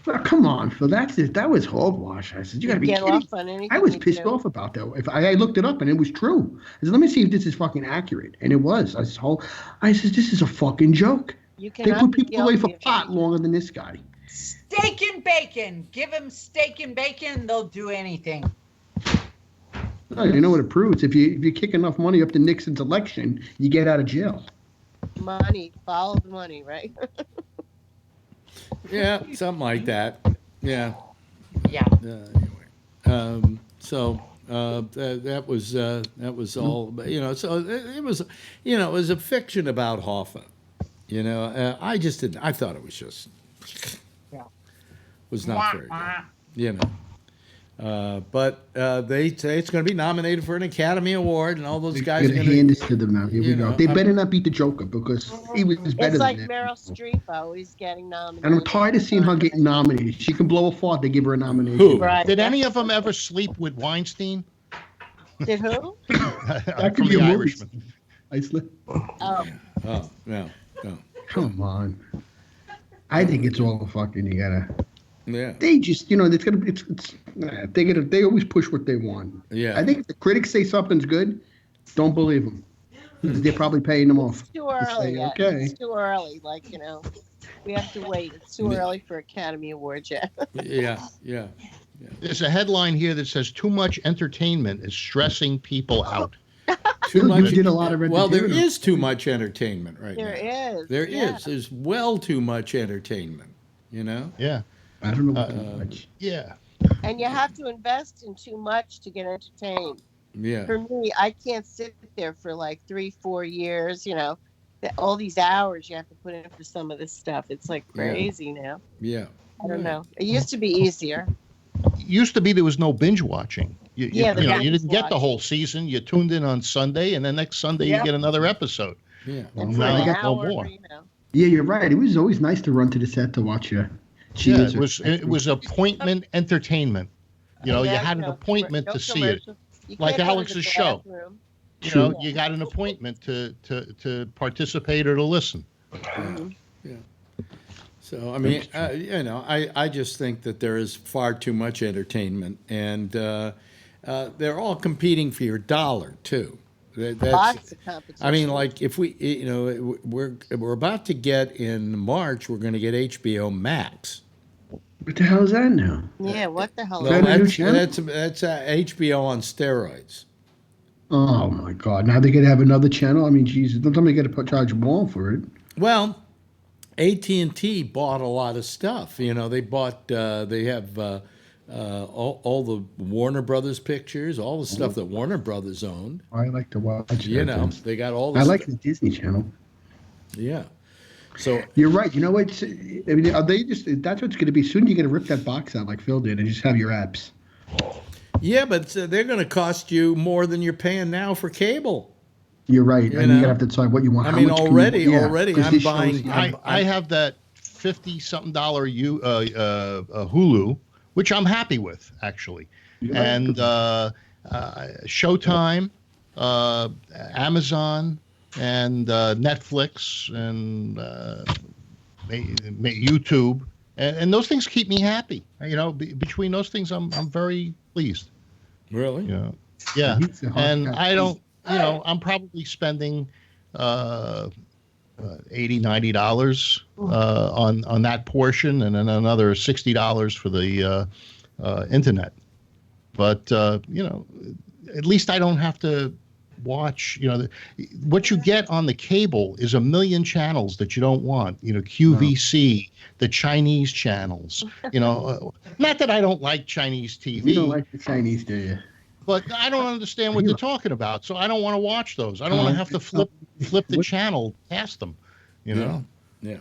[SPEAKER 6] Oh, come on, Phil. That's it. That was hogwash. I said, you got to be
[SPEAKER 8] Get
[SPEAKER 6] kidding.
[SPEAKER 8] off on anything.
[SPEAKER 6] I was
[SPEAKER 8] you
[SPEAKER 6] pissed
[SPEAKER 8] do.
[SPEAKER 6] off about that. If I looked it up and it was true. I said, let me see if this is fucking accurate, and it was. I said, this is a fucking joke.
[SPEAKER 8] You
[SPEAKER 6] They
[SPEAKER 8] cannot
[SPEAKER 6] put
[SPEAKER 8] be
[SPEAKER 6] people away for
[SPEAKER 8] guilty of
[SPEAKER 6] pot longer than this guy.
[SPEAKER 5] Steak and bacon. Give them steak and bacon. They'll do anything.
[SPEAKER 6] Oh, you know what it proves? If you kick enough money up to Nixon's election, you get out of jail.
[SPEAKER 8] money. Follow the money, right?
[SPEAKER 2] Yeah, something like that. Yeah.
[SPEAKER 5] Yeah.
[SPEAKER 2] Anyway, that was all. You know, so it was, you know, it was a fiction about Hoffa. You know, I just didn't. I thought it was just was not very good. You know. But they say it's going to be nominated for an Academy Award, and all those guys are
[SPEAKER 6] They're
[SPEAKER 2] going
[SPEAKER 6] gonna hand this to them now. Here we go.
[SPEAKER 2] know,
[SPEAKER 6] They better not beat the Joker because he was better
[SPEAKER 8] It's like
[SPEAKER 6] than that.
[SPEAKER 8] Meryl Streep always getting nominated.
[SPEAKER 6] And I'm tired of seeing her getting nominated. She can blow a fart, they give her a nomination.
[SPEAKER 2] Who?
[SPEAKER 8] Right.
[SPEAKER 4] Did any of them ever sleep with Weinstein?
[SPEAKER 8] Did who?
[SPEAKER 6] That could
[SPEAKER 4] From
[SPEAKER 6] be
[SPEAKER 4] The
[SPEAKER 6] a movie.
[SPEAKER 4] Irishman.
[SPEAKER 6] I slip.
[SPEAKER 8] Oh,
[SPEAKER 2] Oh no, no.
[SPEAKER 6] Come on. I think it's all fucking. You gotta.
[SPEAKER 2] Yeah.
[SPEAKER 6] They just, you know, it's gonna. They always push what they want.
[SPEAKER 2] Yeah.
[SPEAKER 6] I think if the critics say something's good, don't believe them. They're probably paying them off.
[SPEAKER 8] it's too early
[SPEAKER 6] say,
[SPEAKER 8] yet.
[SPEAKER 6] okay.
[SPEAKER 8] It's too early. Like, you know, we have to wait. It's too early for Academy Awards yet.
[SPEAKER 2] Yeah.
[SPEAKER 4] There's a headline here that says too much entertainment is stressing people out.
[SPEAKER 2] Too
[SPEAKER 6] You
[SPEAKER 2] much.
[SPEAKER 6] did a lot of
[SPEAKER 2] Well, there
[SPEAKER 6] entertainment.
[SPEAKER 2] is too much entertainment right
[SPEAKER 8] There
[SPEAKER 2] now.
[SPEAKER 8] is.
[SPEAKER 2] There is.
[SPEAKER 8] yeah.
[SPEAKER 2] There's well too much entertainment. You know.
[SPEAKER 4] Yeah.
[SPEAKER 6] I don't know. Too much.
[SPEAKER 4] Yeah.
[SPEAKER 8] And you have to invest in too much to get entertained.
[SPEAKER 2] Yeah.
[SPEAKER 8] For me, I can't sit there for like 3-4 years, you know. All these hours you have to put in for some of this stuff. It's like crazy now.
[SPEAKER 2] Yeah.
[SPEAKER 8] I don't know. It used to be easier.
[SPEAKER 4] Used to be there was no binge watching. You
[SPEAKER 8] binge
[SPEAKER 4] didn't get the
[SPEAKER 8] watching.
[SPEAKER 4] whole season. You tuned in on Sunday, and then next Sunday you get another episode.
[SPEAKER 2] Yeah.
[SPEAKER 8] And
[SPEAKER 4] Well,
[SPEAKER 8] for
[SPEAKER 4] now
[SPEAKER 8] an
[SPEAKER 4] I got no
[SPEAKER 8] hour,
[SPEAKER 4] more.
[SPEAKER 8] you know.
[SPEAKER 6] Yeah, you're right. It was always nice to run to the set to watch you.
[SPEAKER 4] Yeah, it was appointment entertainment. You know, you
[SPEAKER 8] Yeah,
[SPEAKER 4] had an
[SPEAKER 8] no
[SPEAKER 4] appointment
[SPEAKER 8] no
[SPEAKER 4] to see it.
[SPEAKER 8] commercial. You
[SPEAKER 4] Like
[SPEAKER 8] can't go to
[SPEAKER 4] Alex's
[SPEAKER 8] the
[SPEAKER 4] show.
[SPEAKER 8] bathroom.
[SPEAKER 4] You know, you got an appointment to participate or to listen.
[SPEAKER 2] So I mean, you know, I just think that there is far too much entertainment, and they're all competing for your dollar too. That's,
[SPEAKER 8] Lots of competition.
[SPEAKER 2] I mean, like if we, you know, we're about to get in March, we're going to get HBO Max.
[SPEAKER 6] What the hell is that now?
[SPEAKER 8] Yeah, what the hell?
[SPEAKER 6] Is that a new
[SPEAKER 2] that's
[SPEAKER 6] channel?
[SPEAKER 2] that's HBO on steroids.
[SPEAKER 6] Oh my God! Now they could have another channel. I mean, Jesus, don't tell me you got to charge more for it.
[SPEAKER 2] Well, AT&T bought a lot of stuff. You know, they bought. They have all the Warner Brothers pictures, all the stuff that Warner Brothers owned.
[SPEAKER 6] I like to watch.
[SPEAKER 2] You
[SPEAKER 6] that
[SPEAKER 2] know,
[SPEAKER 6] thing.
[SPEAKER 2] they got all. The
[SPEAKER 6] I like the Disney Channel.
[SPEAKER 2] Yeah. So
[SPEAKER 6] You're right. You know what? I mean, are they just? That's what's going to be soon. You're going to rip that box out like Phil did and just have your apps.
[SPEAKER 2] yeah, but they're going to cost you more than you're paying now for cable.
[SPEAKER 6] You're right, and
[SPEAKER 2] know?
[SPEAKER 6] you're gonna have to decide what you want.
[SPEAKER 2] I
[SPEAKER 6] How
[SPEAKER 2] mean,
[SPEAKER 6] much can
[SPEAKER 2] already
[SPEAKER 6] you,
[SPEAKER 2] I'm
[SPEAKER 6] 'cause this
[SPEAKER 2] buying.
[SPEAKER 6] shows-
[SPEAKER 4] I have that $50-something Hulu, which I'm happy with actually,
[SPEAKER 6] Yeah.
[SPEAKER 4] and Showtime, Amazon, and Netflix, and YouTube. and those things keep me happy. You know, between those things, I'm very pleased.
[SPEAKER 2] Really?
[SPEAKER 4] You know? Yeah,
[SPEAKER 6] He's a hot
[SPEAKER 4] and
[SPEAKER 6] guy.
[SPEAKER 4] I don't. You know, I'm probably spending $80, $90 on that portion, and then another $60 for the internet. But you know, at least I don't have to watch. You know, what you get on the cable is a million channels that you don't want. You know, QVC, the Chinese channels. You know, not that I don't like Chinese TV.
[SPEAKER 6] You don't like the Chinese, do you?
[SPEAKER 4] But I don't understand what they're talking about, so I don't want to watch those. I don't want to have to flip the channel past them. You know.
[SPEAKER 2] Yeah.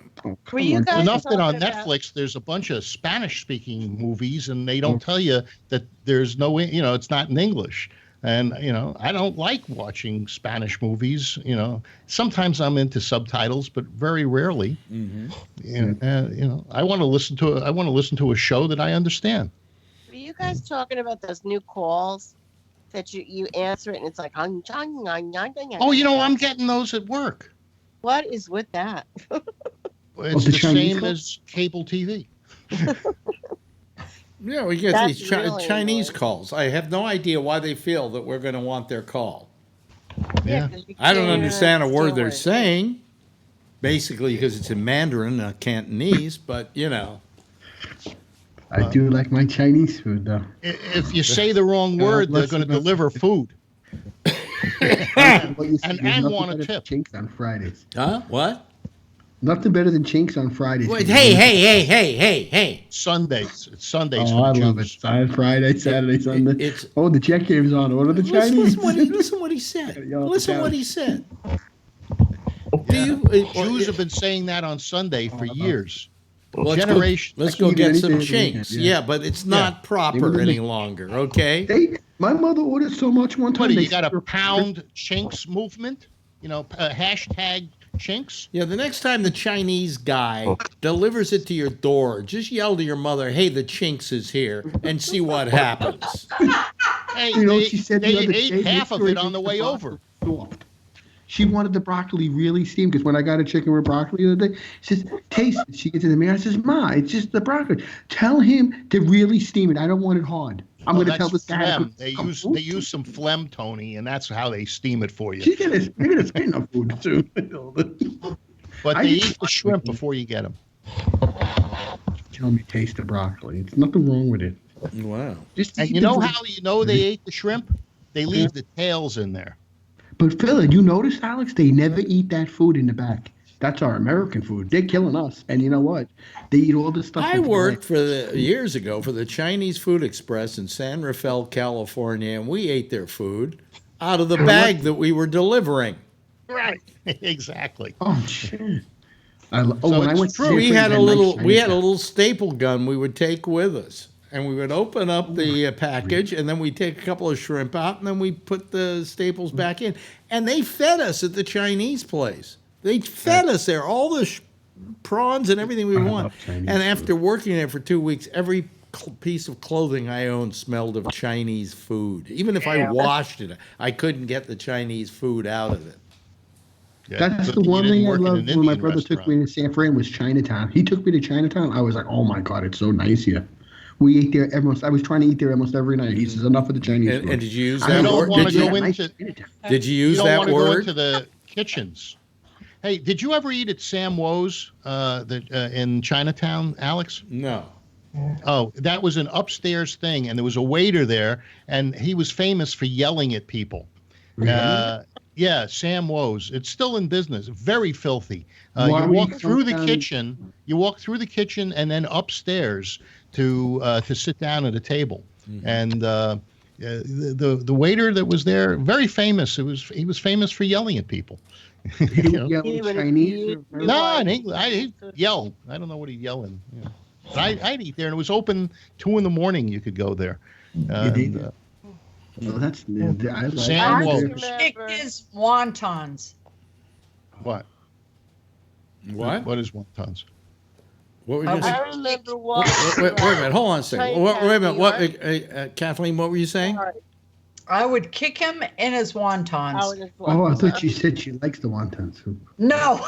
[SPEAKER 8] Were you guys
[SPEAKER 4] Enough that on
[SPEAKER 8] talking about-
[SPEAKER 4] Netflix there's a bunch of Spanish-speaking movies, and they don't tell you that there's no, you know, it's not in English. And you know, I don't like watching Spanish movies. You know, sometimes I'm into subtitles, but very rarely.
[SPEAKER 2] Mm-hmm.
[SPEAKER 4] You know, I want to listen to a show that I understand.
[SPEAKER 8] Were you guys talking about those new calls that you answer it and it's like,
[SPEAKER 4] Oh, you know, I'm getting those at work.
[SPEAKER 8] what is with that?
[SPEAKER 4] It's
[SPEAKER 6] the
[SPEAKER 4] the
[SPEAKER 6] Chinese
[SPEAKER 4] same
[SPEAKER 6] calls?
[SPEAKER 4] as cable TV.
[SPEAKER 2] Yeah, we get
[SPEAKER 8] That's
[SPEAKER 2] these
[SPEAKER 8] really
[SPEAKER 2] Chinese
[SPEAKER 8] annoying.
[SPEAKER 2] calls. I have no idea why they feel that we're going to want their call.
[SPEAKER 4] Yeah.
[SPEAKER 8] 'cause you
[SPEAKER 2] I don't
[SPEAKER 8] can't
[SPEAKER 2] understand a word they're
[SPEAKER 8] understand
[SPEAKER 2] saying, basically because it's in Mandarin, not Cantonese, but, you know.
[SPEAKER 6] I do like my Chinese food, though.
[SPEAKER 4] If you say the wrong word, they're going to deliver food.
[SPEAKER 6] What you say,
[SPEAKER 4] And
[SPEAKER 6] there's nothing
[SPEAKER 4] want a
[SPEAKER 6] better than
[SPEAKER 4] tip.
[SPEAKER 6] Chinks on Fridays.
[SPEAKER 2] Huh? What?
[SPEAKER 6] Nothing better than Chinks on Fridays.
[SPEAKER 2] Wait, hey.
[SPEAKER 4] Sundays. It's Sundays
[SPEAKER 6] Oh, I
[SPEAKER 4] for the
[SPEAKER 6] love it.
[SPEAKER 4] Jews.
[SPEAKER 6] Friday, Saturday, Sunday.
[SPEAKER 2] It's
[SPEAKER 6] Oh, the Czech game's on. What are the Chinese?
[SPEAKER 2] listen what he said.
[SPEAKER 6] Yell at the
[SPEAKER 2] Listen what
[SPEAKER 6] couch.
[SPEAKER 2] he said.
[SPEAKER 4] Yeah.
[SPEAKER 2] Do you,
[SPEAKER 4] Jews have been saying that on Sunday for years.
[SPEAKER 2] let's
[SPEAKER 4] generation-
[SPEAKER 2] Go, let's
[SPEAKER 6] I
[SPEAKER 2] go
[SPEAKER 6] can eat
[SPEAKER 2] get
[SPEAKER 6] any
[SPEAKER 2] some
[SPEAKER 6] day of the
[SPEAKER 2] chinks.
[SPEAKER 6] weekend,
[SPEAKER 2] Yeah.
[SPEAKER 6] yeah.
[SPEAKER 2] But it's not
[SPEAKER 6] They
[SPEAKER 2] proper
[SPEAKER 6] were
[SPEAKER 2] any
[SPEAKER 6] gonna-
[SPEAKER 2] longer, okay?
[SPEAKER 6] My mother ordered so much one time.
[SPEAKER 4] What,
[SPEAKER 6] they
[SPEAKER 4] you got a
[SPEAKER 6] sent her-
[SPEAKER 4] pound chinks movement? You know, hashtag chinks?
[SPEAKER 2] Yeah, the next time the Chinese guy delivers it to your door, just yell to your mother, "Hey, the Chinks is here," and see what happens.
[SPEAKER 4] Hey,
[SPEAKER 6] You know what
[SPEAKER 4] they,
[SPEAKER 6] she said
[SPEAKER 4] they
[SPEAKER 6] the other
[SPEAKER 4] ate
[SPEAKER 6] day?
[SPEAKER 4] half of
[SPEAKER 6] Make
[SPEAKER 4] it
[SPEAKER 6] sure
[SPEAKER 4] on the
[SPEAKER 6] you
[SPEAKER 4] way
[SPEAKER 6] get the
[SPEAKER 4] over.
[SPEAKER 6] soft. She wanted the broccoli really steamed because when I got a chicken with broccoli the other day, she says, "Taste it." She gets in the mirror. I says, "Ma, it's just the broccoli. Tell him to really steam it. I don't want it hard. I'm
[SPEAKER 4] Oh,
[SPEAKER 6] going to
[SPEAKER 4] that's
[SPEAKER 6] tell this guy."
[SPEAKER 4] phlegm. They use some phlegm, Tony, and that's how they steam it for you.
[SPEAKER 6] You're gonna spit no food soon.
[SPEAKER 4] But
[SPEAKER 6] I
[SPEAKER 4] they
[SPEAKER 6] just-
[SPEAKER 4] eat the shrimp before you get them.
[SPEAKER 6] Tell me, taste the broccoli. It's nothing wrong with it.
[SPEAKER 2] Wow.
[SPEAKER 6] Just
[SPEAKER 4] And
[SPEAKER 6] eat
[SPEAKER 4] you
[SPEAKER 6] the
[SPEAKER 4] know
[SPEAKER 6] bro-
[SPEAKER 4] how you know they ate the shrimp? They leave the tails in there.
[SPEAKER 6] But Phil, you notice, Alex, they never eat that food in the back. That's our American food. They're killing us. And you know what? They eat all this stuff.
[SPEAKER 2] I
[SPEAKER 6] in the
[SPEAKER 2] worked
[SPEAKER 6] back.
[SPEAKER 2] years ago for the Chinese Food Express in San Rafael, California, and we ate their food out of the bag that we were delivering.
[SPEAKER 4] Right. Exactly.
[SPEAKER 6] Oh shit! So
[SPEAKER 4] when I
[SPEAKER 6] went
[SPEAKER 4] true.
[SPEAKER 6] to
[SPEAKER 2] We
[SPEAKER 6] San
[SPEAKER 2] had a
[SPEAKER 6] Fran,
[SPEAKER 2] little
[SPEAKER 6] nice
[SPEAKER 2] we had a
[SPEAKER 6] Chinatown.
[SPEAKER 2] little staple gun we would take with us, and we would open up the package, and then we take a couple of shrimp out, and then we put the staples back in, and they fed us at the Chinese place. They fed us there all the prawns and everything we
[SPEAKER 6] I
[SPEAKER 2] want.
[SPEAKER 6] love Chinese
[SPEAKER 2] And after working there for 2 weeks, every piece of clothing I owned smelled of Chinese food. Even if I washed it, I couldn't get the Chinese food out of it.
[SPEAKER 4] Yeah,
[SPEAKER 6] That's
[SPEAKER 4] good
[SPEAKER 6] the
[SPEAKER 4] thing you
[SPEAKER 6] one
[SPEAKER 4] didn't
[SPEAKER 6] thing I
[SPEAKER 4] work in
[SPEAKER 6] loved
[SPEAKER 4] an
[SPEAKER 6] when my
[SPEAKER 4] Indian
[SPEAKER 6] brother took
[SPEAKER 4] restaurant.
[SPEAKER 6] me to San Fran was Chinatown. He took me to Chinatown. I was like, oh my god, it's so nice here. We ate there almost. I was trying to eat there almost every night. He says enough of the Chinese
[SPEAKER 2] And,
[SPEAKER 6] food.
[SPEAKER 2] and did you use
[SPEAKER 6] I
[SPEAKER 2] that
[SPEAKER 4] don't
[SPEAKER 2] word?
[SPEAKER 4] wanna
[SPEAKER 2] Did you,
[SPEAKER 4] go into-
[SPEAKER 2] did you
[SPEAKER 4] You
[SPEAKER 2] use
[SPEAKER 4] don't
[SPEAKER 2] that
[SPEAKER 4] want to go
[SPEAKER 2] word?
[SPEAKER 4] into the kitchens. Hey, did you ever eat at Sam Woe's in Chinatown, Alex?
[SPEAKER 2] No.
[SPEAKER 4] Oh, that was an upstairs thing, and there was a waiter there, and he was famous for yelling at people. Yeah, Sam Woe's. It's still in business. Very filthy.
[SPEAKER 6] Why
[SPEAKER 4] You
[SPEAKER 6] would
[SPEAKER 4] walk
[SPEAKER 6] you
[SPEAKER 4] through the
[SPEAKER 6] come down-
[SPEAKER 4] kitchen. You walk through the kitchen and then upstairs to sit down at a table. And the waiter that was there, very famous. He was famous for yelling at people.
[SPEAKER 6] He
[SPEAKER 4] You know?
[SPEAKER 6] would yell in
[SPEAKER 8] Even if
[SPEAKER 6] Chinese.
[SPEAKER 8] you-
[SPEAKER 6] or-
[SPEAKER 4] No, in English, he'd yell. I don't know what he'd yell in. Yeah. But I'd eat there, and it was open 2 a.m. You could go there.
[SPEAKER 6] did? Well, that's I like
[SPEAKER 4] Sam
[SPEAKER 8] I
[SPEAKER 4] Woe's.
[SPEAKER 8] remember-
[SPEAKER 5] It is wontons.
[SPEAKER 4] What?
[SPEAKER 2] What?
[SPEAKER 4] What is wontons?
[SPEAKER 2] What were you saying?
[SPEAKER 8] I remember
[SPEAKER 2] Wait,
[SPEAKER 8] walking.
[SPEAKER 2] wait a minute. Hold on a second.
[SPEAKER 8] Chinatown,
[SPEAKER 2] Wait a minute.
[SPEAKER 8] New
[SPEAKER 2] What, Kathleen? What were you saying?
[SPEAKER 5] I would kick him in his wontons.
[SPEAKER 6] Oh, I thought she said she likes the wonton soup.
[SPEAKER 5] No.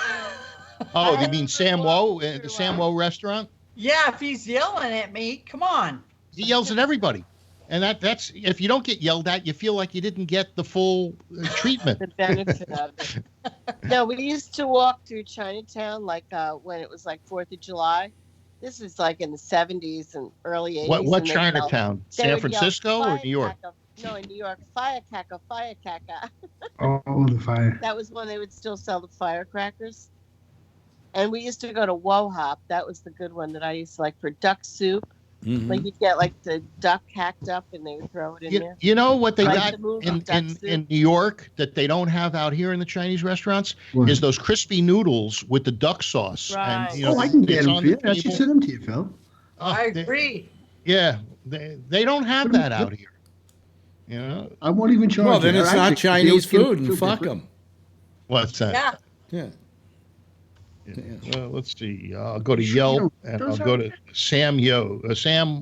[SPEAKER 4] Oh, you mean Sam Woe, the Sam Woe restaurant?
[SPEAKER 5] Yeah, if he's yelling at me, come on.
[SPEAKER 4] He yells at everybody. And that's if you don't get yelled at, you feel like you didn't get the full treatment.
[SPEAKER 8] The benefit of it. No, we used to walk through Chinatown like when it was like 4th of July. This is like in the 70s and early 80s.
[SPEAKER 4] What Chinatown? San Francisco or New York?
[SPEAKER 8] No, in New York. Firecracker, firecracker.
[SPEAKER 6] Oh, the fire.
[SPEAKER 8] That was when they would still sell the firecrackers. And we used to go to Wohop. That was the good one that I used to like for duck soup.
[SPEAKER 2] Mhm.
[SPEAKER 8] Like you'd get like the duck hacked up and they would throw it in there.
[SPEAKER 4] You know what they
[SPEAKER 8] Like
[SPEAKER 4] got
[SPEAKER 8] the movie
[SPEAKER 4] in
[SPEAKER 8] Duck Soup.
[SPEAKER 4] New York that they don't have out here in the Chinese restaurants
[SPEAKER 6] What?
[SPEAKER 4] is those crispy noodles with the duck sauce.
[SPEAKER 8] Right.
[SPEAKER 4] And, you know,
[SPEAKER 6] Oh, I can
[SPEAKER 4] it's
[SPEAKER 6] get them
[SPEAKER 4] on
[SPEAKER 6] for you.
[SPEAKER 4] the
[SPEAKER 6] I should
[SPEAKER 4] table.
[SPEAKER 6] send them to you, Phil.
[SPEAKER 4] Oh,
[SPEAKER 5] I
[SPEAKER 4] they-
[SPEAKER 5] agree.
[SPEAKER 4] Yeah, they don't have that out here. You know
[SPEAKER 6] I won't even charge
[SPEAKER 2] Well, then
[SPEAKER 6] you.
[SPEAKER 2] it's
[SPEAKER 6] Or
[SPEAKER 2] not
[SPEAKER 6] actually,
[SPEAKER 2] Chinese
[SPEAKER 6] they'll
[SPEAKER 2] food, and
[SPEAKER 6] feel
[SPEAKER 2] fuck
[SPEAKER 6] different.
[SPEAKER 2] them.
[SPEAKER 4] what's that?
[SPEAKER 5] Yeah.
[SPEAKER 2] Yeah.
[SPEAKER 4] Well, let's see. I'll go to
[SPEAKER 6] Sure,
[SPEAKER 4] Yelp and
[SPEAKER 6] those
[SPEAKER 4] I'll go to Sam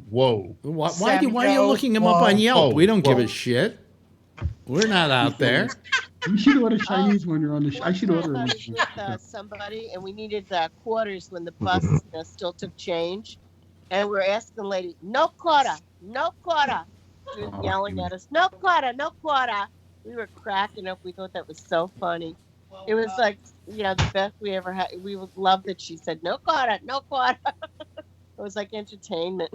[SPEAKER 4] Woe.
[SPEAKER 2] Why are you
[SPEAKER 5] Samuel,
[SPEAKER 2] looking them up on Yelp?
[SPEAKER 4] whoa,
[SPEAKER 2] We don't give
[SPEAKER 4] whoa.
[SPEAKER 2] a shit. We're not out there.
[SPEAKER 6] You should order Chinese when you're on the. I should
[SPEAKER 8] One
[SPEAKER 6] order
[SPEAKER 8] time
[SPEAKER 6] them.
[SPEAKER 8] I was with somebody, and we needed quarters when the bus still took change, and we were asking the lady, "No quarter, no quarter." She was
[SPEAKER 6] Oh,
[SPEAKER 8] yelling
[SPEAKER 6] you-
[SPEAKER 8] at us, "No quarter, no quarter." We were cracking up. We thought that was so funny. It was like, the best we ever had. We would love that she said, "No quarter, no quarter." It was like entertainment.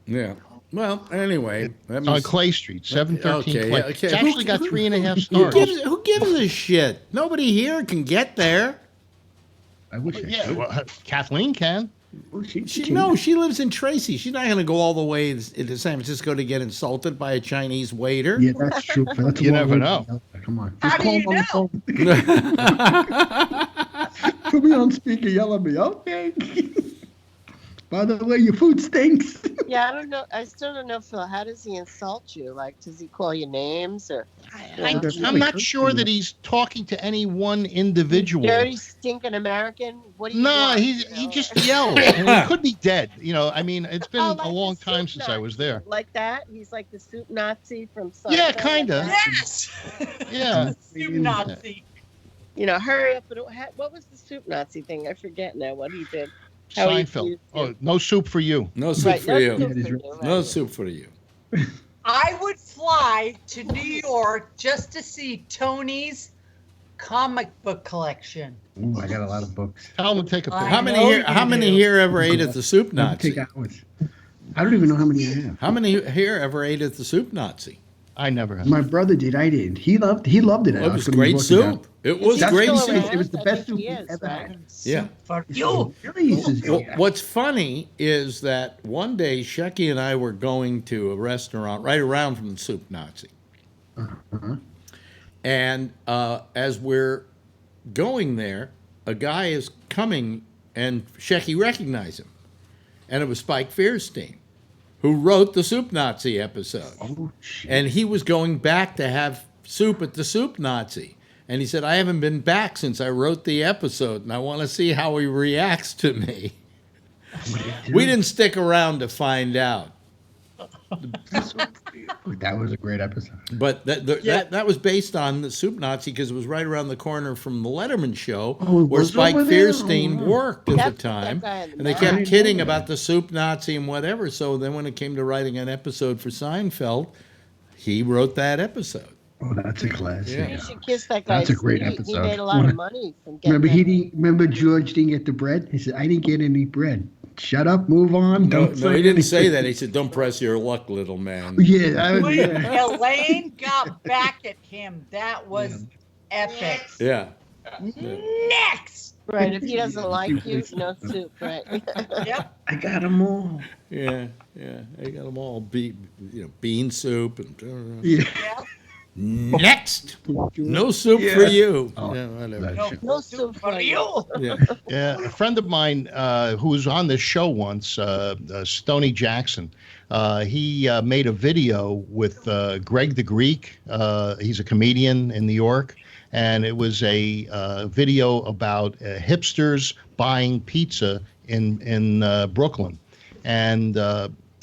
[SPEAKER 2] Yeah. Well, anyway, let me
[SPEAKER 4] On
[SPEAKER 2] s-
[SPEAKER 4] Clay Street, 713
[SPEAKER 2] Okay,
[SPEAKER 4] Clay.
[SPEAKER 2] yeah, okay.
[SPEAKER 4] It's actually got 3.5
[SPEAKER 2] Who
[SPEAKER 4] stars.
[SPEAKER 2] gives a shit? Nobody here can get there.
[SPEAKER 6] I wish. I
[SPEAKER 4] Yeah,
[SPEAKER 6] could.
[SPEAKER 4] well, Kathleen can.
[SPEAKER 6] Well, she
[SPEAKER 2] She lives in Tracy. She's not going to go all the way to San Francisco to get insulted by a Chinese waiter.
[SPEAKER 6] Yeah, that's true. Phil. That's a
[SPEAKER 4] You
[SPEAKER 6] long
[SPEAKER 4] never
[SPEAKER 6] way
[SPEAKER 4] know.
[SPEAKER 6] to go. Come on.
[SPEAKER 5] How
[SPEAKER 6] Just
[SPEAKER 5] do
[SPEAKER 6] call
[SPEAKER 5] you
[SPEAKER 6] him on the
[SPEAKER 5] know?
[SPEAKER 6] phone. Put me on speaker. Yell at me. Okay. By the way, your food stinks.
[SPEAKER 8] Yeah, I don't know. I still don't know, Phil. How does he insult you? Like, does he call you names or?
[SPEAKER 4] I'm not sure that he's talking to any one individual.
[SPEAKER 8] Dirty, stinking American. What do you
[SPEAKER 4] No,
[SPEAKER 8] want?
[SPEAKER 4] he just yells. And he could be dead. I mean, it's been
[SPEAKER 8] Oh,
[SPEAKER 4] a
[SPEAKER 8] like
[SPEAKER 4] long
[SPEAKER 8] the
[SPEAKER 4] time
[SPEAKER 8] soup
[SPEAKER 4] since I was there.
[SPEAKER 8] Nazi, like that. He's like the soup Nazi from.
[SPEAKER 4] Yeah,
[SPEAKER 8] Seinfeld,
[SPEAKER 4] kinda.
[SPEAKER 8] like that.
[SPEAKER 5] Yes.
[SPEAKER 4] Yeah.
[SPEAKER 5] Soup Nazi.
[SPEAKER 8] Hurry up! What was the soup Nazi thing? I forget now what he did. How he
[SPEAKER 4] Seinfeld.
[SPEAKER 8] used
[SPEAKER 4] Oh,
[SPEAKER 8] it.
[SPEAKER 4] no soup for you.
[SPEAKER 2] No soup
[SPEAKER 8] Right,
[SPEAKER 2] for
[SPEAKER 8] no
[SPEAKER 2] you.
[SPEAKER 8] soup for you,
[SPEAKER 2] No
[SPEAKER 8] right.
[SPEAKER 2] soup for you.
[SPEAKER 5] I would fly to New York just to see Tony's comic book collection.
[SPEAKER 6] Ooh, I got a lot of books.
[SPEAKER 4] Tell him to take a
[SPEAKER 5] I
[SPEAKER 4] picture.
[SPEAKER 2] How many
[SPEAKER 5] know
[SPEAKER 2] here?
[SPEAKER 5] you
[SPEAKER 2] How many
[SPEAKER 5] do.
[SPEAKER 2] here ever ate at the Soup
[SPEAKER 6] That'll take
[SPEAKER 2] Nazi?
[SPEAKER 6] hours. I don't even know how many I have.
[SPEAKER 2] How many here ever ate at the Soup Nazi?
[SPEAKER 4] I never have.
[SPEAKER 6] My brother did. I didn't. He loved it.
[SPEAKER 2] Well, it was great soup. It was
[SPEAKER 8] Is he
[SPEAKER 2] great
[SPEAKER 8] still
[SPEAKER 2] soup.
[SPEAKER 8] around?
[SPEAKER 6] It was the
[SPEAKER 8] I
[SPEAKER 6] best
[SPEAKER 8] think
[SPEAKER 6] soup
[SPEAKER 8] he
[SPEAKER 6] we
[SPEAKER 8] is,
[SPEAKER 6] ever
[SPEAKER 8] right?
[SPEAKER 6] had.
[SPEAKER 2] Yeah.
[SPEAKER 5] For you.
[SPEAKER 2] Well, what's funny is that one day Shecky and I were going to a restaurant right around from the Soup Nazi.
[SPEAKER 6] Uh-huh.
[SPEAKER 2] And as we're going there, a guy is coming and Shecky recognized him. And it was Spike Fierstein, who wrote the Soup Nazi episode.
[SPEAKER 6] Oh, shit.
[SPEAKER 2] And he was going back to have soup at the Soup Nazi. And he said, I haven't been back since I wrote the episode, and I want to see how he reacts to me. We didn't stick around to find out.
[SPEAKER 6] That was a great episode.
[SPEAKER 2] But that was based on the Soup Nazi because it was right around the corner from the Letterman show
[SPEAKER 6] Oh,
[SPEAKER 2] where
[SPEAKER 6] was it
[SPEAKER 2] Spike
[SPEAKER 6] over there?
[SPEAKER 2] Fierstein
[SPEAKER 6] Oh, wow.
[SPEAKER 2] worked at
[SPEAKER 8] That's
[SPEAKER 2] the time.
[SPEAKER 8] that guy in the
[SPEAKER 2] And they
[SPEAKER 8] back.
[SPEAKER 2] kept
[SPEAKER 6] I didn't
[SPEAKER 2] kidding
[SPEAKER 6] know that.
[SPEAKER 2] about the Soup Nazi and whatever. So then when it came to writing an episode for Seinfeld, he wrote that episode.
[SPEAKER 6] Oh, that's a classic.
[SPEAKER 2] Yeah.
[SPEAKER 8] You should kiss that guy.
[SPEAKER 6] That's a great
[SPEAKER 8] He
[SPEAKER 6] episode.
[SPEAKER 8] made a lot of money from getting
[SPEAKER 6] Remember,
[SPEAKER 8] that.
[SPEAKER 6] remember George didn't get the bread? He said, I didn't get any bread. Shut up, move on.
[SPEAKER 2] No,
[SPEAKER 6] Don't
[SPEAKER 2] he didn't say
[SPEAKER 6] anything."
[SPEAKER 2] that. He said, "Don't press your luck, little man."
[SPEAKER 6] Yeah,
[SPEAKER 5] When
[SPEAKER 6] yeah.
[SPEAKER 5] Elaine got back at him, that was epic.
[SPEAKER 2] Yeah.
[SPEAKER 5] Next.
[SPEAKER 8] Right, if he doesn't like you, no soup, right?
[SPEAKER 5] Yep.
[SPEAKER 6] I got them all.
[SPEAKER 2] Yeah. I got them all. Bean soup and.
[SPEAKER 6] Yeah.
[SPEAKER 5] Yep.
[SPEAKER 2] Next, no soup for you.
[SPEAKER 6] Oh,
[SPEAKER 2] Yeah, whatever.
[SPEAKER 6] that's-
[SPEAKER 8] No soup for you.
[SPEAKER 2] Yeah.
[SPEAKER 4] Yeah, a friend of mine who was on this show once, Stoney Jackson, he made a video with Greg the Greek. He's a comedian in New York, and it was a video about hipsters buying pizza in Brooklyn. And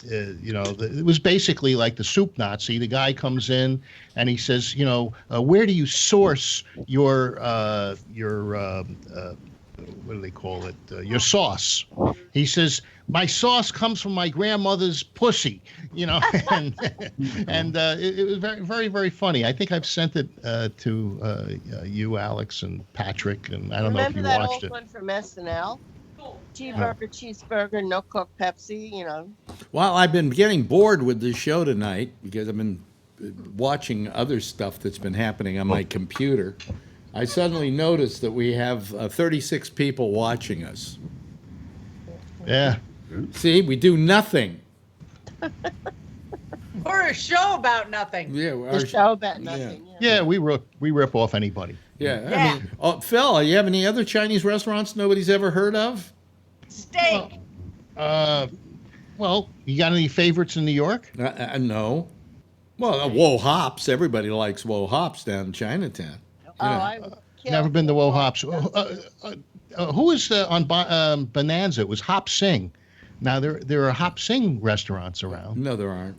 [SPEAKER 4] it was basically like the Soup Nazi. The guy comes in and he says, where do you source your what do they call it? Your sauce. He says, my sauce comes from my grandmother's pussy, you know, and it was very, very, very funny. I think I've sent it to you, Alex, and Patrick, and I don't know if you
[SPEAKER 8] Remember that
[SPEAKER 4] watched
[SPEAKER 8] old
[SPEAKER 4] it.
[SPEAKER 8] one from SNL? Cheeseburger, no Coke Pepsi, you know.
[SPEAKER 2] Well, I've been getting bored with this show tonight because I've been watching other stuff that's been happening on my computer. I suddenly noticed that we have 36 people watching us.
[SPEAKER 4] Yeah.
[SPEAKER 2] See, we do nothing.
[SPEAKER 5] Or a show about nothing.
[SPEAKER 2] Yeah,
[SPEAKER 8] The show about nothing.
[SPEAKER 4] Yeah, we rip off anybody.
[SPEAKER 2] yeah.
[SPEAKER 5] Yeah.
[SPEAKER 2] I mean, Phil, you have any other Chinese restaurants nobody's ever heard of?
[SPEAKER 5] Steak.
[SPEAKER 4] Well, you got any favorites in New York?
[SPEAKER 2] No. Well, Woe Hops. Everybody likes Woe Hops down in Chinatown.
[SPEAKER 8] Oh, I would kill
[SPEAKER 4] Never been to Woe Hops.
[SPEAKER 8] them.
[SPEAKER 4] Who is on Bonanza? It was Hop Sing. Now there are Hop Sing restaurants around.
[SPEAKER 2] No, there aren't.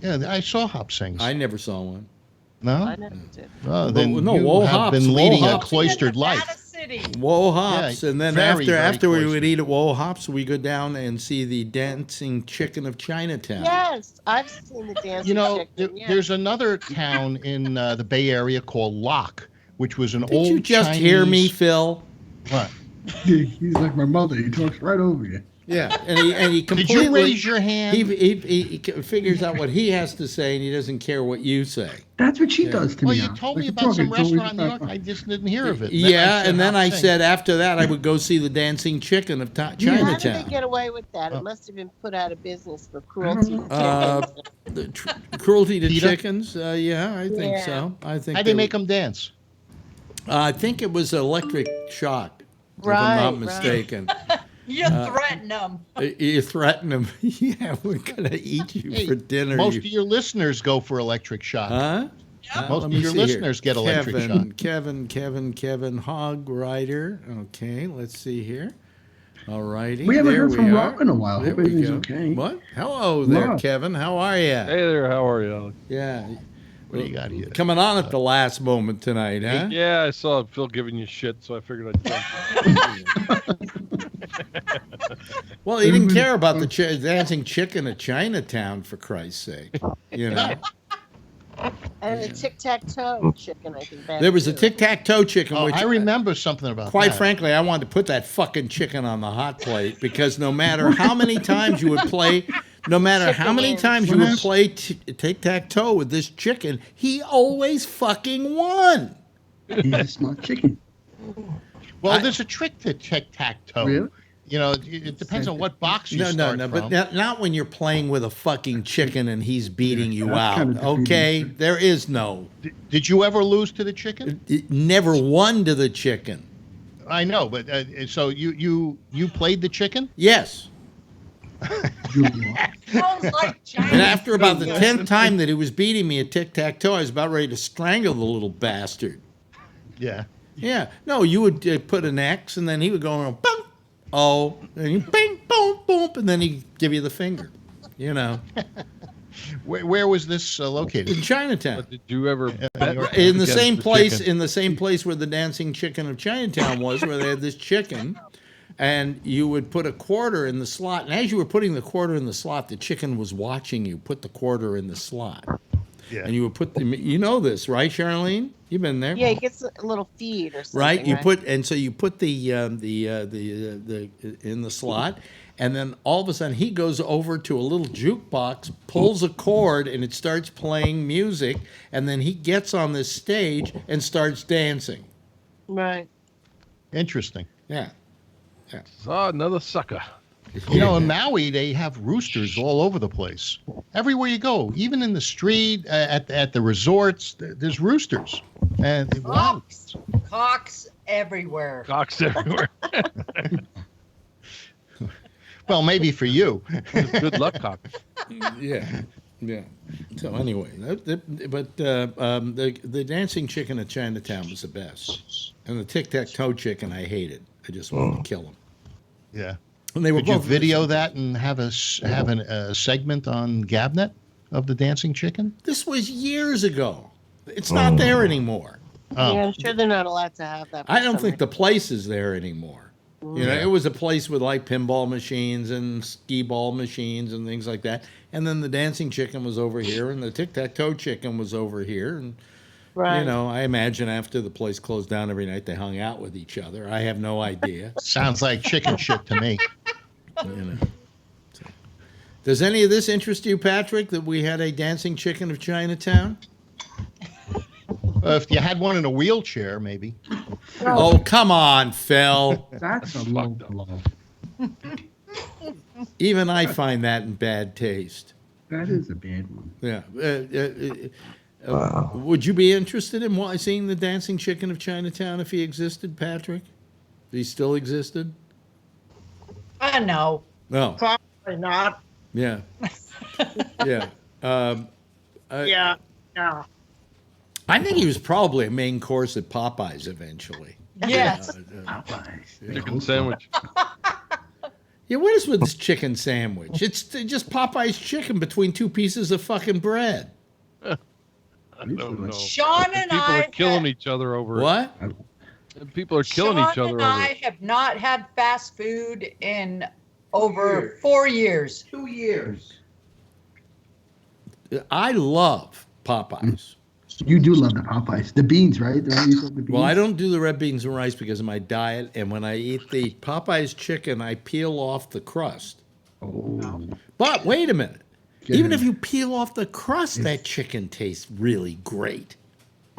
[SPEAKER 4] Yeah, I saw Hop Sings.
[SPEAKER 2] I never saw one.
[SPEAKER 4] No.
[SPEAKER 8] I never did.
[SPEAKER 4] Oh, then
[SPEAKER 2] no,
[SPEAKER 4] you
[SPEAKER 2] Woe
[SPEAKER 4] have
[SPEAKER 2] Hops,
[SPEAKER 4] been
[SPEAKER 2] Woe
[SPEAKER 4] leading a
[SPEAKER 2] Hops.
[SPEAKER 4] cloistered
[SPEAKER 5] Nevada
[SPEAKER 4] life.
[SPEAKER 5] City.
[SPEAKER 2] Woe Hops,
[SPEAKER 4] Yeah,
[SPEAKER 2] and then
[SPEAKER 4] very, very
[SPEAKER 2] after we would
[SPEAKER 4] cloistered.
[SPEAKER 2] eat at Woe Hops, we go down and see the Dancing Chicken of Chinatown.
[SPEAKER 8] Yes, I've seen the dancing
[SPEAKER 4] You know,
[SPEAKER 8] chicken. Yeah.
[SPEAKER 4] there's another town in the Bay Area called Locke, which was an
[SPEAKER 2] Did
[SPEAKER 4] old
[SPEAKER 2] you just
[SPEAKER 4] Chinese...
[SPEAKER 2] hear me, Phil?
[SPEAKER 4] What?
[SPEAKER 6] He's like my mother. He talks right over you.
[SPEAKER 2] Yeah, and he
[SPEAKER 4] Did
[SPEAKER 2] completely.
[SPEAKER 4] you raise your hand?
[SPEAKER 2] He figures out what he has to say, and he doesn't care what you say.
[SPEAKER 6] That's what she does to
[SPEAKER 4] Well,
[SPEAKER 6] me.
[SPEAKER 4] you
[SPEAKER 6] now.
[SPEAKER 4] told me
[SPEAKER 6] Like,
[SPEAKER 4] about some
[SPEAKER 6] it's always
[SPEAKER 4] restaurant in New
[SPEAKER 6] about-
[SPEAKER 4] York. I just didn't hear of it.
[SPEAKER 2] Yeah, and then I
[SPEAKER 4] Hop Sing.
[SPEAKER 2] said after that I would go see the Dancing Chicken of
[SPEAKER 8] How did they
[SPEAKER 2] Chinatown.
[SPEAKER 8] get away with that? It must have been put out of business for cruelty to
[SPEAKER 2] Uh,
[SPEAKER 8] chickens.
[SPEAKER 2] The cruelty to
[SPEAKER 4] PETA?
[SPEAKER 2] chickens? Yeah, I think
[SPEAKER 8] Yeah.
[SPEAKER 2] so. I think.
[SPEAKER 4] How'd they make them dance?
[SPEAKER 2] I think it was electric shock, if I'm
[SPEAKER 8] Right,
[SPEAKER 2] not
[SPEAKER 8] right.
[SPEAKER 2] mistaken.
[SPEAKER 5] You threaten them.
[SPEAKER 2] You threaten them. Yeah, we're gonna eat you
[SPEAKER 4] Hey,
[SPEAKER 2] for dinner.
[SPEAKER 4] Most
[SPEAKER 2] you-
[SPEAKER 4] of your listeners go for electric shock.
[SPEAKER 2] Huh?
[SPEAKER 4] Most
[SPEAKER 2] Let
[SPEAKER 4] of
[SPEAKER 2] me
[SPEAKER 4] your
[SPEAKER 2] see here.
[SPEAKER 4] listeners get electric
[SPEAKER 2] Kevin Hog Rider. Okay, let's see here. All righty.
[SPEAKER 6] We haven't
[SPEAKER 2] there
[SPEAKER 6] heard from
[SPEAKER 2] are.
[SPEAKER 6] Rob in a while.
[SPEAKER 2] There
[SPEAKER 6] Hope
[SPEAKER 2] we
[SPEAKER 6] everything's
[SPEAKER 2] go.
[SPEAKER 6] okay.
[SPEAKER 2] What? Hello there,
[SPEAKER 6] Rob.
[SPEAKER 2] Kevin. How are you?
[SPEAKER 9] Hey there, how are you, Alex?
[SPEAKER 2] Yeah.
[SPEAKER 4] What do you got here?
[SPEAKER 2] Coming on at the last moment tonight, huh?
[SPEAKER 9] Yeah, I saw Phil giving you shit, so I figured I'd jump.
[SPEAKER 2] Well, he didn't care about the dancing chicken at Chinatown, for Christ's sake. You know,
[SPEAKER 8] And a tic-tac-toe chicken, I think. back
[SPEAKER 2] there was a
[SPEAKER 8] too.
[SPEAKER 2] tic-tac-toe chicken,
[SPEAKER 4] Oh,
[SPEAKER 2] which
[SPEAKER 4] I remember something about
[SPEAKER 2] quite
[SPEAKER 4] that.
[SPEAKER 2] frankly, I wanted to put that fucking chicken on the hot plate because no matter how many times you would play, no matter how many times you would play tic-tac-toe with this chicken, he always fucking won.
[SPEAKER 6] He's a smart chicken.
[SPEAKER 4] Well, there's a trick to tic-tac-toe.
[SPEAKER 6] Really?
[SPEAKER 4] You know, it depends on what box you
[SPEAKER 2] No,
[SPEAKER 4] start
[SPEAKER 2] no,
[SPEAKER 4] from.
[SPEAKER 2] but not when you're playing with a fucking chicken and he's beating you
[SPEAKER 6] that's
[SPEAKER 2] out.
[SPEAKER 6] kinda defeating.
[SPEAKER 2] Okay, there is no.
[SPEAKER 4] Did you ever lose to the chicken?
[SPEAKER 2] It never won to the chicken.
[SPEAKER 4] I know, but so you played the chicken?
[SPEAKER 2] Yes.
[SPEAKER 6] Julia.
[SPEAKER 5] Sounds like Chinese.
[SPEAKER 2] And after about the
[SPEAKER 5] food.
[SPEAKER 2] 10th time that he was beating me at tic-tac-toe, I was about ready to strangle the little bastard.
[SPEAKER 4] Yeah.
[SPEAKER 2] Yeah. No, you would put an X, and then he would go, boom, oh, and you bing, boom, boom, and then he'd give you the finger, you know,
[SPEAKER 4] Where was this located?
[SPEAKER 2] in Chinatown.
[SPEAKER 9] But did you ever bet
[SPEAKER 2] In the
[SPEAKER 9] against
[SPEAKER 2] same
[SPEAKER 9] the
[SPEAKER 2] place,
[SPEAKER 9] chicken?
[SPEAKER 2] in the same place where the Dancing Chicken of Chinatown was, where they had this chicken, and you would put a quarter in the slot, and as you were putting the quarter in the slot, the chicken was watching you put the quarter in the slot,
[SPEAKER 4] Yeah.
[SPEAKER 2] and you would put the, you know this, right, Charlene? You've been there.
[SPEAKER 8] Yeah, he gets a little feed or something.
[SPEAKER 2] Right, you put, and so you put the in the slot, and then all of a sudden he goes over to a little jukebox, pulls a cord, and it starts playing music, and then he gets on this stage and starts dancing.
[SPEAKER 8] Right.
[SPEAKER 4] Interesting.
[SPEAKER 2] Yeah,
[SPEAKER 9] Saw another sucker.
[SPEAKER 4] You know, in Maui, they have roosters all over the place. Everywhere you go, even in the street, at the resorts, there's roosters. And wow.
[SPEAKER 5] Cocks everywhere.
[SPEAKER 9] Cocks everywhere.
[SPEAKER 4] Well, maybe for you.
[SPEAKER 9] Good luck, cock.
[SPEAKER 2] yeah, yeah. So anyway, the Dancing Chicken at Chinatown was the best, and the Tic-Tac-Toe Chicken I hated. I just wanted to kill him.
[SPEAKER 4] Yeah.
[SPEAKER 2] And they were
[SPEAKER 4] Could you
[SPEAKER 2] both
[SPEAKER 4] video that and have a segment on Gabnet of the dancing chicken?
[SPEAKER 2] This was years ago. It's not there anymore.
[SPEAKER 4] Oh.
[SPEAKER 8] Yeah, I'm sure they're not allowed to have that.
[SPEAKER 2] I don't think the place is there anymore. You know, it was a place with like pinball machines and skee ball machines and things like that. And then the dancing chicken was over here, and the tic-tac-toe chicken was over here. And,
[SPEAKER 8] Right.
[SPEAKER 2] you know, I imagine after the place closed down every night, they hung out with each other. I have no idea.
[SPEAKER 4] Sounds like chicken shit to me.
[SPEAKER 2] You know. So. Does any of this interest you, Patrick, that we had a dancing chicken of Chinatown?
[SPEAKER 4] If you had one in a wheelchair, maybe.
[SPEAKER 2] Oh, come on, Phil.
[SPEAKER 6] That's a low blow.
[SPEAKER 2] Even I find that in bad taste.
[SPEAKER 6] That is a bad one.
[SPEAKER 2] Yeah. Would you be interested in seeing the dancing chicken of Chinatown if he existed, Patrick? If he still existed?
[SPEAKER 5] No.
[SPEAKER 2] No.
[SPEAKER 7] Probably not.
[SPEAKER 2] Yeah. Yeah.
[SPEAKER 7] Yeah. No.
[SPEAKER 2] I think he was probably a main course at Popeyes eventually.
[SPEAKER 5] Yes.
[SPEAKER 6] Popeyes.
[SPEAKER 9] Chicken sandwich.
[SPEAKER 2] Yeah, what is with this chicken sandwich? It's just Popeye's chicken between two pieces of fucking bread.
[SPEAKER 9] I don't know.
[SPEAKER 5] Sean and
[SPEAKER 9] People
[SPEAKER 5] I
[SPEAKER 9] are killing each other over it.
[SPEAKER 2] What?
[SPEAKER 9] People are killing each
[SPEAKER 5] Sean
[SPEAKER 9] other
[SPEAKER 5] and
[SPEAKER 9] over
[SPEAKER 5] I
[SPEAKER 9] it.
[SPEAKER 5] have not had fast food in over 4 years.
[SPEAKER 6] 2 years.
[SPEAKER 2] I love Popeyes.
[SPEAKER 6] You do love the Popeyes. The beans, right? The beans.
[SPEAKER 2] Well, I don't do the red beans and rice because of my diet, and when I eat the Popeyes chicken, I peel off the crust.
[SPEAKER 6] Oh.
[SPEAKER 2] But wait a minute.
[SPEAKER 6] Get
[SPEAKER 2] Even
[SPEAKER 6] it.
[SPEAKER 2] if you peel off the crust, that chicken tastes really great.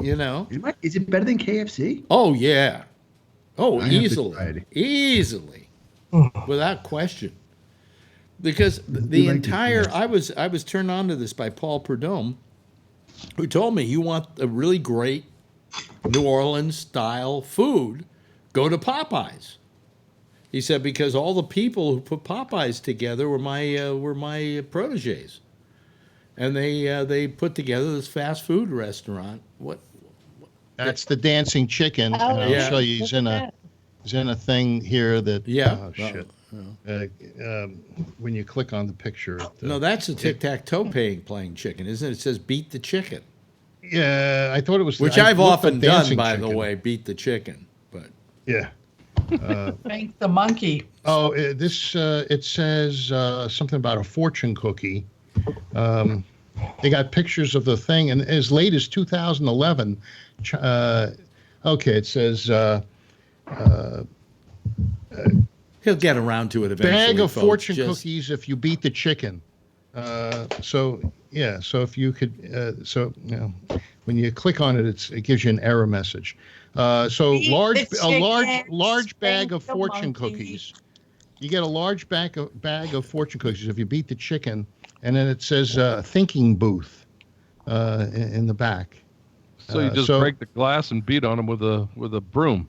[SPEAKER 2] You know?
[SPEAKER 6] Is it better than KFC?
[SPEAKER 2] Oh, yeah. Oh,
[SPEAKER 6] I have to try
[SPEAKER 2] easily.
[SPEAKER 6] it.
[SPEAKER 2] Easily. Without question. Because the
[SPEAKER 6] like
[SPEAKER 2] entire,
[SPEAKER 6] it, yes.
[SPEAKER 2] I was turned on to this by Paul Prudhomme, who told me, you want a really great New Orleans style food, go to Popeyes. He said, because all the people who put Popeyes together were my protégés. And they put together this fast food restaurant.
[SPEAKER 4] That's the dancing chicken. And I'll
[SPEAKER 2] Yeah.
[SPEAKER 4] show you. He's in a thing here that.
[SPEAKER 2] Yeah.
[SPEAKER 4] Oh, shit. When you click on the picture.
[SPEAKER 2] No, that's a tic-tac-toe playing chicken, isn't it? It says beat the chicken.
[SPEAKER 4] Yeah, I thought it was.
[SPEAKER 2] Which
[SPEAKER 4] I
[SPEAKER 2] I've
[SPEAKER 4] looked
[SPEAKER 2] often
[SPEAKER 4] up
[SPEAKER 2] done,
[SPEAKER 4] dancing
[SPEAKER 2] by the
[SPEAKER 4] chicken.
[SPEAKER 2] way, beat the chicken. But
[SPEAKER 4] Yeah.
[SPEAKER 5] Thank the monkey.
[SPEAKER 4] Oh, it says something about a fortune cookie. They got pictures of the thing, and as late as 2011. Okay, it says
[SPEAKER 2] he'll get around to it eventually.
[SPEAKER 4] bag of
[SPEAKER 2] folks.
[SPEAKER 4] fortune
[SPEAKER 2] Just-
[SPEAKER 4] cookies if you beat the chicken. So if you could, when you click on it, it gives you an error message. So
[SPEAKER 5] Eat
[SPEAKER 4] large
[SPEAKER 5] the
[SPEAKER 4] a large
[SPEAKER 5] chicken,
[SPEAKER 4] bag of
[SPEAKER 5] thank the
[SPEAKER 4] fortune
[SPEAKER 5] monkey.
[SPEAKER 4] cookies. You get a large bag of fortune cookies if you beat the chicken, and then it says thinking booth in the back.
[SPEAKER 9] So you just break the glass and beat on them with a broom.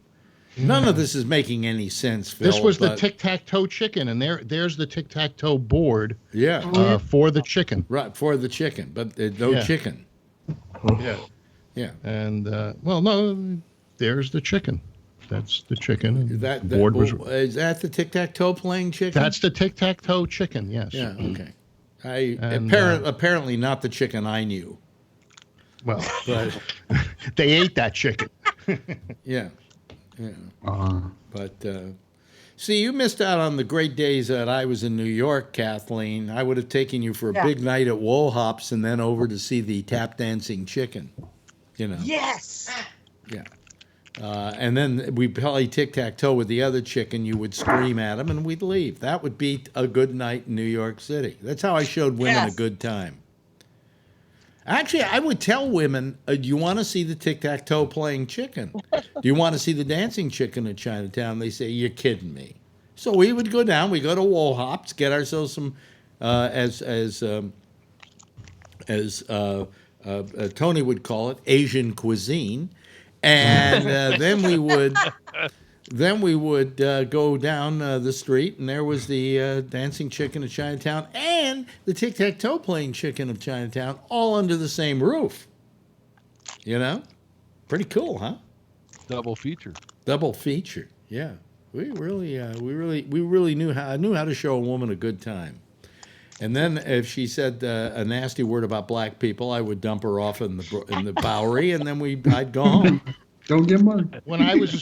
[SPEAKER 2] None of this is making any sense, Phil.
[SPEAKER 4] This was the
[SPEAKER 2] but-
[SPEAKER 4] tic-tac-toe chicken, and there's the tic-tac-toe board
[SPEAKER 2] Yeah.
[SPEAKER 4] for the chicken.
[SPEAKER 2] Right, for the chicken, but no
[SPEAKER 4] Yeah.
[SPEAKER 2] chicken.
[SPEAKER 4] Yeah.
[SPEAKER 2] Yeah.
[SPEAKER 4] And, no, there's the chicken. That's the chicken.
[SPEAKER 2] Is that,
[SPEAKER 4] The board was,
[SPEAKER 2] is that the tic-tac-toe playing chicken?
[SPEAKER 4] that's the tic-tac-toe chicken, yes.
[SPEAKER 2] Yeah, okay.
[SPEAKER 4] And,
[SPEAKER 2] Apparently not the chicken I knew.
[SPEAKER 4] Well,
[SPEAKER 2] But,
[SPEAKER 4] they ate that chicken.
[SPEAKER 2] yeah. But, see, you missed out on the great days that I was in New York, Kathleen. I would have taken you for a big night at Wool Hops and then over to see the tap dancing chicken. You know.
[SPEAKER 5] Yes.
[SPEAKER 2] Yeah. And then we'd play tic-tac-toe with the other chicken. You would scream at him, and we'd leave. That would be a good night in New York City. That's how I showed women
[SPEAKER 5] Yes.
[SPEAKER 2] a good time. Actually, I would tell women, do you want to see the tic-tac-toe playing chicken? Do you want to see the dancing chicken in Chinatown? They say, you're kidding me. So we would go down. We go to Wool Hops, get ourselves some, as Tony would call it, Asian cuisine. And then we would go down the street, and there was the dancing chicken of Chinatown and the tic-tac-toe playing chicken of Chinatown, all under the same roof. You know, pretty cool, huh?
[SPEAKER 9] Double feature.
[SPEAKER 2] Double feature, yeah. We really knew how to show a woman a good time. And then if she said a nasty word about black people, I would dump her off in the Bowery, and then I'd go home.
[SPEAKER 6] Don't get mugged.
[SPEAKER 4] When I was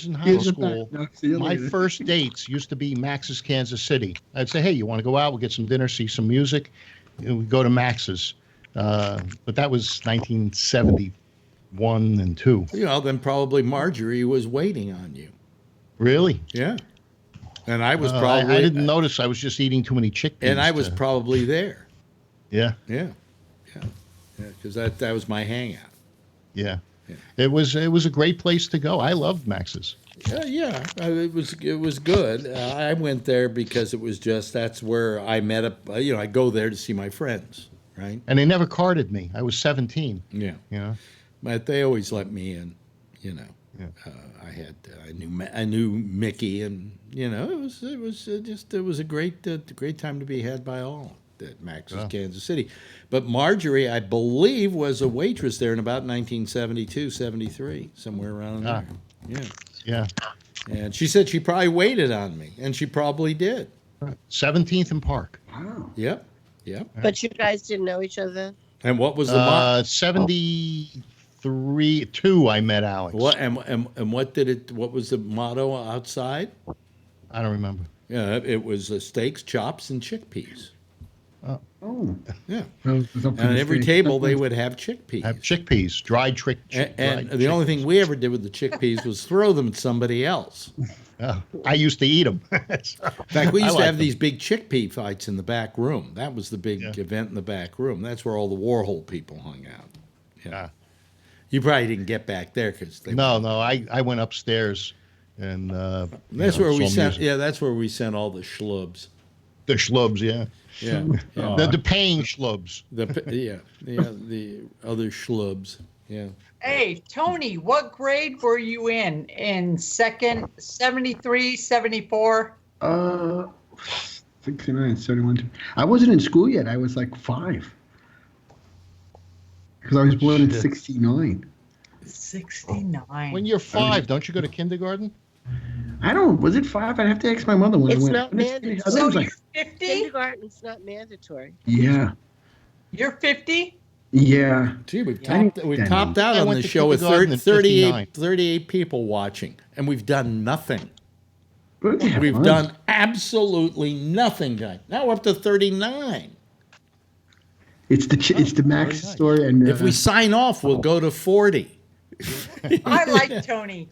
[SPEAKER 4] in high
[SPEAKER 6] Here's the
[SPEAKER 4] school,
[SPEAKER 6] back. No, see you
[SPEAKER 4] my
[SPEAKER 6] later.
[SPEAKER 4] first dates used to be Max's Kansas City. I'd say, hey, you want to go out? We'll get some dinner, see some music. We'd go to Max's. But that was 1971 and 2.
[SPEAKER 2] Then probably Marjorie was waiting on you.
[SPEAKER 4] Really?
[SPEAKER 2] Yeah. And I was
[SPEAKER 4] I
[SPEAKER 2] probably.
[SPEAKER 4] didn't notice. I was just eating too many chickpeas.
[SPEAKER 2] And I was probably there.
[SPEAKER 4] Yeah.
[SPEAKER 2] Yeah. Because that was my hangout.
[SPEAKER 4] Yeah. It was a great place to go. I loved Max's.
[SPEAKER 2] It was good. I went there because it was just that's where I met up. I go there to see my friends, right?
[SPEAKER 4] And they never carded me. I was 17.
[SPEAKER 2] Yeah. But they always let me in. Yeah. I knew Mickey, and it was a great time to be had by all at Max's Kansas City. But Marjorie, I believe, was a waitress there in about 1972, 73, somewhere around there.
[SPEAKER 4] Yeah.
[SPEAKER 2] And she said she probably waited on me, and she probably did.
[SPEAKER 4] 17th and Park.
[SPEAKER 6] Wow.
[SPEAKER 2] Yep.
[SPEAKER 8] But you guys didn't know each other?
[SPEAKER 2] And what was the
[SPEAKER 4] 73-2 I met Alex.
[SPEAKER 2] What what was the motto outside?
[SPEAKER 4] I don't remember.
[SPEAKER 2] Yeah, it was steaks, chops, and chickpeas.
[SPEAKER 6] Oh.
[SPEAKER 2] Yeah.
[SPEAKER 6] Well, it was up to
[SPEAKER 2] And at
[SPEAKER 6] the
[SPEAKER 2] every
[SPEAKER 6] state.
[SPEAKER 2] table they would have chickpeas.
[SPEAKER 4] Dried chickpeas.
[SPEAKER 2] And the only thing we ever did with the chickpeas was throw them at somebody else.
[SPEAKER 4] I used to eat them.
[SPEAKER 2] In fact, we used to have these big chickpea fights in the back room. That was the big event in the back room. That's where all the Warhol people hung out. Yeah. You probably didn't get back there because they.
[SPEAKER 4] No. I went upstairs, and
[SPEAKER 2] that's where we sent.
[SPEAKER 4] music.
[SPEAKER 2] Yeah, that's where we sent all the schlubs.
[SPEAKER 4] The schlubs, yeah.
[SPEAKER 2] Yeah.
[SPEAKER 4] The paying schlubs.
[SPEAKER 2] The other schlubs. Yeah.
[SPEAKER 5] Hey, Tony, what grade were you in second, 73, 74?
[SPEAKER 6] 69, 71. I wasn't in school yet. I was like 5. Because I was born in 69.
[SPEAKER 5] 69.
[SPEAKER 4] When you're 5, don't you go to kindergarten?
[SPEAKER 6] I don't. Was it 5? I'd have to ask my mother when
[SPEAKER 8] It's
[SPEAKER 6] I went.
[SPEAKER 8] not mandatory.
[SPEAKER 6] I thought it
[SPEAKER 5] So
[SPEAKER 6] was
[SPEAKER 5] you're
[SPEAKER 6] like,
[SPEAKER 5] 50?
[SPEAKER 8] Kindergarten's not mandatory.
[SPEAKER 6] yeah.
[SPEAKER 5] You're 50?
[SPEAKER 6] Yeah.
[SPEAKER 2] Gee, we've
[SPEAKER 6] I
[SPEAKER 2] topped
[SPEAKER 6] didn't-
[SPEAKER 2] out
[SPEAKER 4] I
[SPEAKER 2] on
[SPEAKER 4] went
[SPEAKER 2] the
[SPEAKER 4] to
[SPEAKER 2] show with
[SPEAKER 4] kindergarten in 59.
[SPEAKER 2] 38 people watching, and we've done nothing.
[SPEAKER 6] But yeah,
[SPEAKER 2] We've
[SPEAKER 6] fun.
[SPEAKER 2] done absolutely nothing, guys. Now we're up to 39.
[SPEAKER 6] It's the Max
[SPEAKER 4] nice.
[SPEAKER 6] story, and
[SPEAKER 2] If we sign off, we'll go to 40.
[SPEAKER 5] I like Tony.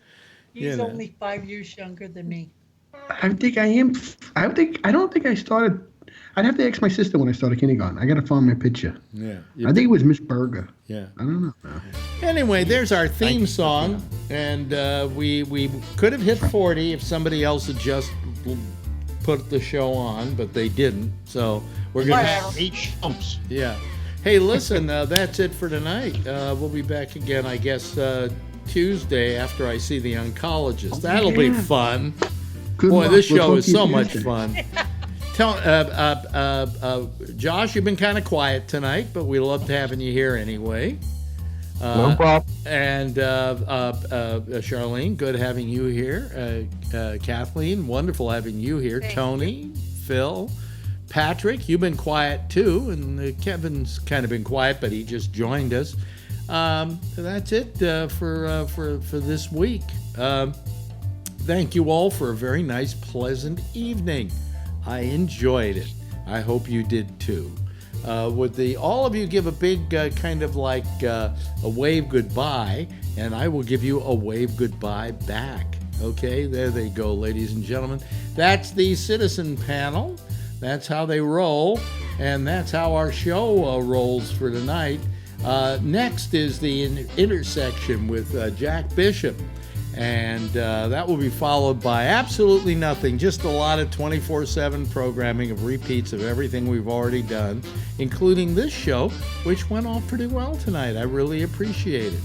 [SPEAKER 5] He's
[SPEAKER 2] You know.
[SPEAKER 5] only 5 years younger than me.
[SPEAKER 6] I think I am. I don't think I started. I'd have to ask my sister when I started kindergarten. I got to find my picture.
[SPEAKER 2] Yeah.
[SPEAKER 6] I think it was Miss Berger.
[SPEAKER 2] Yeah.
[SPEAKER 6] I don't know.
[SPEAKER 2] Anyway, there's our theme song, and we could have hit 40 if somebody else had just put the show on, but they didn't. So we're gonna.
[SPEAKER 5] Whatever.
[SPEAKER 4] 8 shumps.
[SPEAKER 2] Yeah. Hey, listen, that's it for tonight. We'll be back again, I guess, Tuesday after I see the oncologist. That'll be fun.
[SPEAKER 6] Good
[SPEAKER 2] Boy,
[SPEAKER 6] luck.
[SPEAKER 2] this
[SPEAKER 6] We'll
[SPEAKER 2] show
[SPEAKER 6] talk
[SPEAKER 2] is
[SPEAKER 6] to you
[SPEAKER 2] so much
[SPEAKER 6] Tuesday.
[SPEAKER 2] fun. Tell Josh, you've been kind of quiet tonight, but we loved having you here anyway.
[SPEAKER 3] No problem.
[SPEAKER 2] And Charlene, good having you here. Kathleen, wonderful having you here. Tony, Phil, Patrick, you've been quiet too, and Kevin's kind of been quiet, but he just joined us. That's it for this week. Thank you all for a very nice, pleasant evening. I enjoyed it. I hope you did too. Would all of you give a big kind of like a wave goodbye, and I will give you a wave goodbye back. Okay, there they go, ladies and gentlemen. That's the citizen panel. That's how they roll, and that's how our show rolls for tonight. Next is the intersection with Jack Bishop. And that will be followed by absolutely nothing, just a lot of 24/7 programming of repeats of everything we've already done, including this show, which went off pretty well tonight. I really appreciate it.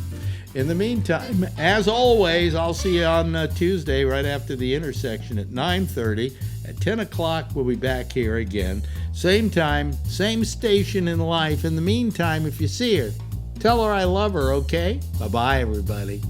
[SPEAKER 2] In the meantime, as always, I'll see you on Tuesday right after the intersection at 9:30. At 10 o'clock, we'll be back here again. Same time, same station in life. In the meantime, if you see her, tell her I love her, okay? Bye-bye, everybody.